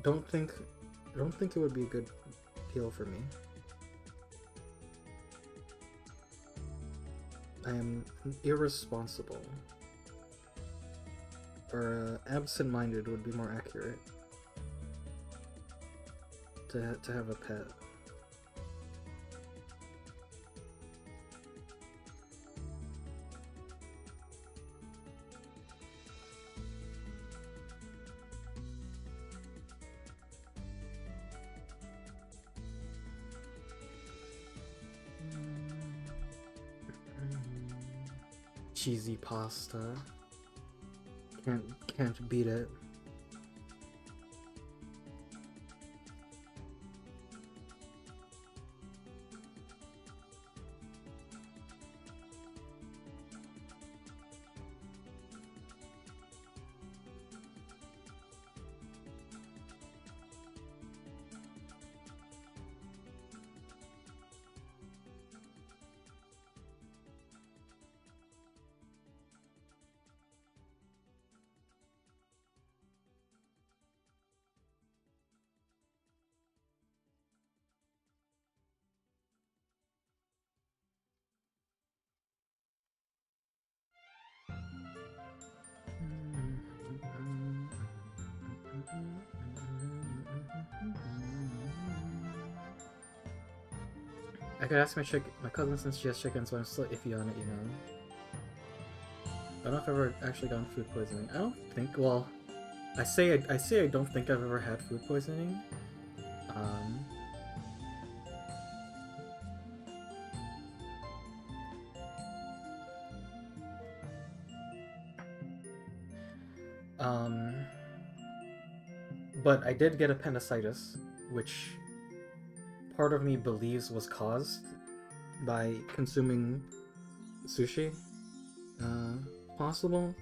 don't think it would be a good deal for me. I am irresponsible, or absent-minded would be more accurate. To have a pet. Cheesy pasta. Can't beat it. I could ask my cousin since she has chickens, but I'm still iffy on it, you know. I don't know if I've ever actually gotten food poisoning. I don't think. Well, I say I don't think I've ever had food poisoning. Um. Um. But I did get appendicitis, which part of me believes was caused by consuming sushi. Possible?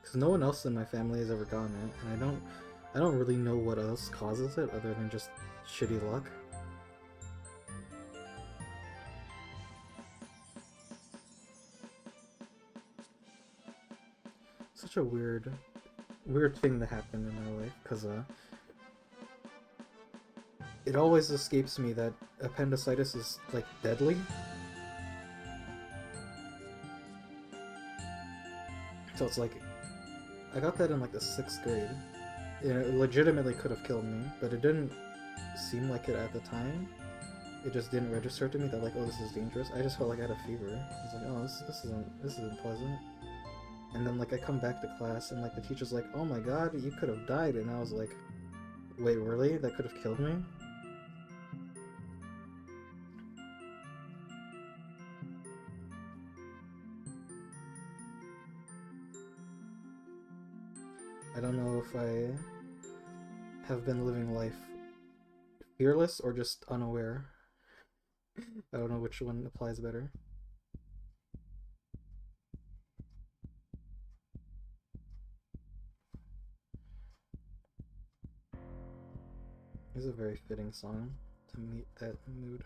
Because no one else in my family has ever gotten it, and I don't really know what else causes it other than just shitty luck. Such a weird thing that happened in my life, because it always escapes me that appendicitis is like deadly. So it's like, I got that in like the 6th grade. It legitimately could have killed me, but it didn't seem like it at the time. It just didn't register to me that like, oh, this is dangerous. I just felt like I had a fever. I was like, oh, this isn't pleasant. And then like I come back to class and like the teacher's like, oh my god, you could have died. And I was like, wait, really? That could have killed me? I don't know if I have been living life fearless or just unaware. I don't know which one applies better. It's a very fitting song to meet that mood.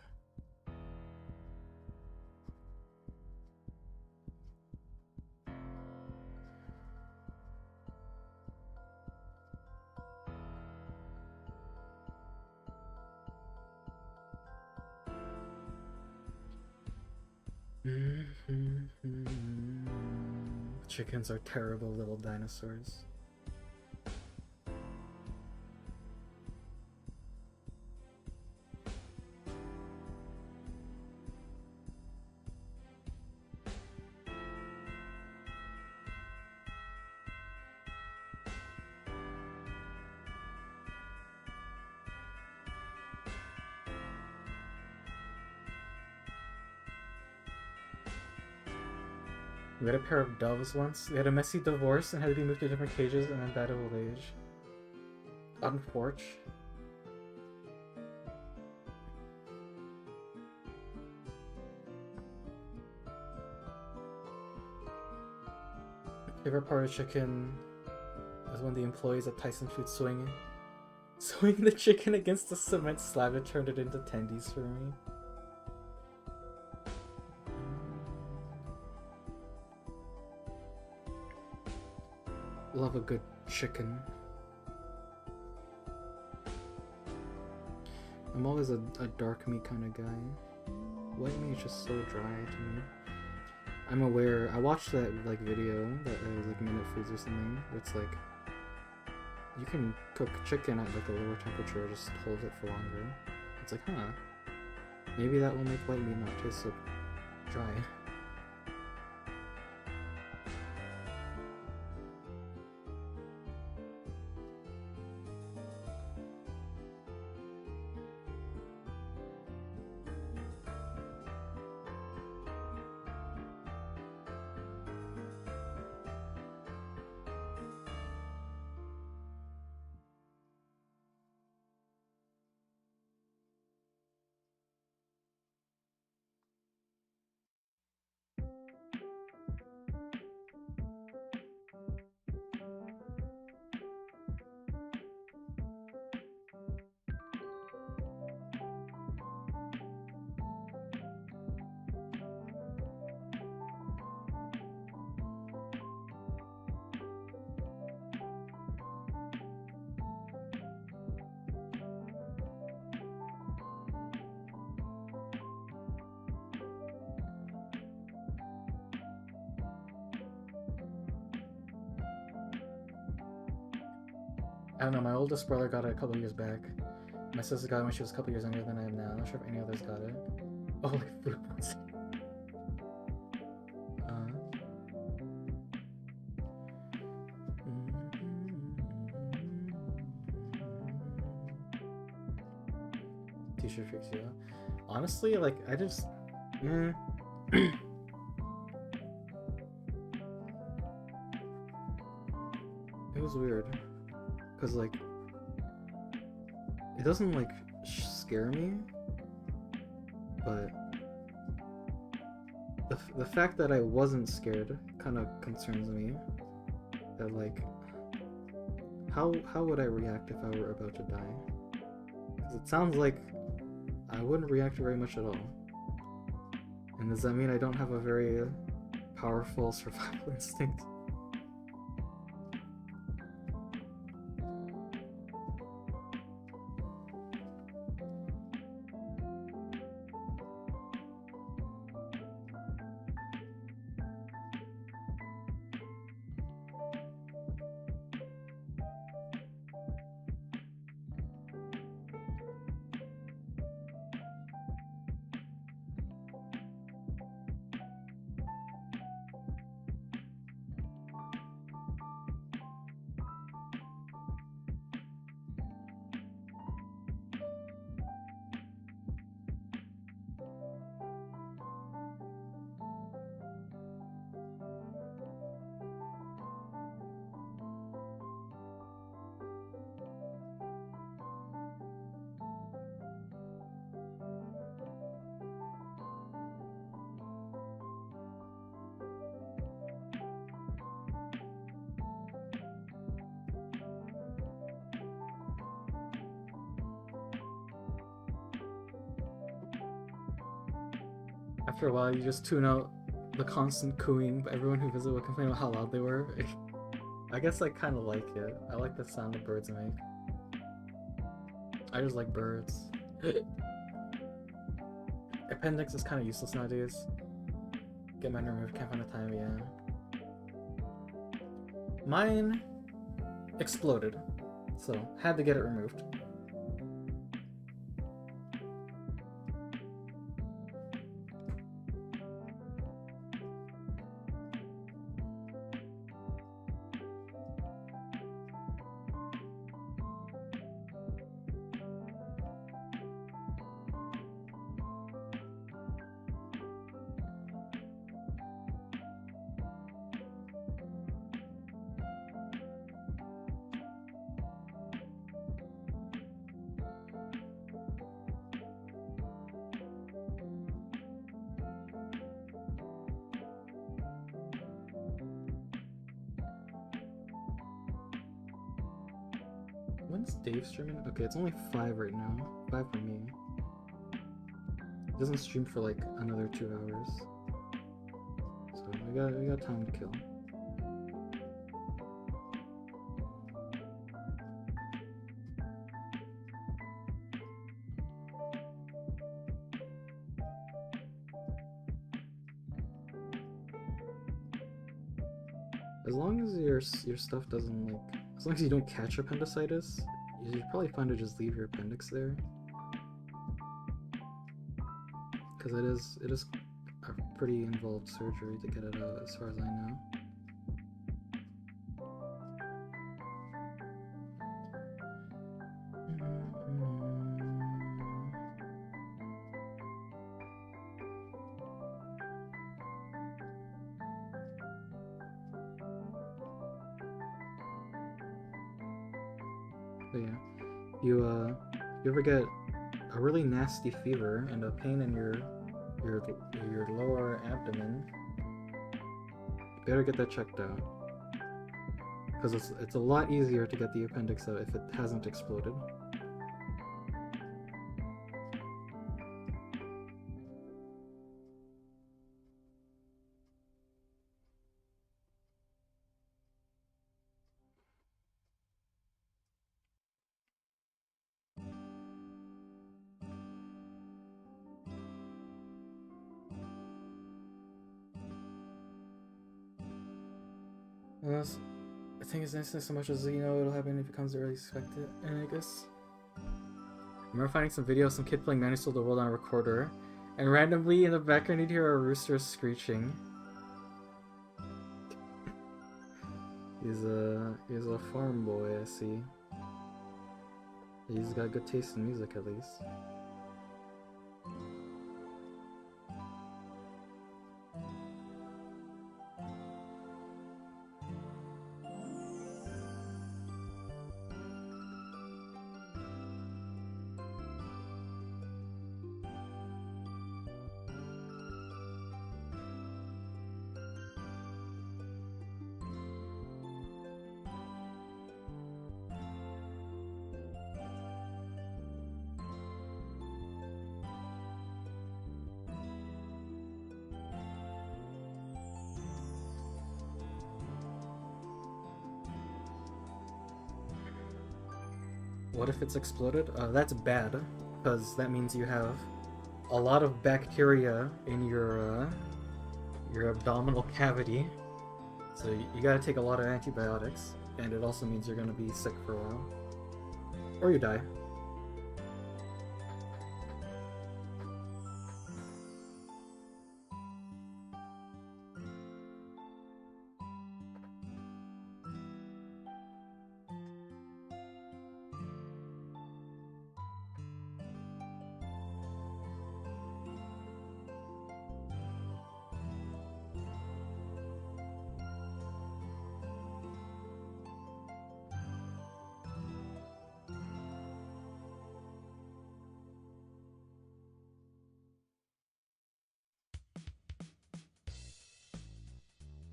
Chickens are terrible little dinosaurs. We had a pair of doves once. They had a messy divorce and had to be moved to different cages and then died of old age. On porch. Favorite part of chicken was when the employees at Tyson Food swinging the chicken against the cement slab and turned it into tendies for me. Love a good chicken. I'm always a dark meat kind of guy. White meat is just so dry to me. I'm aware. I watched that like video that was like Minute Foods or something. Where it's like you can cook chicken at like a lower temperature, just hold it for longer. It's like, huh? Maybe that will make white meat not taste so dry. I don't know, my oldest brother got it a couple years back. My sister got it when she was a couple years younger than I am now. I'm not sure if any others got it. Oh, like food ones. T-shirt freaks you out. Honestly, like, I just... it was weird. Because, like, it doesn't, like, scare me, but the fact that I wasn't scared kind of concerns me. That, like, how would I react if I were about to die? Because it sounds like I wouldn't react very much at all. And does that mean I don't have a very powerful survival instinct? After a while, you just tune out the constant cooing, but everyone who visited would complain about how loud they were. I guess I kind of like it. I like the sound the birds make. I just like birds. Appendix is kind of useless nowadays. Get mine removed, can't find a time, yeah. Mine exploded, so had to get it removed. When's Dave streaming? Okay, it's only 5 right now. 5 for me. It doesn't stream for like another 2 hours. So we got time to kill. As long as your stuff doesn't like, as long as you don't catch appendicitis, you're probably fine to just leave your appendix there. Because it is a pretty involved surgery to get it out, as far as I know. But yeah, you ever get a really nasty fever and a pain in your lower abdomen, you better get that checked out. Because it's a lot easier to get the appendix out if it hasn't exploded. Unless, I think it's instant so much as it'll happen if it comes early expected. And I guess I remember finding some video of some kid playing Manual the World on a recorder, and randomly in the background you'd hear a rooster screeching. He's a farm boy, I see. He's got good taste in music, at least. What if it's exploded? That's bad, because that means you have a lot of bacteria in your abdominal cavity. So you gotta take a lot of antibiotics, and it also means you're gonna be sick for a while. Or you die.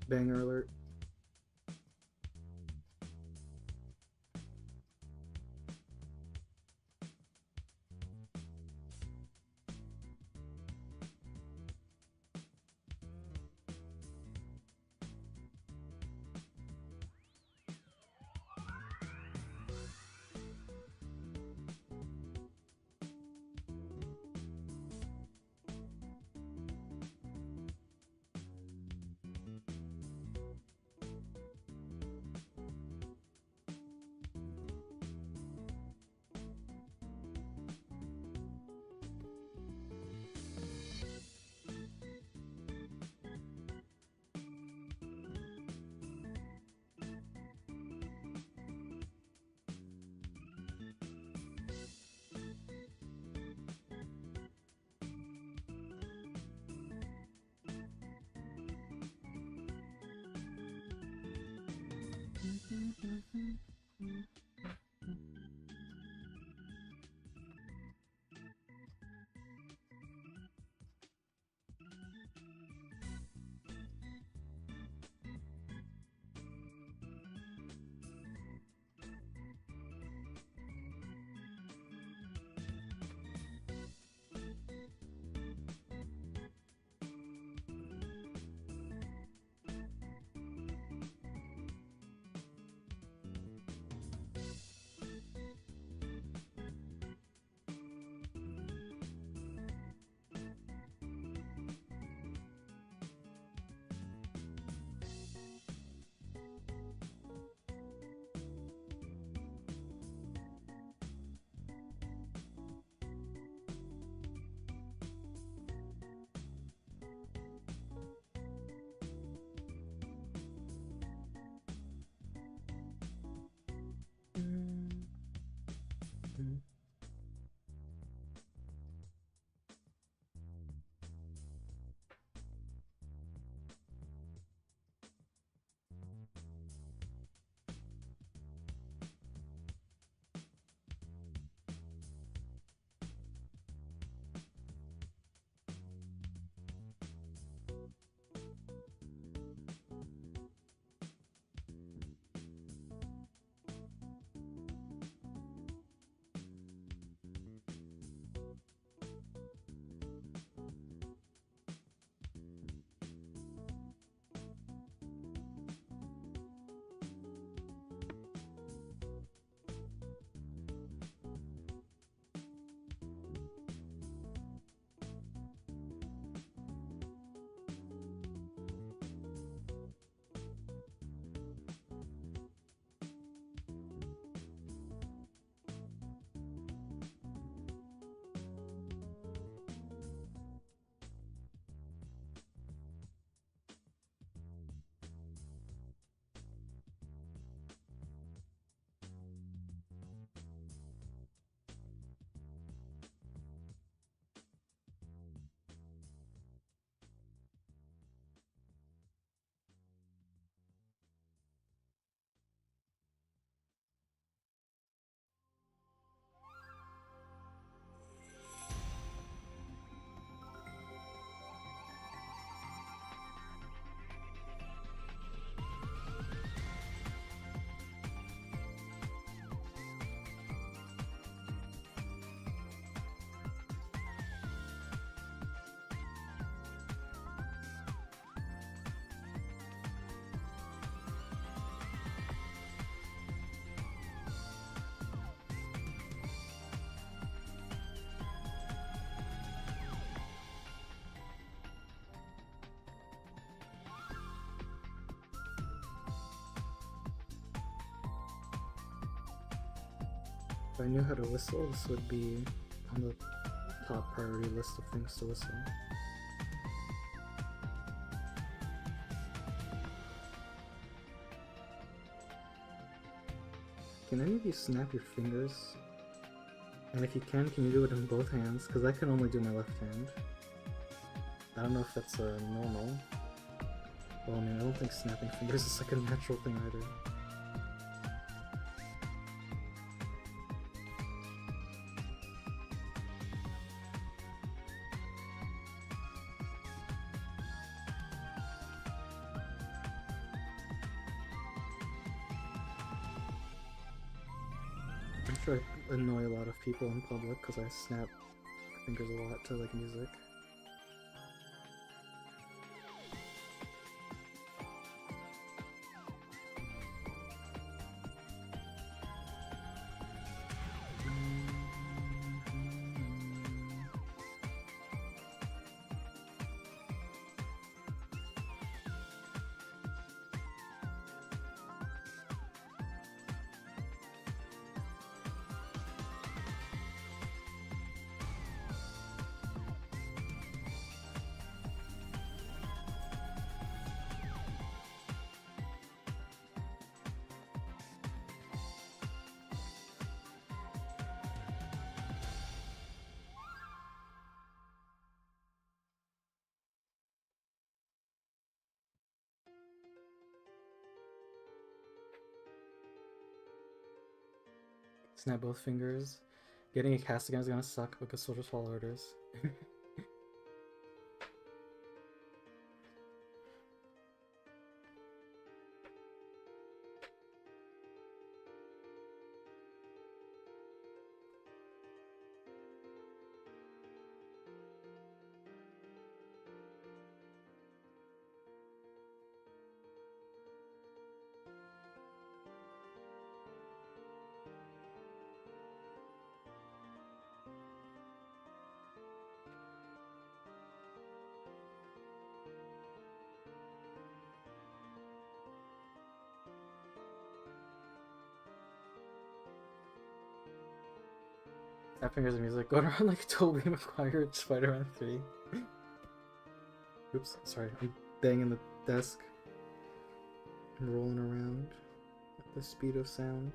Banger alert. If I knew how to whistle, this would be on the top priority list of things to whistle. Can any of you snap your fingers? And if you can you do it in both hands? Because I can only do my left hand. I don't know if that's normal. Well, I mean, I don't think snapping fingers is like a natural thing either. I'm sure I annoy a lot of people in public because I snap my fingers a lot to like music. Snap both fingers. Getting a cast again is gonna suck because soldiers follow orders. Snap fingers and music going around like Tobey Maguire in Spider-Man 3. Oops, sorry, I'm banging the desk and rolling around at the speed of sound.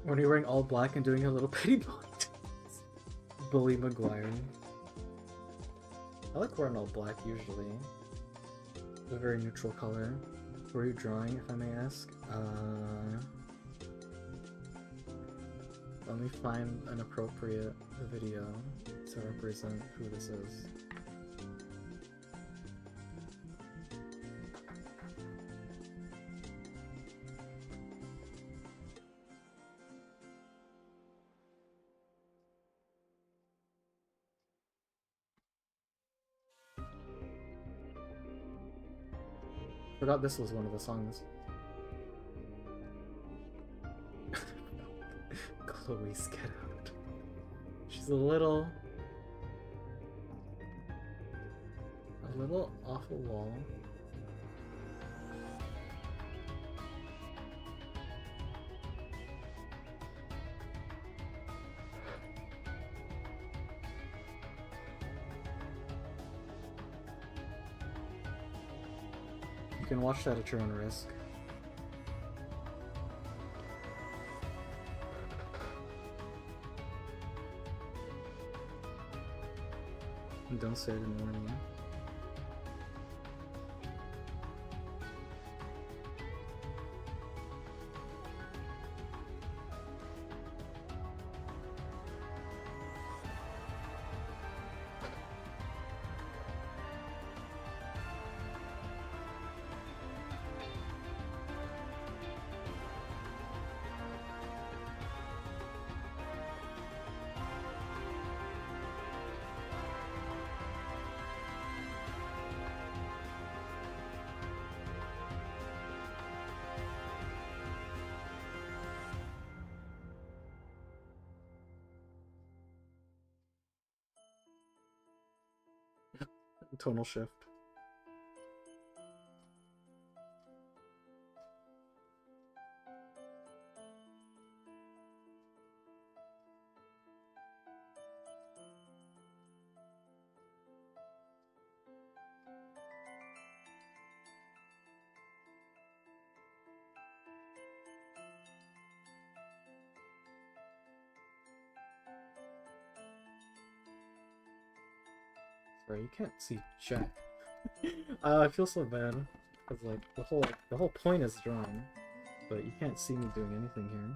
When you're wearing all black and doing a little pity point. Bully Maguire. I like wearing all black usually. It's a very neutral color. Were you drawing, if I may ask? Let me find an appropriate video to represent who this is. Forgot this was one of the songs. Chloe's Get Out. She's a little off a wall. You can watch that at your own risk. And don't say it in the morning. Tonal shift. Sorry, you can't see Jack. I feel so bad because like the whole point is drawing, but you can't see me doing anything here.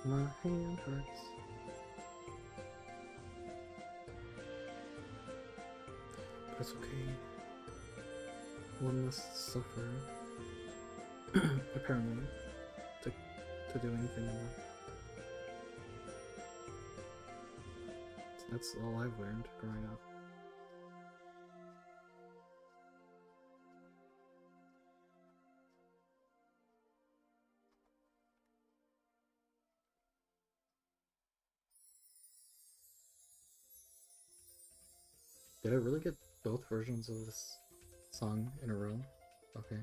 My hand hurts. But it's okay. One must suffer. Apparently. To do anything in life. That's all I've learned growing up. Did I really get both versions of this song in a row? Okay.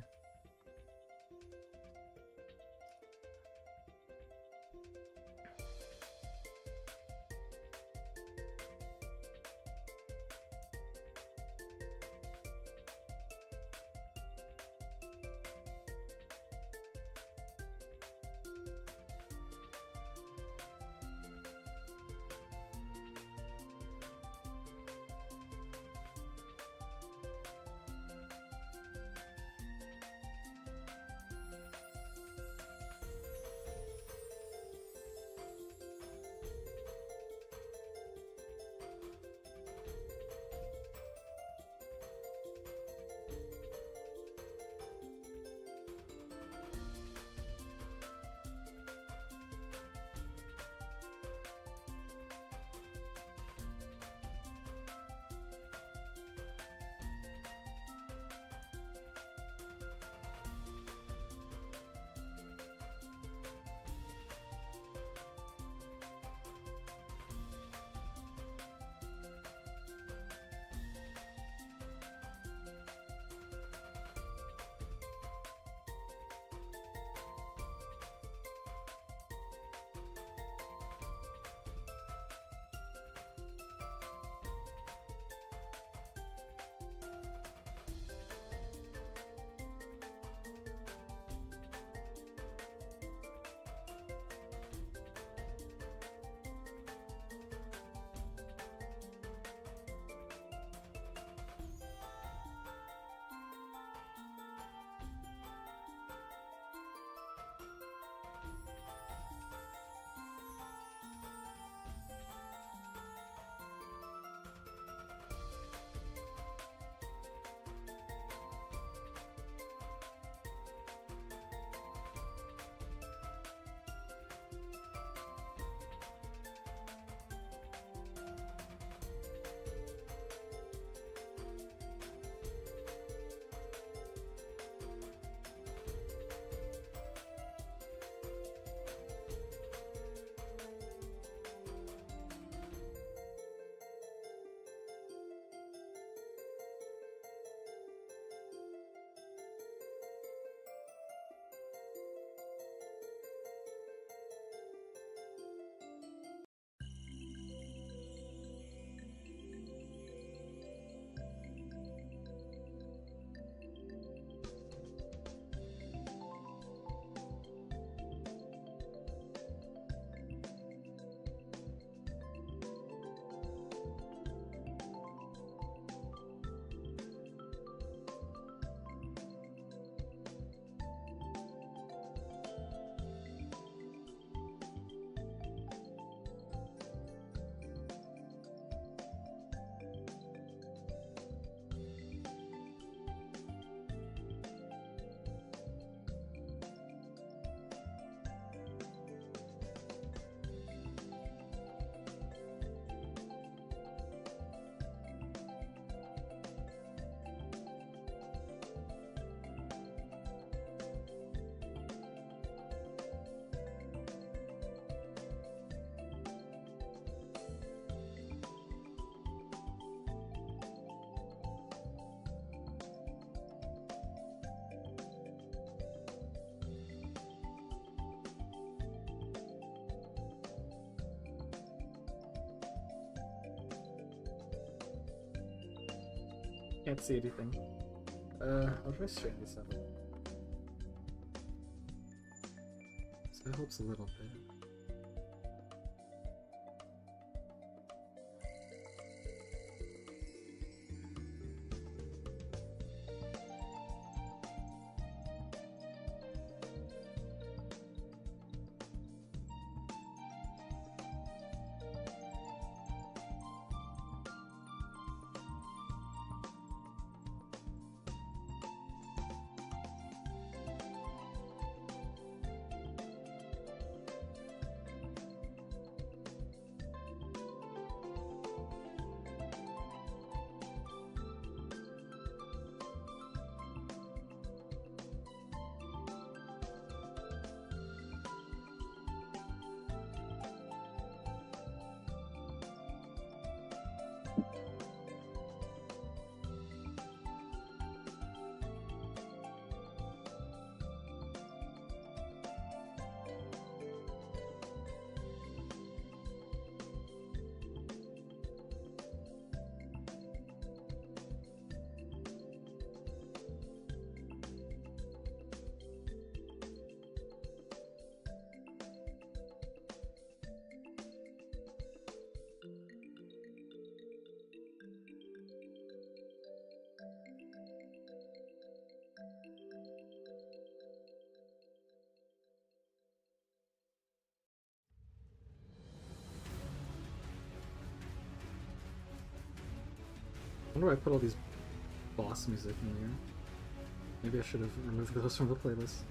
Can't see anything. I'll try straighten this up. So that helps a little bit. wonder why I put all these boss music in here. Maybe I should have removed those from the playlist.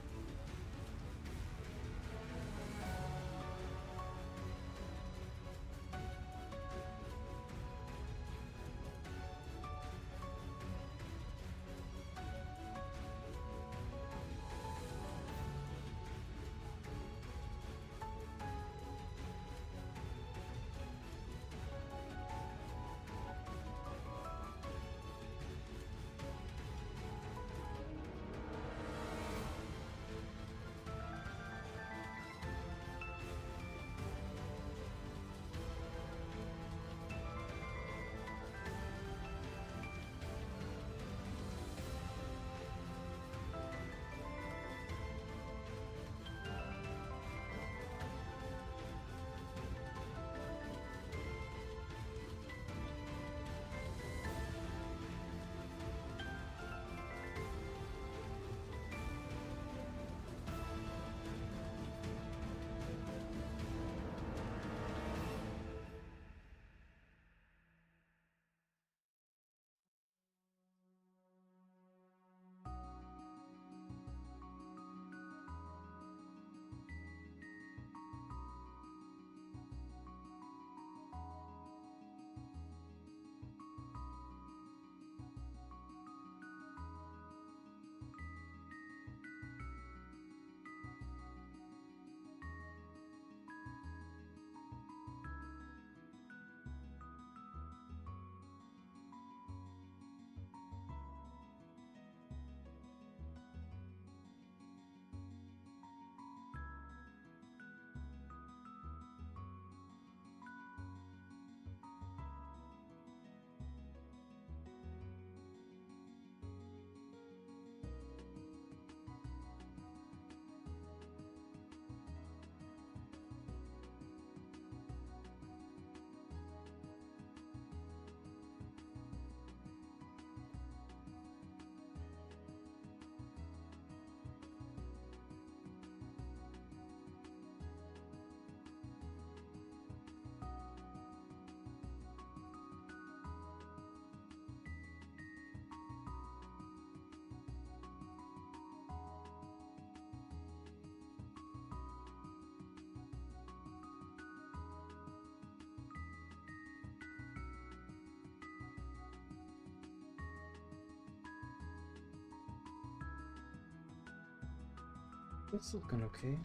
It's looking okay.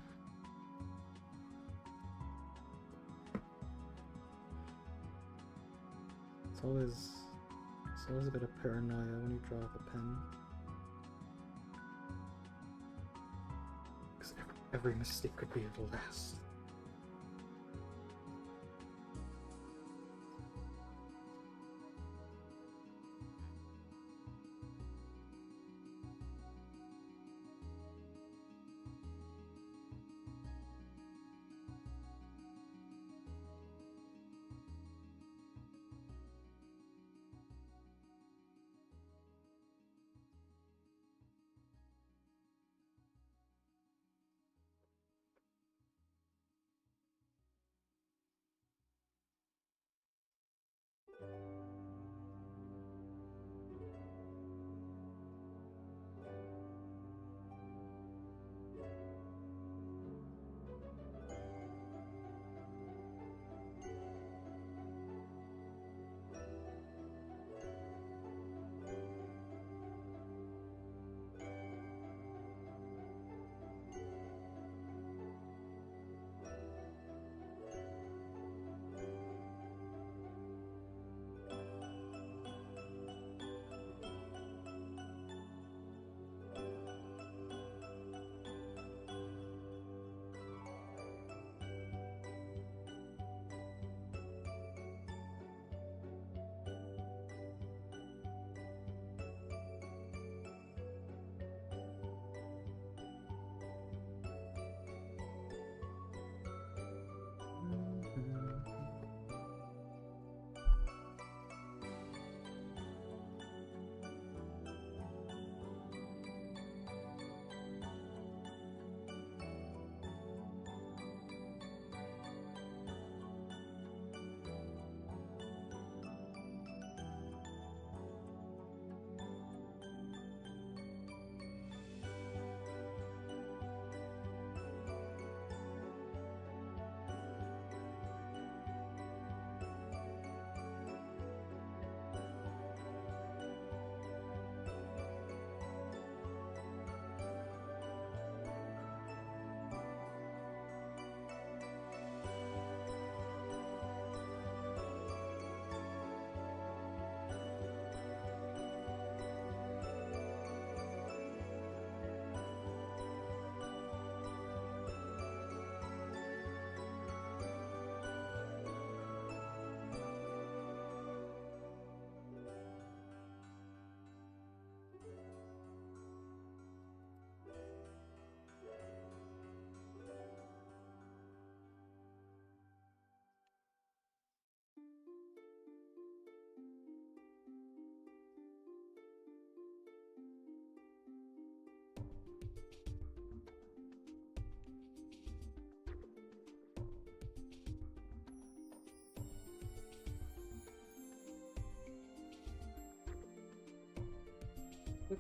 It's always a bit of paranoia when you draw with a pen. Because every mistake could be the last.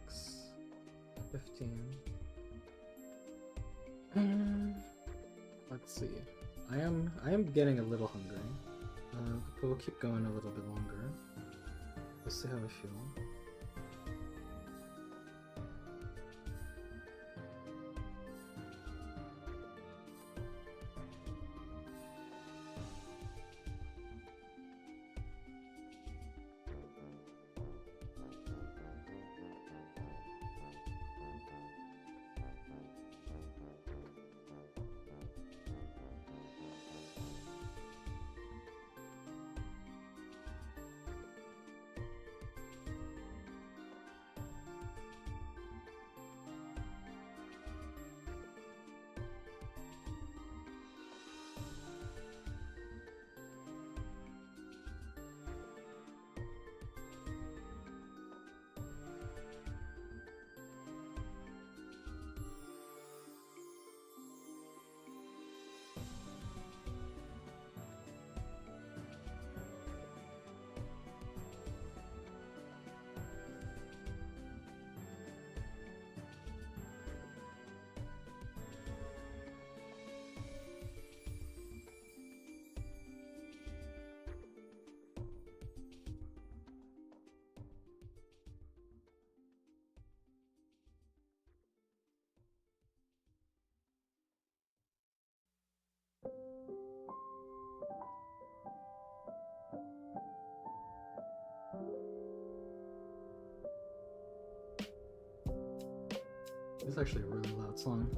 6, 15. Let's see. I am getting a little hungry. But we'll keep going a little bit longer. We'll see how I feel. It's actually a really loud song.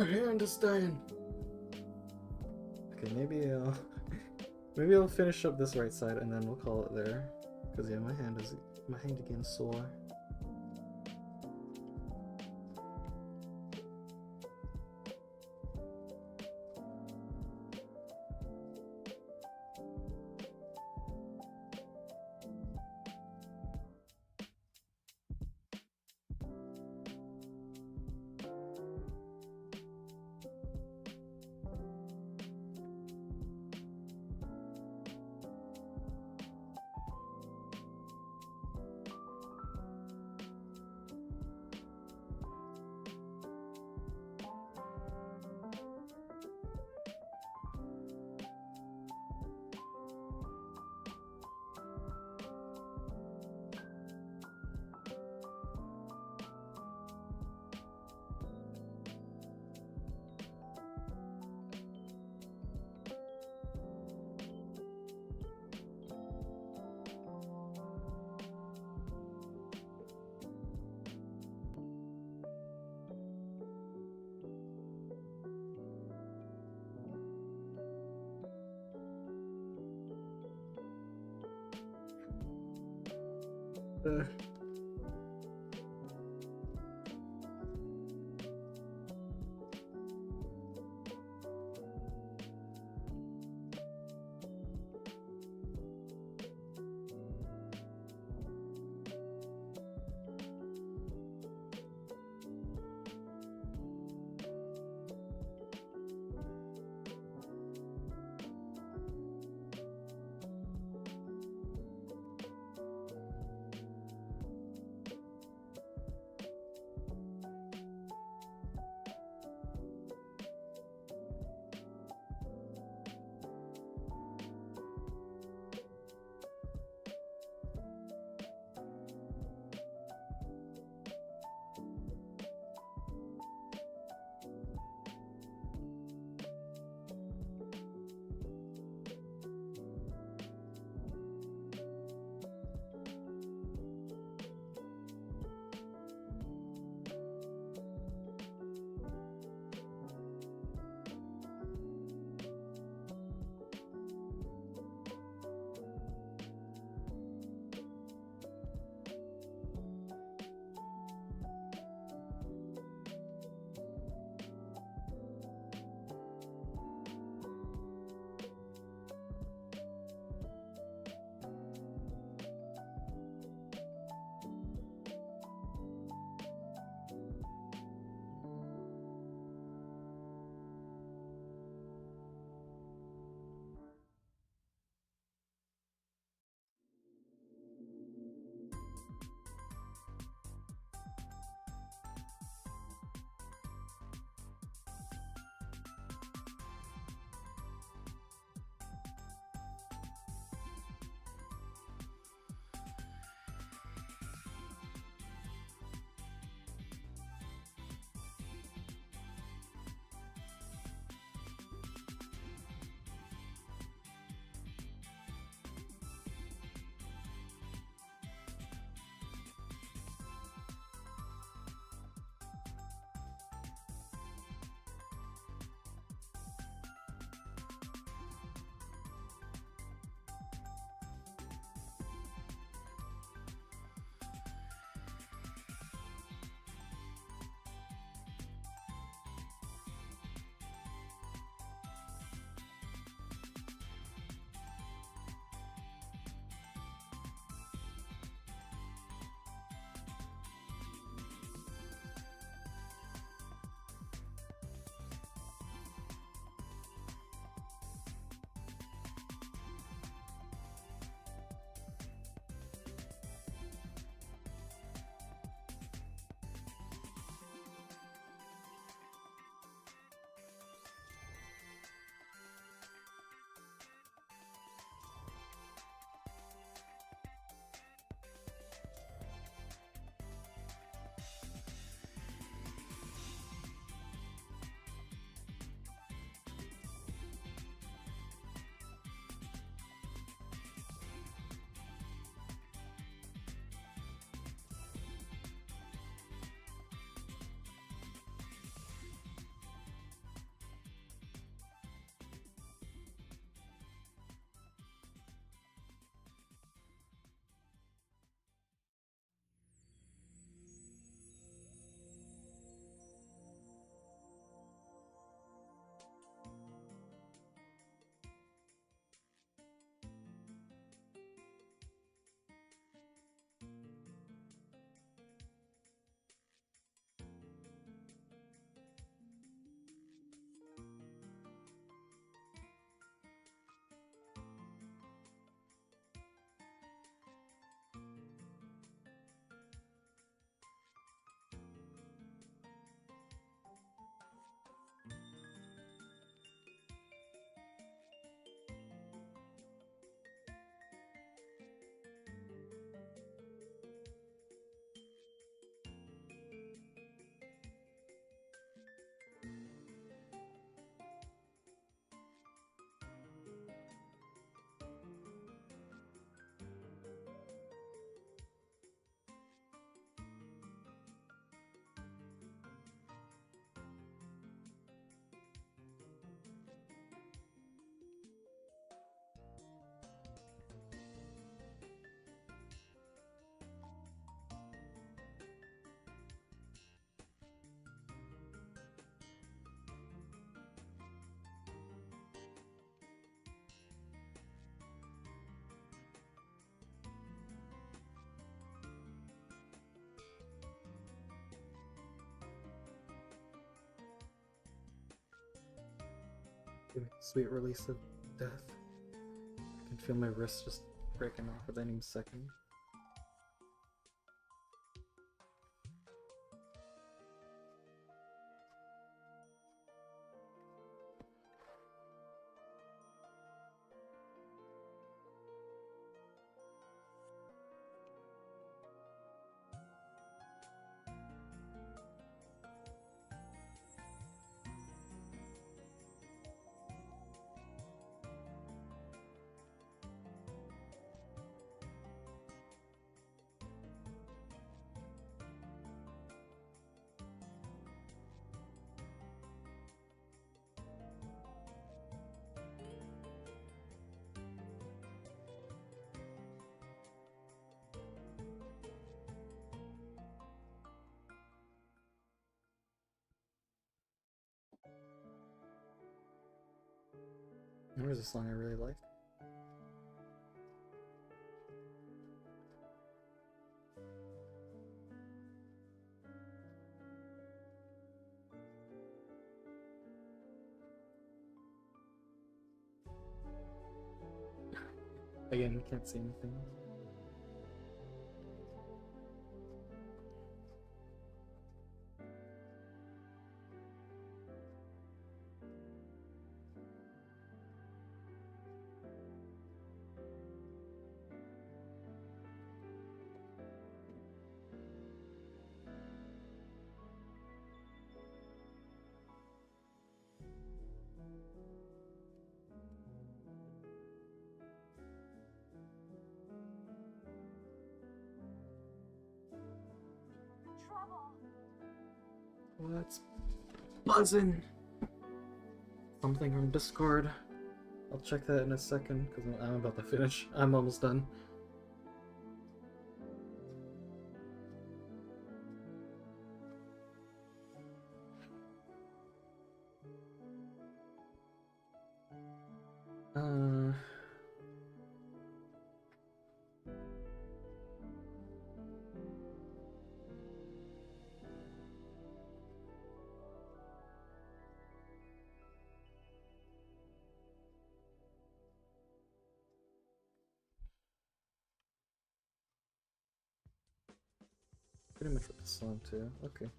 My hand is dying. Okay, maybe I'll finish up this right side and then we'll call it there. Cause yeah, my hand again sore. Uh, Give me a sweet release of death. I can feel my wrist just breaking off at any second. There's a song I really like. Again, can't see anything. What's buzzing? Something from Discord. I'll check that in a second because I'm about to finish. I'm almost done. Pretty much with the song too. Okay.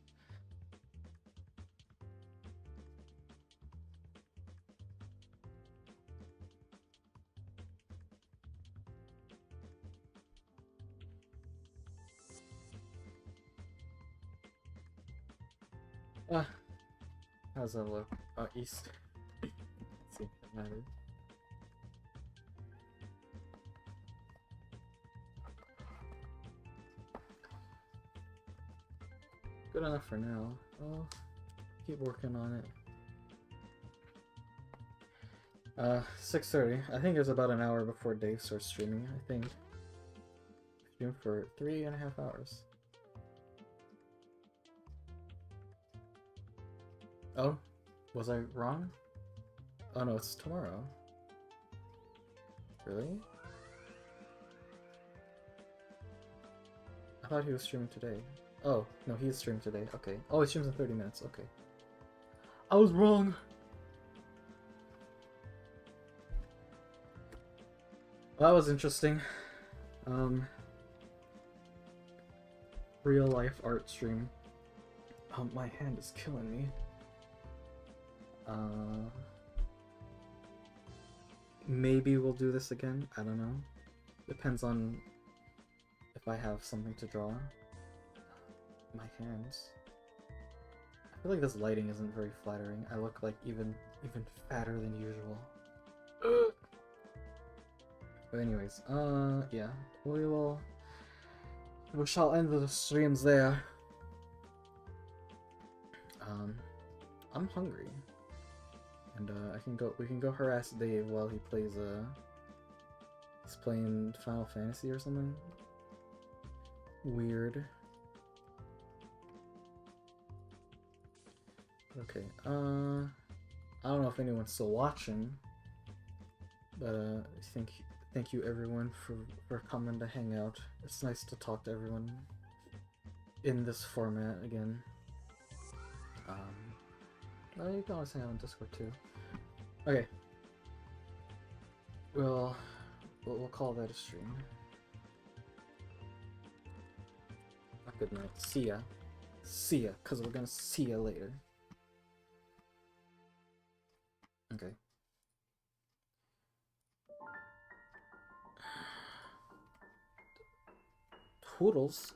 How's that look? East. Let's see if it matters. Good enough for now. I'll keep working on it. 6:30. I think it's about an hour before Dave starts streaming. I think. Stream for 3.5 hours. Oh, was I wrong? Oh no, it's tomorrow. Really? I thought he was streaming today. Oh, no, he is streaming today. Okay. Oh, he streams in 30 minutes. Okay. I was wrong! Well, that was interesting. Real life art stream. My hand is killing me. Maybe we'll do this again. I don't know. Depends on if I have something to draw. My hands. I feel like this lighting isn't very flattering. I look like even fatter than usual. But anyways, yeah. We shall end the streams there. I'm hungry. And we can go harass Dave while he plays he's playing Final Fantasy or something weird. Okay, I don't know if anyone's still watching, but thank you everyone for coming to hang out. It's nice to talk to everyone in this format again. You can always hang out on Discord too. Okay. Well, we'll call that a stream. A good night. See ya. See ya, because we're gonna see ya later. Okay. Toodles.